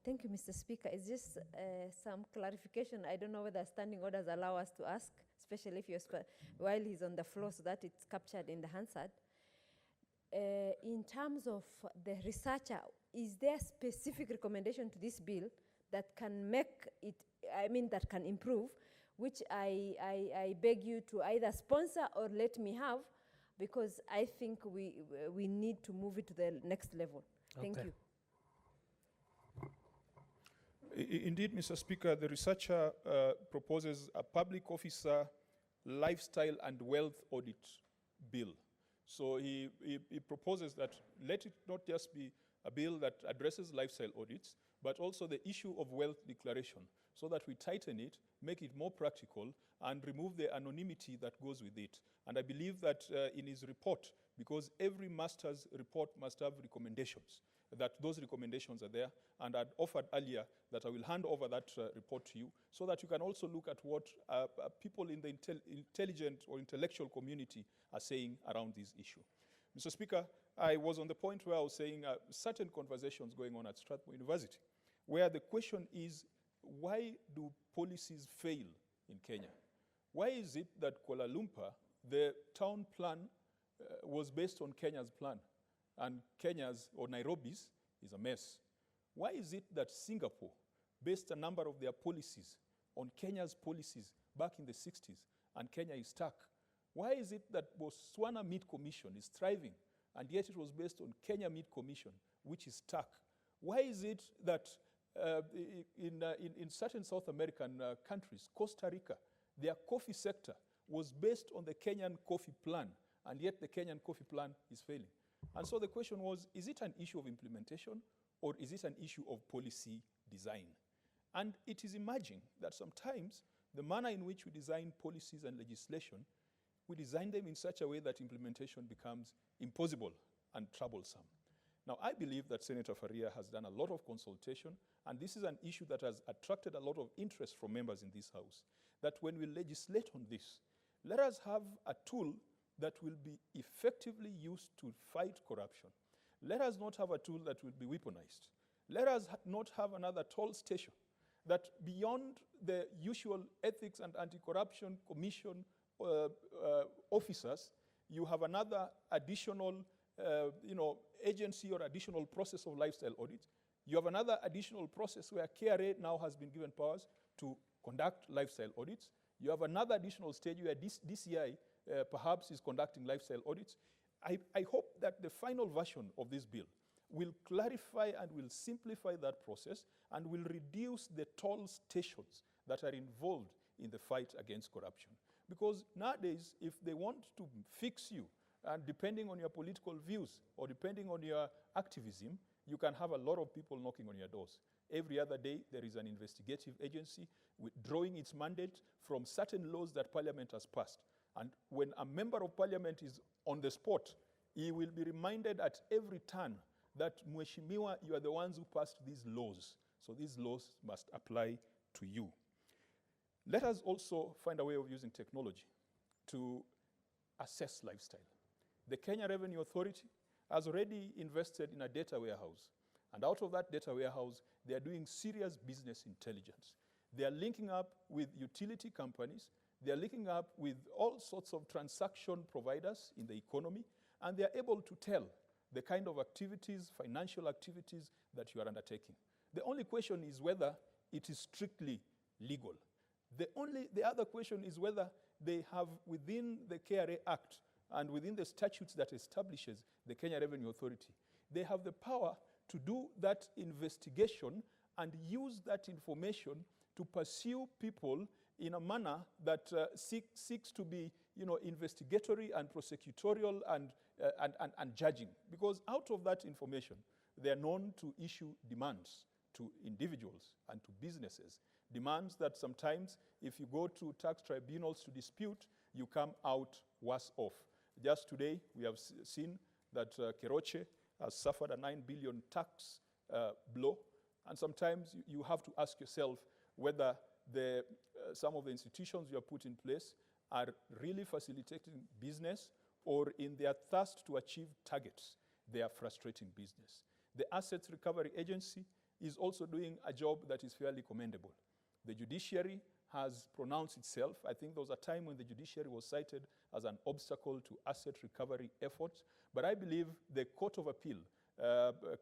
Thank you, Mr. Speaker. It's just some clarification. I don't know whether standing orders allow us to ask, especially if you're while he's on the floor, so that it's captured in the Hansard. In terms of the researcher, is there specific recommendation to this bill that can make it, that can improve, which I beg you to either sponsor or let me have, because I think we need to move it to the next level. Thank you. Indeed, Mr. Speaker, the researcher proposes a public officer lifestyle and wealth audit bill. So he proposes that let it not just be a bill that addresses lifestyle audits, but also the issue of wealth declaration, so that we tighten it, make it more practical, and remove the anonymity that goes with it. And I believe that in his report, because every master's report must have recommendations, that those recommendations are there, and I'd offered earlier that I will hand over that report to you, so that you can also look at what people in the intelligent or intellectual community are saying around this issue. Mr. Speaker, I was on the point where I was saying certain conversations going on at Strathmore University, where the question is, why do policies fail in Kenya? Why is it that Kuala Lumpur, the town plan was based on Kenya's plan, and Kenya's or Nairobi's is a mess? Why is it that Singapore based a number of their policies on Kenya's policies back in the 60s, and Kenya is stuck? Why is it that Botswana Meat Commission is thriving, and yet it was based on Kenya Meat Commission, which is stuck? Why is it that in certain South American countries, Costa Rica, their coffee sector was based on the Kenyan coffee plan, and yet the Kenyan coffee plan is failing? And so the question was, is it an issue of implementation, or is it an issue of policy design? And it is emerging that sometimes the manner in which we design policies and legislation, we design them in such a way that implementation becomes impossible and troublesome. Now, I believe that Senator Faria has done a lot of consultation, and this is an issue that has attracted a lot of interest from members in this House, that when we legislate on this, let us have a tool that will be effectively used to fight corruption. Let us not have a tool that will be weaponized. Let us not have another toll station that beyond the usual ethics and anti-corruption commission officers, you have another additional agency or additional process of lifestyle audit. You have another additional process where KRA now has been given powers to conduct lifestyle audits. You have another additional stage where DCI perhaps is conducting lifestyle audits. I hope that the final version of this bill will clarify and will simplify that process and will reduce the toll stations that are involved in the fight against corruption. Because nowadays, if they want to fix you, and depending on your political views or depending on your activism, you can have a lot of people knocking on your doors. Every other day, there is an investigative agency withdrawing its mandate from certain laws that Parliament has passed. And when a member of Parliament is on the spot, he will be reminded at every turn that, Mheshimiwa, you are the ones who passed these laws. So these laws must apply to you. Let us also find a way of using technology to assess lifestyle. The Kenya Revenue Authority has already invested in a data warehouse. And out of that data warehouse, they are doing serious business intelligence. They are linking up with utility companies. They are linking up with all sorts of transaction providers in the economy. And they are able to tell the kind of activities, financial activities that you are undertaking. The only question is whether it is strictly legal. The other question is whether they have, within the KRA Act and within the statutes that establishes the Kenya Revenue Authority, they have the power to do that investigation and use that information to pursue people in a manner that seeks to be, investigatory and prosecutorial and judging. Because out of that information, they are known to issue demands to individuals and to businesses. Demands that sometimes, if you go to tax tribunals to dispute, you come out worse off. Just today, we have seen that Keroche has suffered a 9 billion tax blow. And sometimes you have to ask yourself whether some of the institutions you have put in place are really facilitating business, or in their thirst to achieve targets, they are frustrating business. The Assets Recovery Agency is also doing a job that is fairly commendable. The judiciary has pronounced itself. I think there was a time when the judiciary was cited as an obstacle to asset recovery efforts, but I believe the Court of Appeal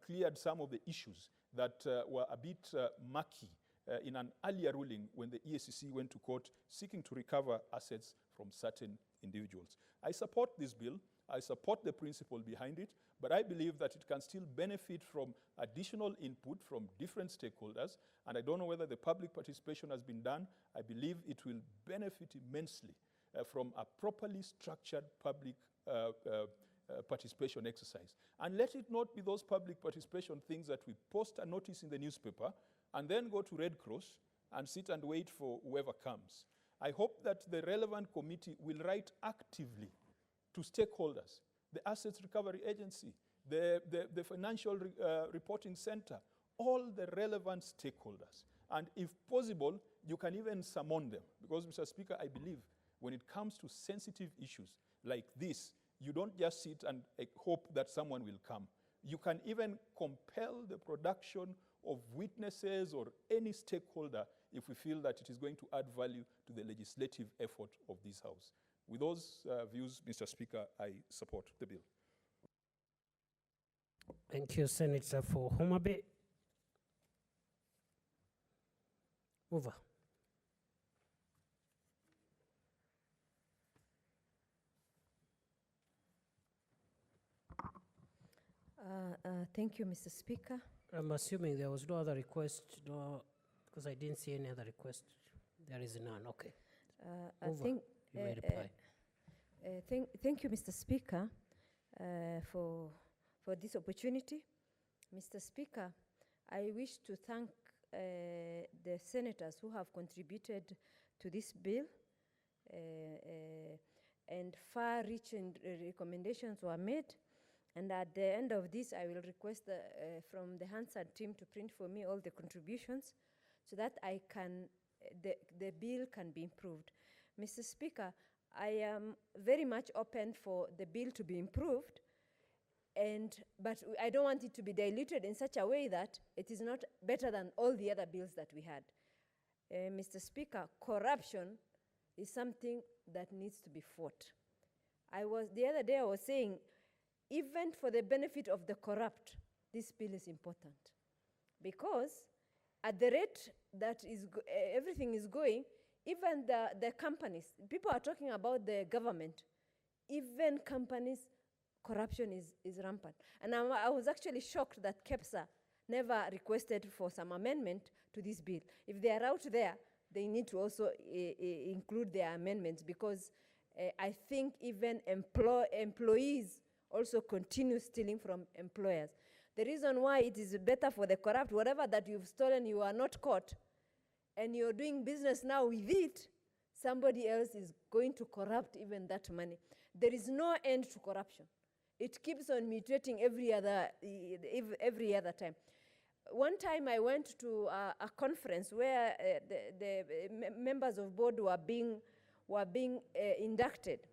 cleared some of the issues that were a bit murky in an earlier ruling when the EACC went to court seeking to recover assets from certain individuals. I support this bill. I support the principle behind it, but I believe that it can still benefit from additional input from different stakeholders, and I don't know whether the public participation has been done. I believe it will benefit immensely from a properly structured public participation exercise. And let it not be those public participation things that we post a notice in the newspaper and then go to Red Cross and sit and wait for whoever comes. I hope that the relevant committee will write actively to stakeholders, the Assets Recovery Agency, the Financial Reporting Center, all the relevant stakeholders. And if possible, you can even summon them. Because, Mr. Speaker, I believe when it comes to sensitive issues like this, you don't just sit and hope that someone will come. You can even compel the production of witnesses or any stakeholder if we feel that it is going to add value to the legislative effort of this House. With those views, Mr. Speaker, I support the bill. Thank you, Senator, for Homa Bay. Over. Thank you, Mr. Speaker. I'm assuming there was no other request, no, because I didn't see any other request. There is none. Okay. Over. You may reply. Thank you, Mr. Speaker, for this opportunity. Mr. Speaker, I wish to thank the senators who have contributed to this bill, and far-reaching recommendations were made. And at the end of this, I will request from the Hansard team to print for me all the contributions so that the bill can be improved. Mr. Speaker, I am very much open for the bill to be improved, but I don't want it to be diluted in such a way that it is not better than all the other bills that we had. Mr. Speaker, corruption is something that needs to be fought. The other day I was saying, even for the benefit of the corrupt, this bill is important. Because at the rate that everything is going, even the companies, people are talking about the government, even companies, corruption is rampant. And I was actually shocked that KEPSA never requested for some amendment to this bill. If they are out there, they need to also include their amendments, because I think even employees also continue stealing from employers. The reason why it is better for the corrupt, whatever that you've stolen, you are not caught, and you're doing business now with it, somebody else is going to corrupt even that money. There is no end to corruption. It keeps on mutating every other time. One time I went to a conference where the members of board were being inducted.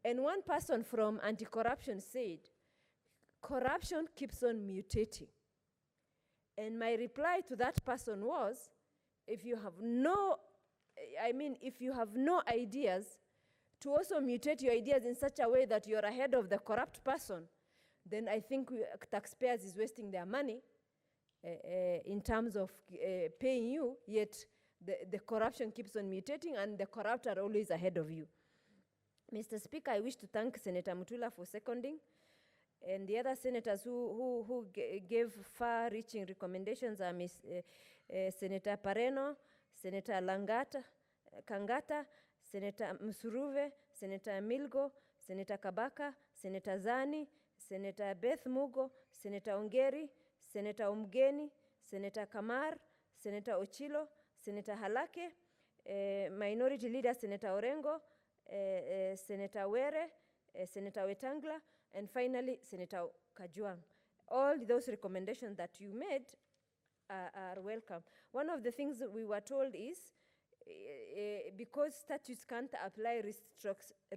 And one person from anti-corruption said, corruption keeps on mutating. And my reply to that person was, if you have no ideas, to also mutate your ideas in such a way that you're ahead of the corrupt person, then I think taxpayers is wasting their money in terms of paying you, yet the corruption keeps on mutating and the corrupt are always ahead of you. Mr. Speaker, I wish to thank Senator Mutula for seconding, and the other senators who gave far-reaching recommendations are Senator Pareno, Senator Kangata, Senator Msuruve, Senator Milgo, Senator Kabaka, Senator Zani, Senator Beth Mugo, Senator Ongeri, Senator Umgeni, Senator Kamar, Senator Ochilo, Senator Halake, Minority Leader Senator Orengo, Senator Were, Senator Wetangla, and finally Senator Kajwang. All those recommendations that you made are welcome. One of the things that we were told is, because statutes can't apply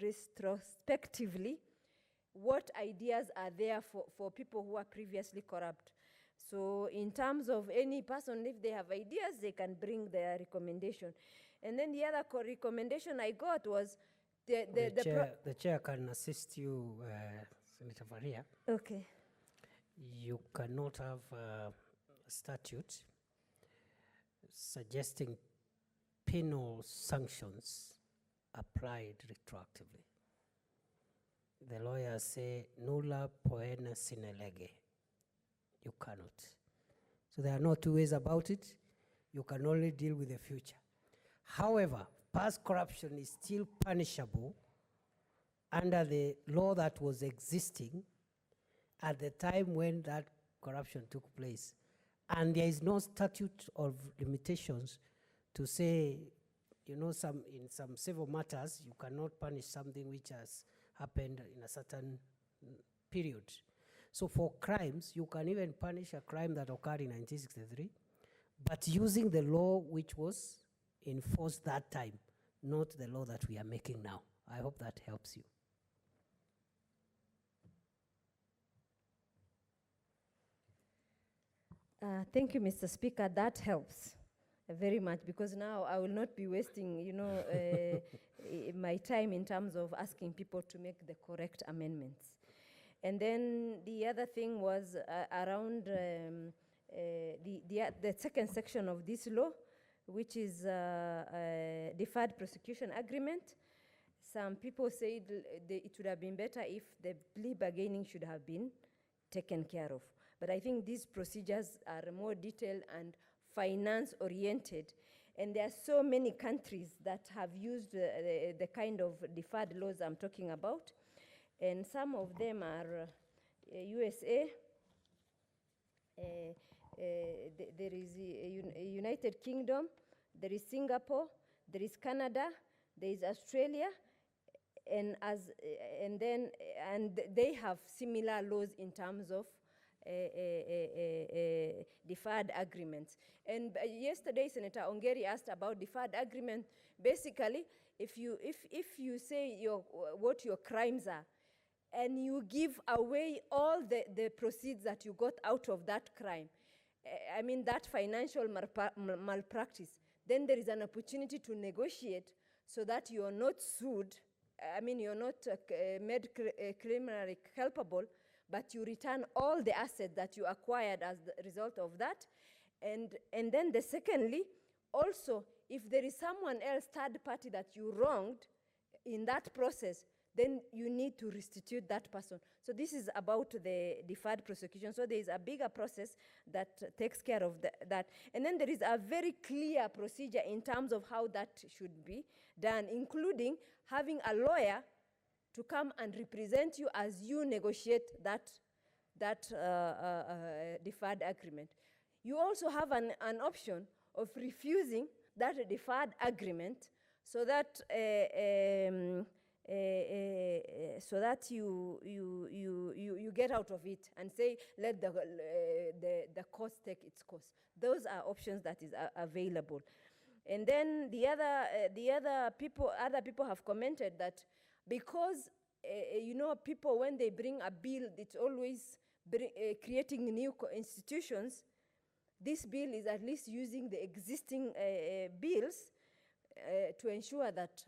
retrospectively, what ideas are there for people who are previously corrupt? So in terms of any person, if they have ideas, they can bring their recommendation. And then the other recommendation I got was the chair can assist you, Senator Faria. Okay. You cannot have a statute suggesting penal sanctions applied retroactively. the lawyers say, nulla poena sine lege. You cannot. So there are no two ways about it. You can only deal with the future. However, past corruption is still punishable under the law that was existing at the time when that corruption took place. And there is no statute of limitations to say, you know, in some civil matters, you cannot punish something which has happened in a certain period. So for crimes, you can even punish a crime that occurred in 1963, but using the law which was enforced that time, not the law that we are making now. I hope that helps you. Thank you, Mr. Speaker. That helps very much, because now I will not be wasting, you know, my time in terms of asking people to make the correct amendments. And then the other thing was around the second section of this law, which is deferred prosecution agreement. Some people said it would have been better if the plea bargaining should have been taken care of. But I think these procedures are more detailed and finance-oriented. And there are so many countries that have used the kind of deferred laws I'm talking about. And some of them are USA, there is United Kingdom, there is Singapore, there is Canada, there is Australia, and they have similar laws in terms of deferred agreements. And yesterday, Senator Ongeri asked about deferred agreement. Basically, if you say what your crimes are, and you give away all the proceeds that you got out of that crime, I mean that financial malpractice, then there is an opportunity to negotiate so that you are not sued. I mean, you're not made criminally culpable, but you return all the assets that you acquired as the result of that. And then secondly, also, if there is someone else, third party, that you wronged in that process, then you need to restitute that person. So this is about the deferred prosecution. So there is a bigger process that takes care of that. And then there is a very clear procedure in terms of how that should be done, including having a lawyer to come and represent you as you negotiate that deferred agreement. You also have an option of refusing that deferred agreement so that you get out of it and say, let the course take its course. Those are options that is available. And then other people have commented that because you know, people, when they bring a bill, it's always creating new institutions. This bill is at least using the existing bills to ensure that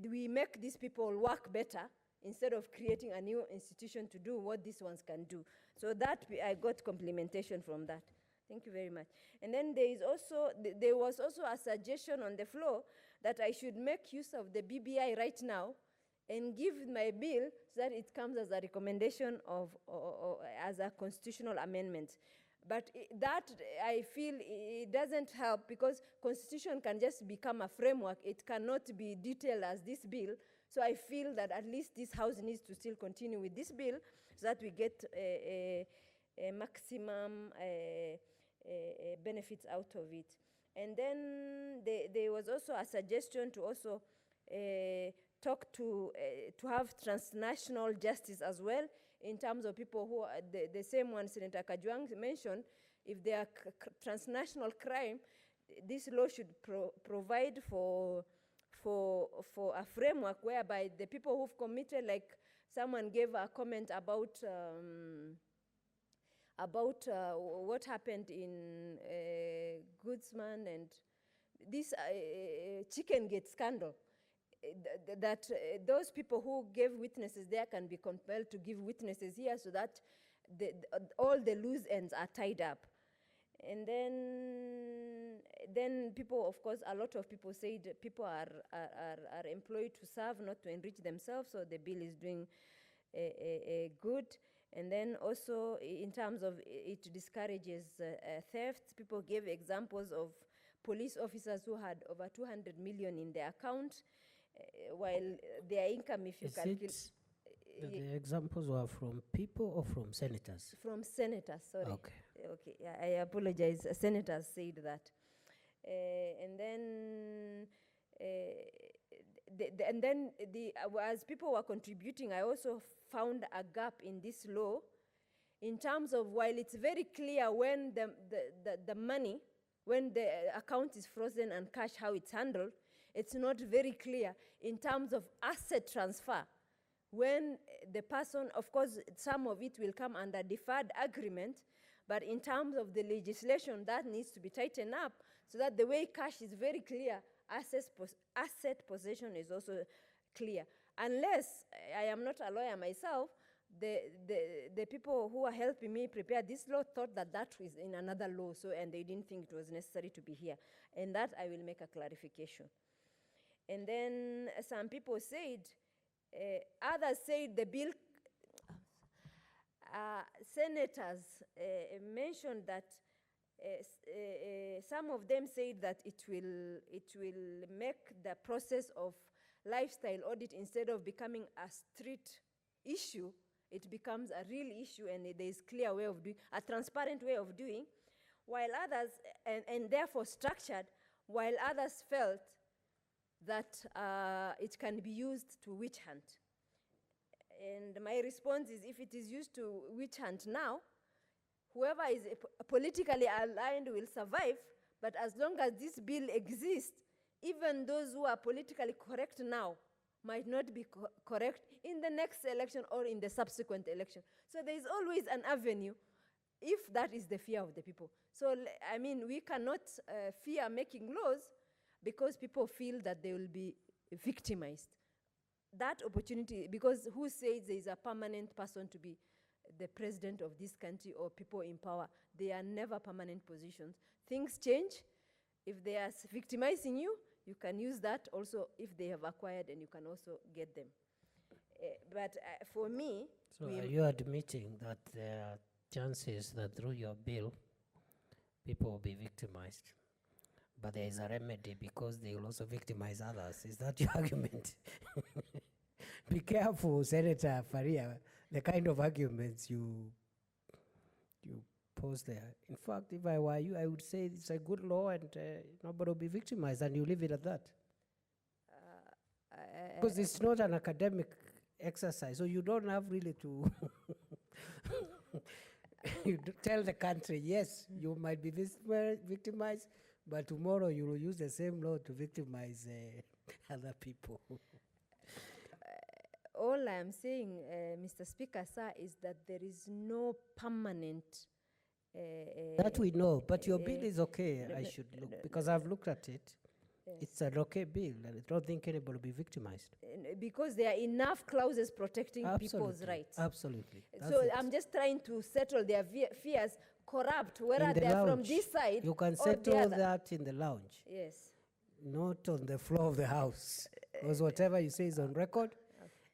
we make these people work better instead of creating a new institution to do what these ones can do. So that I got complimentation from that. Thank you very much. And then there was also a suggestion on the floor that I should make use of the BBI right now and give my bill so that it comes as a recommendation as a constitutional amendment. But that, I feel, it doesn't help, because constitution can just become a framework. It cannot be detailed as this bill. So I feel that at least this House needs to still continue with this bill so that we get a maximum benefits out of it. And then there was also a suggestion to also to have transnational justice as well, in terms of people who are the same one Senator Kajwang mentioned. If they are transnational crime, this law should provide for a framework whereby the people who've committed, like someone gave a comment about what happened in Goodsman and this Chicken Gate scandal, that those people who gave witnesses there can be compelled to give witnesses here so that all the loose ends are tied up. And then people, of course, a lot of people said people are employed to serve, not to enrich themselves, so the bill is doing good. And then also in terms of it discourages theft, people gave examples of police officers who had over 200 million in their account, while their income, if you calculate... The examples were from people or from senators? From senators, sorry. Okay. Okay, I apologize. Senators said that. And then as people were contributing, I also found a gap in this law in terms of, while it's very clear when the money, when the account is frozen and cash, how it's handled, it's not very clear in terms of asset transfer. When the person, of course, some of it will come under deferred agreement, but in terms of the legislation, that needs to be tightened up so that the way cash is very clear, asset possession is also clear. Unless, I am not a lawyer myself, the people who are helping me prepare this law thought that that was in another law, and they didn't think it was necessary to be here. And that I will make a clarification. And then some people said, others said the bill, senators mentioned that some of them said that it will make the process of lifestyle audit, instead of becoming a street issue, it becomes a real issue, and there is clear way of doing, a transparent way of doing, while others, and therefore structured, while others felt that it can be used to witch hunt. And my response is, if it is used to witch hunt now, whoever is politically aligned will survive, but as long as this bill exists, even those who are politically correct now might not be correct in the next election or in the subsequent election. So there is always an avenue, if that is the fear of the people. So, I mean, we cannot fear making laws because people feel that they will be victimized. That opportunity, because who says there is a permanent person to be the president of this country or people in power? They are never permanent positions. Things change. If they are victimizing you, you can use that also if they have acquired, and you can also get them. But for me... So are you admitting that there are chances that through your bill, people will be victimized, but there is a remedy because they will also victimize others? Is that your argument? Be careful, Senator Faria, the kind of arguments you pose there. In fact, if I were you, I would say it's a good law and nobody will be victimized, and you leave it at that. Because it's not an academic exercise, so you don't have really to you tell the country, yes, you might be victimized, but tomorrow you will use the same law to victimize other people. All I'm saying, Mr. Speaker, sir, is that there is no permanent... that we know, but your bill is okay, I should look, because I've looked at it. Yes. It's an okay bill, and I don't think anybody will be victimized. Because there are enough clauses protecting people's rights. Absolutely. So I'm just trying to settle their fears, corrupt, whether they're from this side. You can settle that in the lounge. Yes. Not on the floor of the House. Because whatever you say is on record,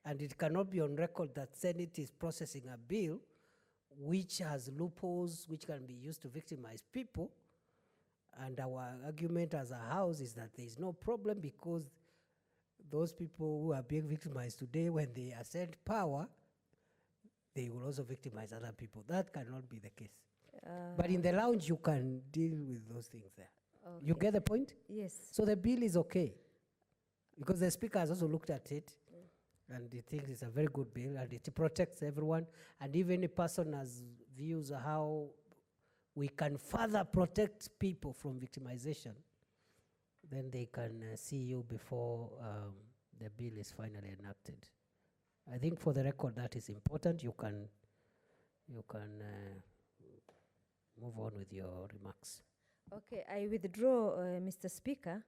and it cannot be on record that Senate is processing a bill which has loopholes which can be used to victimize people. And our argument as a House is that there is no problem, because those people who are being victimized today, when they ascend power, they will also victimize other people. That cannot be the case. But in the lounge, you can deal with those things there. Okay. You get the point? Yes. So the bill is okay, because the Speaker has also looked at it, and he thinks it's a very good bill, and it protects everyone. And if any person has views how we can further protect people from victimization, then they can see you before the bill is finally enacted. I think for the record that is important. You can move on with your remarks. Okay, I withdraw, Mr. Speaker.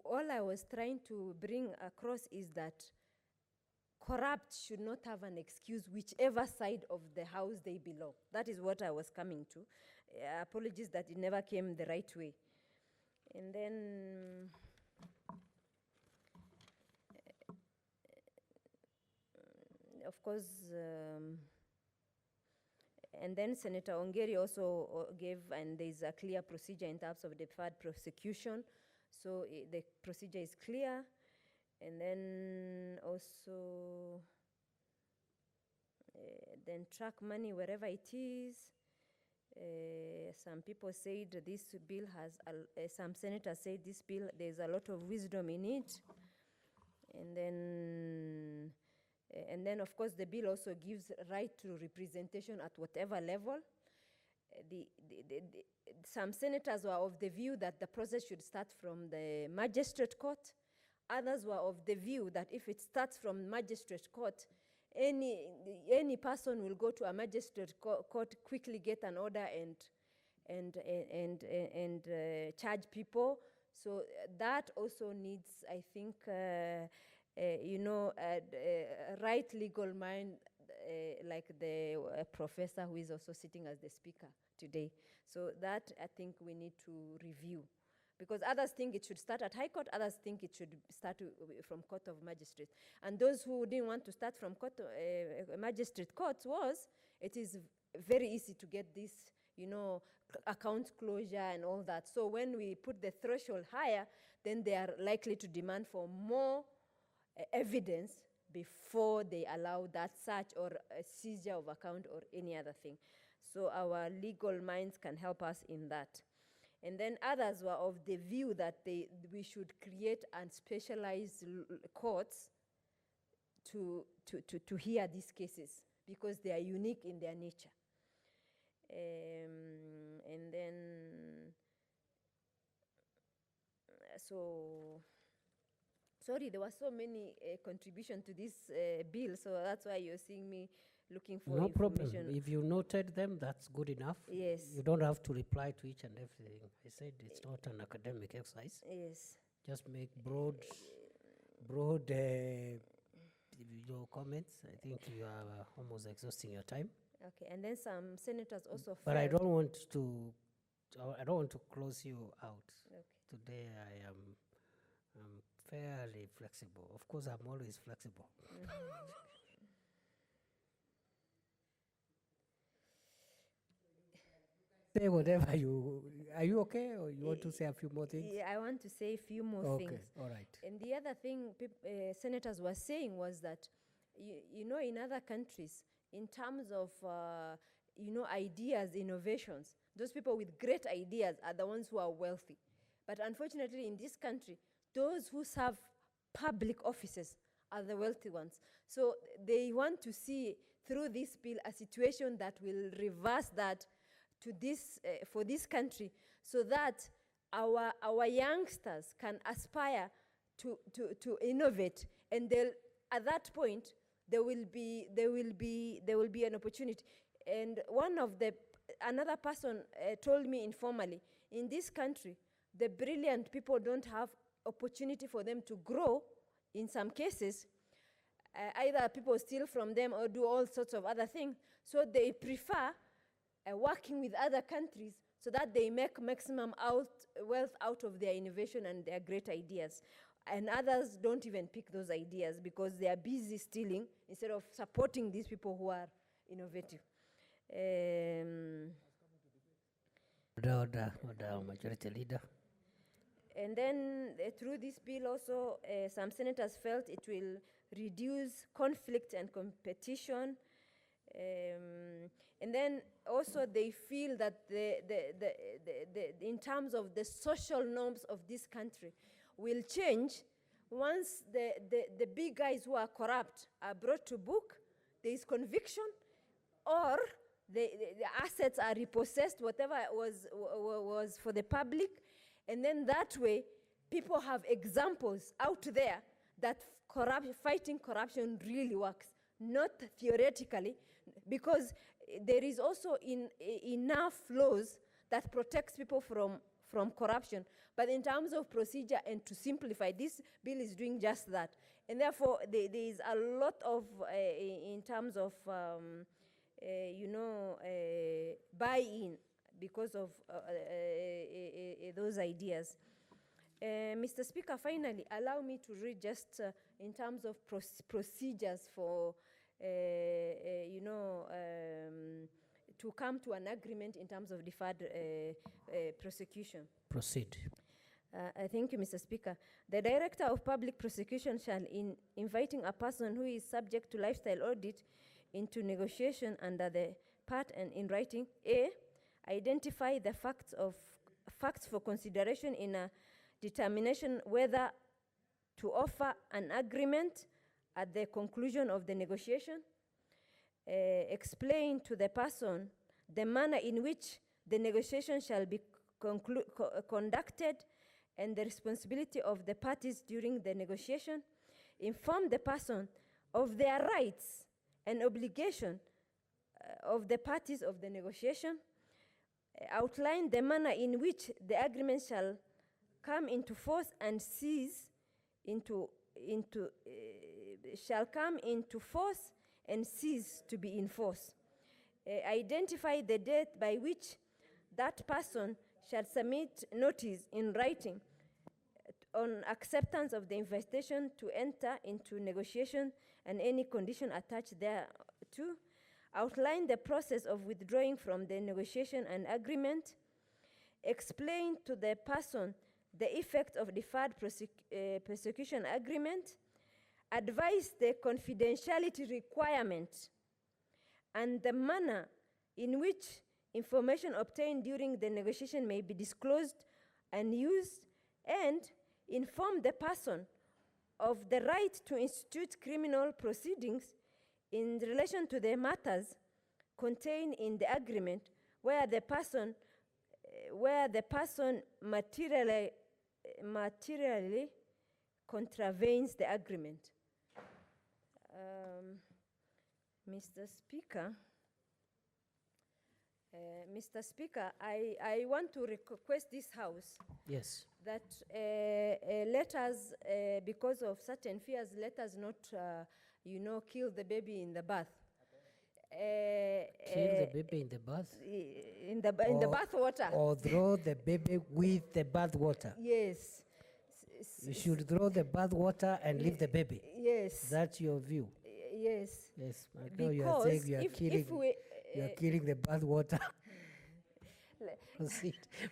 All I was trying to bring across is that corrupt should not have an excuse, whichever side of the house they belong. That is what I was coming to. Apologies that it never came the right way. And then, of course, and then Senator Ongeri also gave, and there's a clear procedure in terms of deferred prosecution. So the procedure is clear. And then also, then track money wherever it is. Some people said this bill has, some senators said this bill, there's a lot of wisdom in it. And then of course the bill also gives right to representation at whatever level. Some senators were of the view that the process should start from the magistrate court. Others were of the view that if it starts from magistrate court, any person will go to a magistrate court, quickly get an order and charge people. So that also needs, I think, right legal mind, like the professor who is also sitting as the speaker today. So that I think we need to review. Because others think it should start at High Court, others think it should start from Court of Magistrate. And those who didn't want to start from magistrate courts it is very easy to get this, account closure and all that. So when we put the threshold higher, then they are likely to demand for more evidence before they allow that search or a seizure of account or any other thing. So our legal minds can help us in that. And then others were of the view that we should create specialized courts to hear these cases because they are unique in their nature. And then, sorry, there were so many contributions to this bill, so that's why you're seeing me looking for no problem. information. If you noted them, that's good enough. Yes. You don't have to reply to each and everything. I said it's not an academic exercise. Yes. Just make broad comments. I think you are almost exhausting your time. Okay, and then some senators also But I felt- don't want to close you out. Okay. Today I'm fairly flexible. Of course, I'm always flexible. Say whatever are you okay, or you want to say a few more things? Yeah, I want to say a few more Okay, things. all right. And the other thing senators were saying was that, in other countries, in terms of, ideas, innovations, those people with great ideas are the ones who are wealthy. But unfortunately, in this country, those who serve public offices are the wealthy ones. So they want to see through this bill a situation that will reverse that to this, for this country, so that our youngsters can aspire to innovate, and at that point there will be an opportunity. And another person told me informally, in this country, the brilliant people don't have opportunity for them to grow. In some cases, either people steal from them or do all sorts of other things. So they prefer working with other countries so that they make maximum wealth out of their innovation and their great ideas. And others don't even pick those ideas because they are busy stealing instead of supporting these people who are innovative. Majority Leader. And then through this bill also, some senators felt it will reduce conflict and competition. And then also they feel that in terms of the social norms of this country will change once the big guys who are corrupt are brought to book, there is conviction, or the assets are repossessed, whatever was for the public. And then that way, people have examples out there that fighting corruption really works, not theoretically, because there is also enough laws that protects people from corruption. But in terms of procedure and to simplify, this bill is doing just that. And therefore, there is a lot of, in terms of, buy-in because of those ideas. Mr. Speaker, finally, allow me to read just in terms of procedures for, to come to an agreement in terms of deferred prosecution. Proceed. Thank you, Mr. Speaker. The Director of Public Prosecution shall, in inviting a person who is subject to lifestyle audit into negotiation under the part and in writing, A, identify the facts for consideration in a determination whether to offer an agreement at the conclusion of the negotiation, explain to the person the manner in which the negotiation shall be conducted and the responsibility of the parties during the negotiation, inform the person of their rights and obligation of the parties of the negotiation, outline the manner in which the agreement shall come into force and shall come into force and cease to be in force. Identify the date by which that person shall submit notice in writing on acceptance of the invitation to enter into negotiation and any condition attached thereto. Outline the process of withdrawing from the negotiation and agreement. Explain to the person the effect of deferred prosecution agreement. Advise the confidentiality requirement and the manner in which information obtained during the negotiation may be disclosed and used, and inform the person of the right to institute criminal proceedings in relation to the matters contained in the agreement where the person materially contravenes the agreement. Mr. Speaker, I want to request this House Yes. that let us, because of certain fears, let us not, kill the baby in the bath. Kill the baby in the bath? In the bath water. Or throw the baby with the bath water? Yes. You should throw the bath water and leave the baby? Yes. That's your view? Yes. Yes. No, you are saying you are killing the bath water.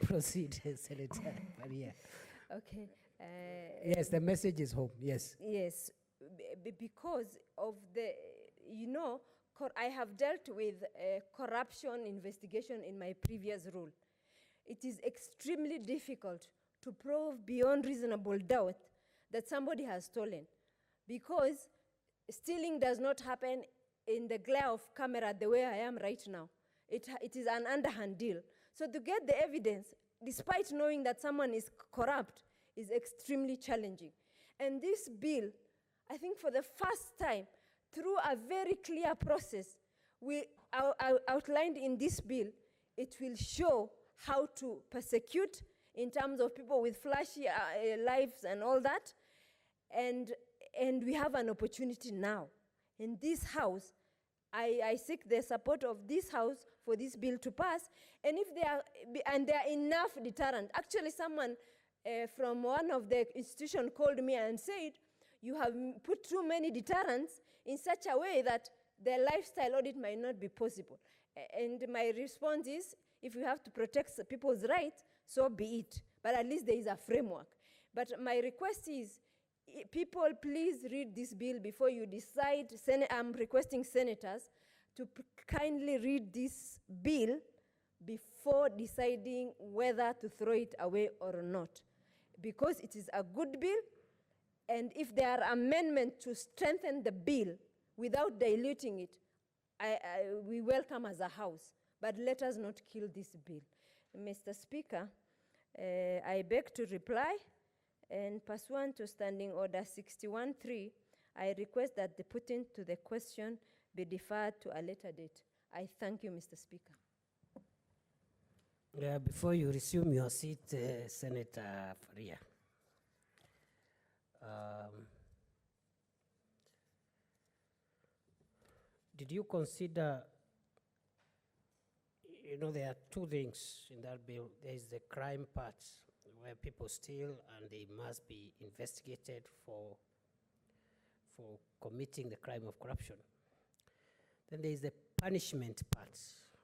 Proceed, Senator Maria. Okay. Yes, the message is home, yes. Yes, because of the, I have dealt with corruption investigation in my previous role. It is extremely difficult to prove beyond reasonable doubt that somebody has stolen, because stealing does not happen in the glare of camera the way I am right now. It is an underhand deal. So to get the evidence, despite knowing that someone is corrupt, is extremely challenging. And this bill, I think for the first time, through a very clear process, we outlined in this bill, it will show how to persecute in terms of people with flashy lives and all that. And we have an opportunity now. In this House, I seek the support of this House for this bill to pass. And if there are enough deterrent. Actually, someone from one of the institutions called me and said, you have put too many deterrents in such a way that the lifestyle audit might not be possible. And my response is, if you have to protect people's rights, so be it. But at least there is a framework. But my request is, people, please read this bill before you decide. I'm requesting senators to kindly read this bill before deciding whether to throw it away or not. Because it is a good bill, and if there are amendments to strengthen the bill without diluting it, we welcome as a House. But let us not kill this bill. Mr. Speaker, I beg to reply, and pursuant to Standing Order 61.3, I request that the putting to the question be deferred to a later date. I thank you, Mr. Speaker. Yeah, before you resume your seat, Senator Faria. did you consider, there are two things in that bill. There is the crime part where people steal and they must be investigated for committing the crime of corruption. Then there is the punishment part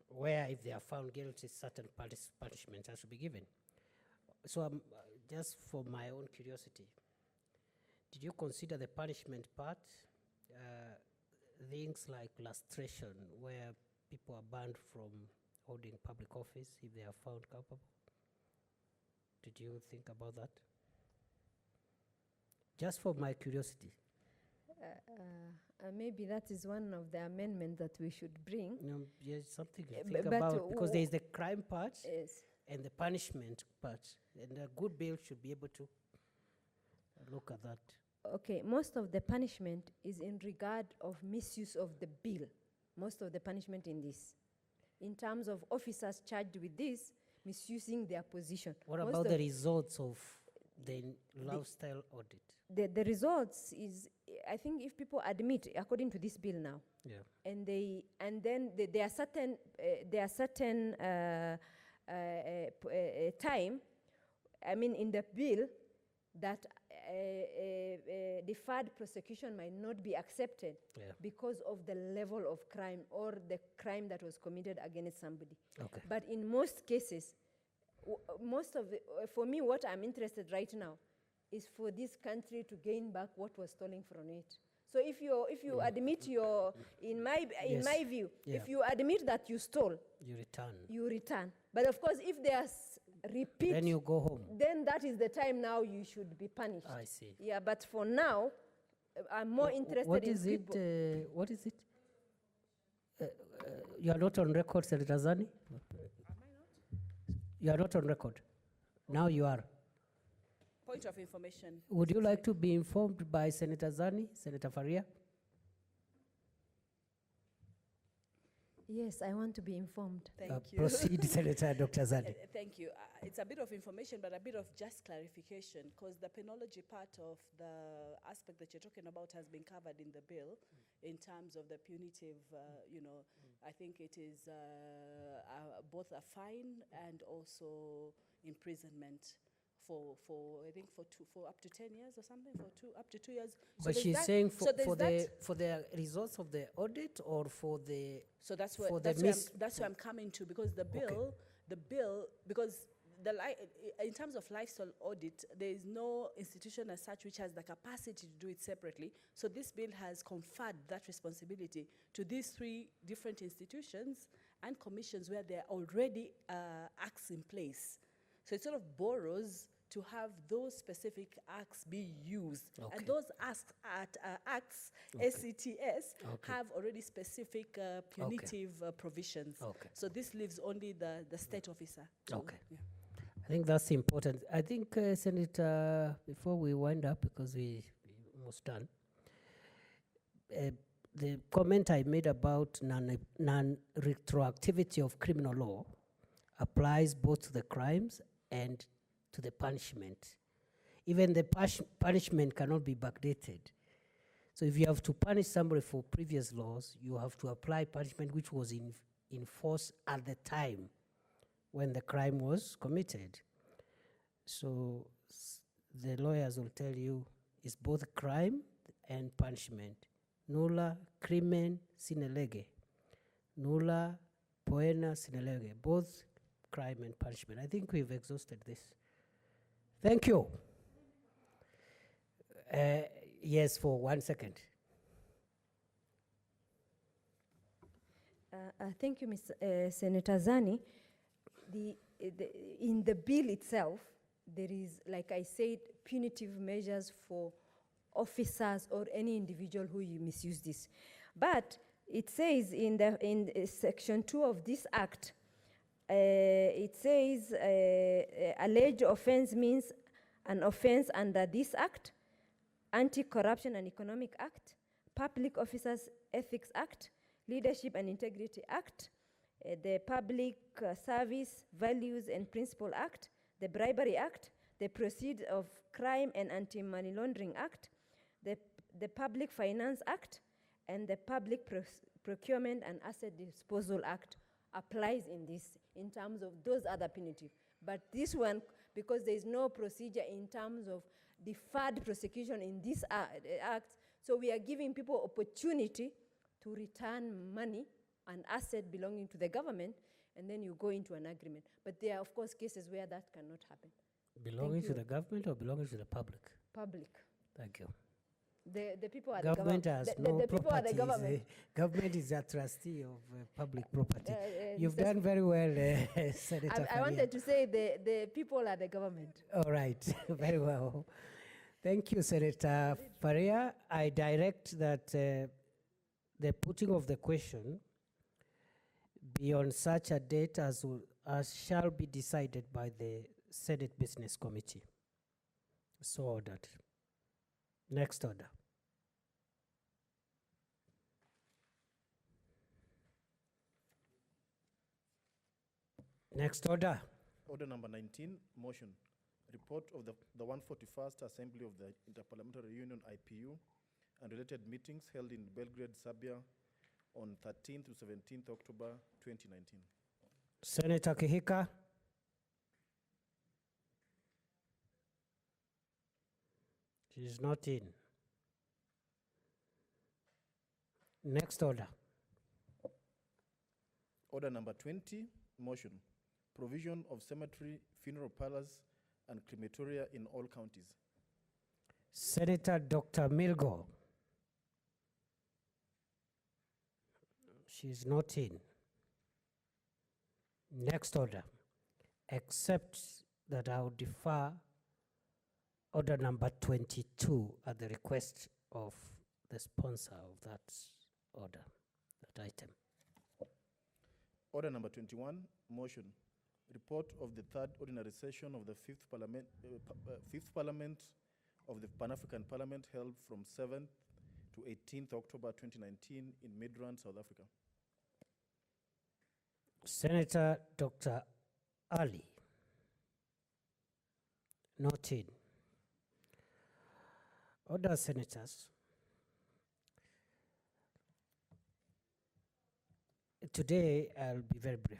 where if they are found guilty, certain punishment has to be given. So just for my own curiosity, did you consider the punishment part, things like lustration, where people are banned from holding public office if they are found culpable? Did you think about that? Just for my curiosity. Maybe that is one of the amendments that we should bring. Yes, something to think about, because there is the crime part and the punishment part, and a good bill should be able to look at that. Okay, most of the punishment is in regard of misuse of the bill. Most of the punishment in this. In terms of officers charged with this, misusing their position. What about the results of the lifestyle audit? The results is, I think if people admit, according to this bill now, and then there are certain time, I mean in the bill, that deferred prosecution might not be accepted because of the level of crime or the crime that was committed against somebody. Okay. But in most cases, for me, what I'm interested right now is for this country to gain back what was stolen from it. So if you admit in my view, if you admit that you stole, you return. But of course, if there's repeat, then you go home. Then that is the time now you should be punished. I see. Yeah, but for now, I'm more interested in people. What is it? You are not on record, Senator Zani? Am I not? You are not on record. Now you are. Point of information. Would you like to be informed by Senator Zani, Senator Faria? Yes, I want to be informed. Thank you. Proceed, Senator Dr. Zani. Thank you. It's a bit of information, but a bit of just clarification, because the penology part of the aspect that you're talking about has been covered in the bill in terms of the punitive, I think it is both a fine and also imprisonment for up to 10 years or something, up to 2 years. But she's saying for the results of the audit or for the so that's where I'm coming to, because the bill because in terms of lifestyle audit, there is no institution as such which has the capacity to do it separately. So this bill has conferred that responsibility to these 3 different institutions and commissions where there are already acts in place. So it sort of borrows to have those specific acts be used. Okay. And those acts, SCTS, have already specific punitive provisions. Okay. So this leaves only the state officer. Okay. Yeah. I think that's important. I think, Senator, before we wind up, because we're almost done, the comment I made about non-retroactivity of criminal law applies both to the crimes and to the punishment. Even the punishment cannot be backdated. So if you have to punish somebody for previous laws, you have to apply punishment which was in force at the time when the crime was committed. So the lawyers will tell you it's both crime and punishment. Nulla crimen sine lege. Nulla poena sine lege. Both crime and punishment. I think we've exhausted this. Thank you. Yes, for 1 second. Thank you, Senator Zani. In the bill itself, there is, like I said, punitive measures for officers or any individual who misuse this. But it says in Section 2 of this Act, it says alleged offense means an offense under this Act, Anti-Corruption and Economic Act, Public Officers Ethics Act, Leadership and Integrity Act, the Public Service Values and Principle Act, the Bribery Act, the Proceeds of Crime and Anti-Money Laundering Act, the Public Finance Act, and the Public Procurement and Asset Disposal Act applies in this, in terms of those other punitive. But this one, because there is no procedure in terms of deferred prosecution in this act, so we are giving people opportunity to return money and asset belonging to the government, and then you go into an agreement. But there are, of course, cases where that cannot happen. Belonging to the government or belonging to the public? Public. Thank you. The people are Government the has government. no The people are the properties, government. Government is a trustee of public property. You've Mr. done very well, Senator I wanted to say the people are the government. All right, very well. Thank you, Senator Faria. I direct that the putting of the question be on such a date as shall be decided by the Senate Business Committee. So ordered. Next order. Next order. Order number 19, motion. Report of the 141st Assembly of the Interparliamentary Union, IPU, and related meetings held in Belgrade, Serbia on 13th to 17th October 2019. Senator Kihika. She is not in. Next order. Order number 20, motion. Provision of cemetery, funeral parlors, and crematoria in all counties. Senator Dr. Milgo. She is not in. Next order. Except that I will defer order number 22 at the request of the sponsor of that order, that item. Order number 21, motion. Report of the third ordinary session of the fifth Parliament of the Pan-African Parliament held from 7th to 18th October 2019 in Midrand, South Africa. Senator Dr. Ali. Not in. Order, senators. Today, I'll be very brief.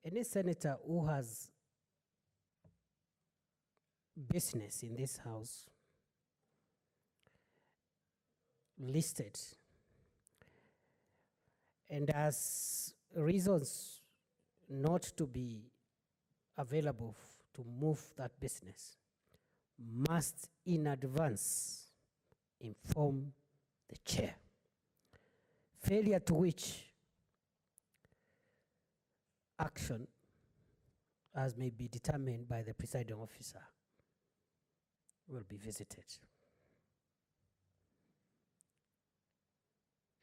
Any senator who has business in this house listed and has reasons not to be available to move that business must in advance inform the chair. Failure to which action, as may be determined by the presiding officer, will be visited.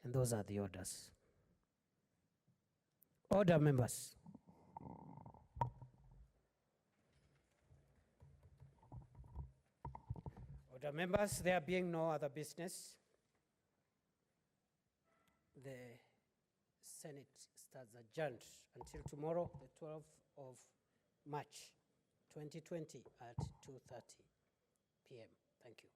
And those are the orders. Order, members. Order, members, there being no other business, the Senate stands adjourned until tomorrow, the 12th of March, 2020 at 2:30 p.m. Thank you.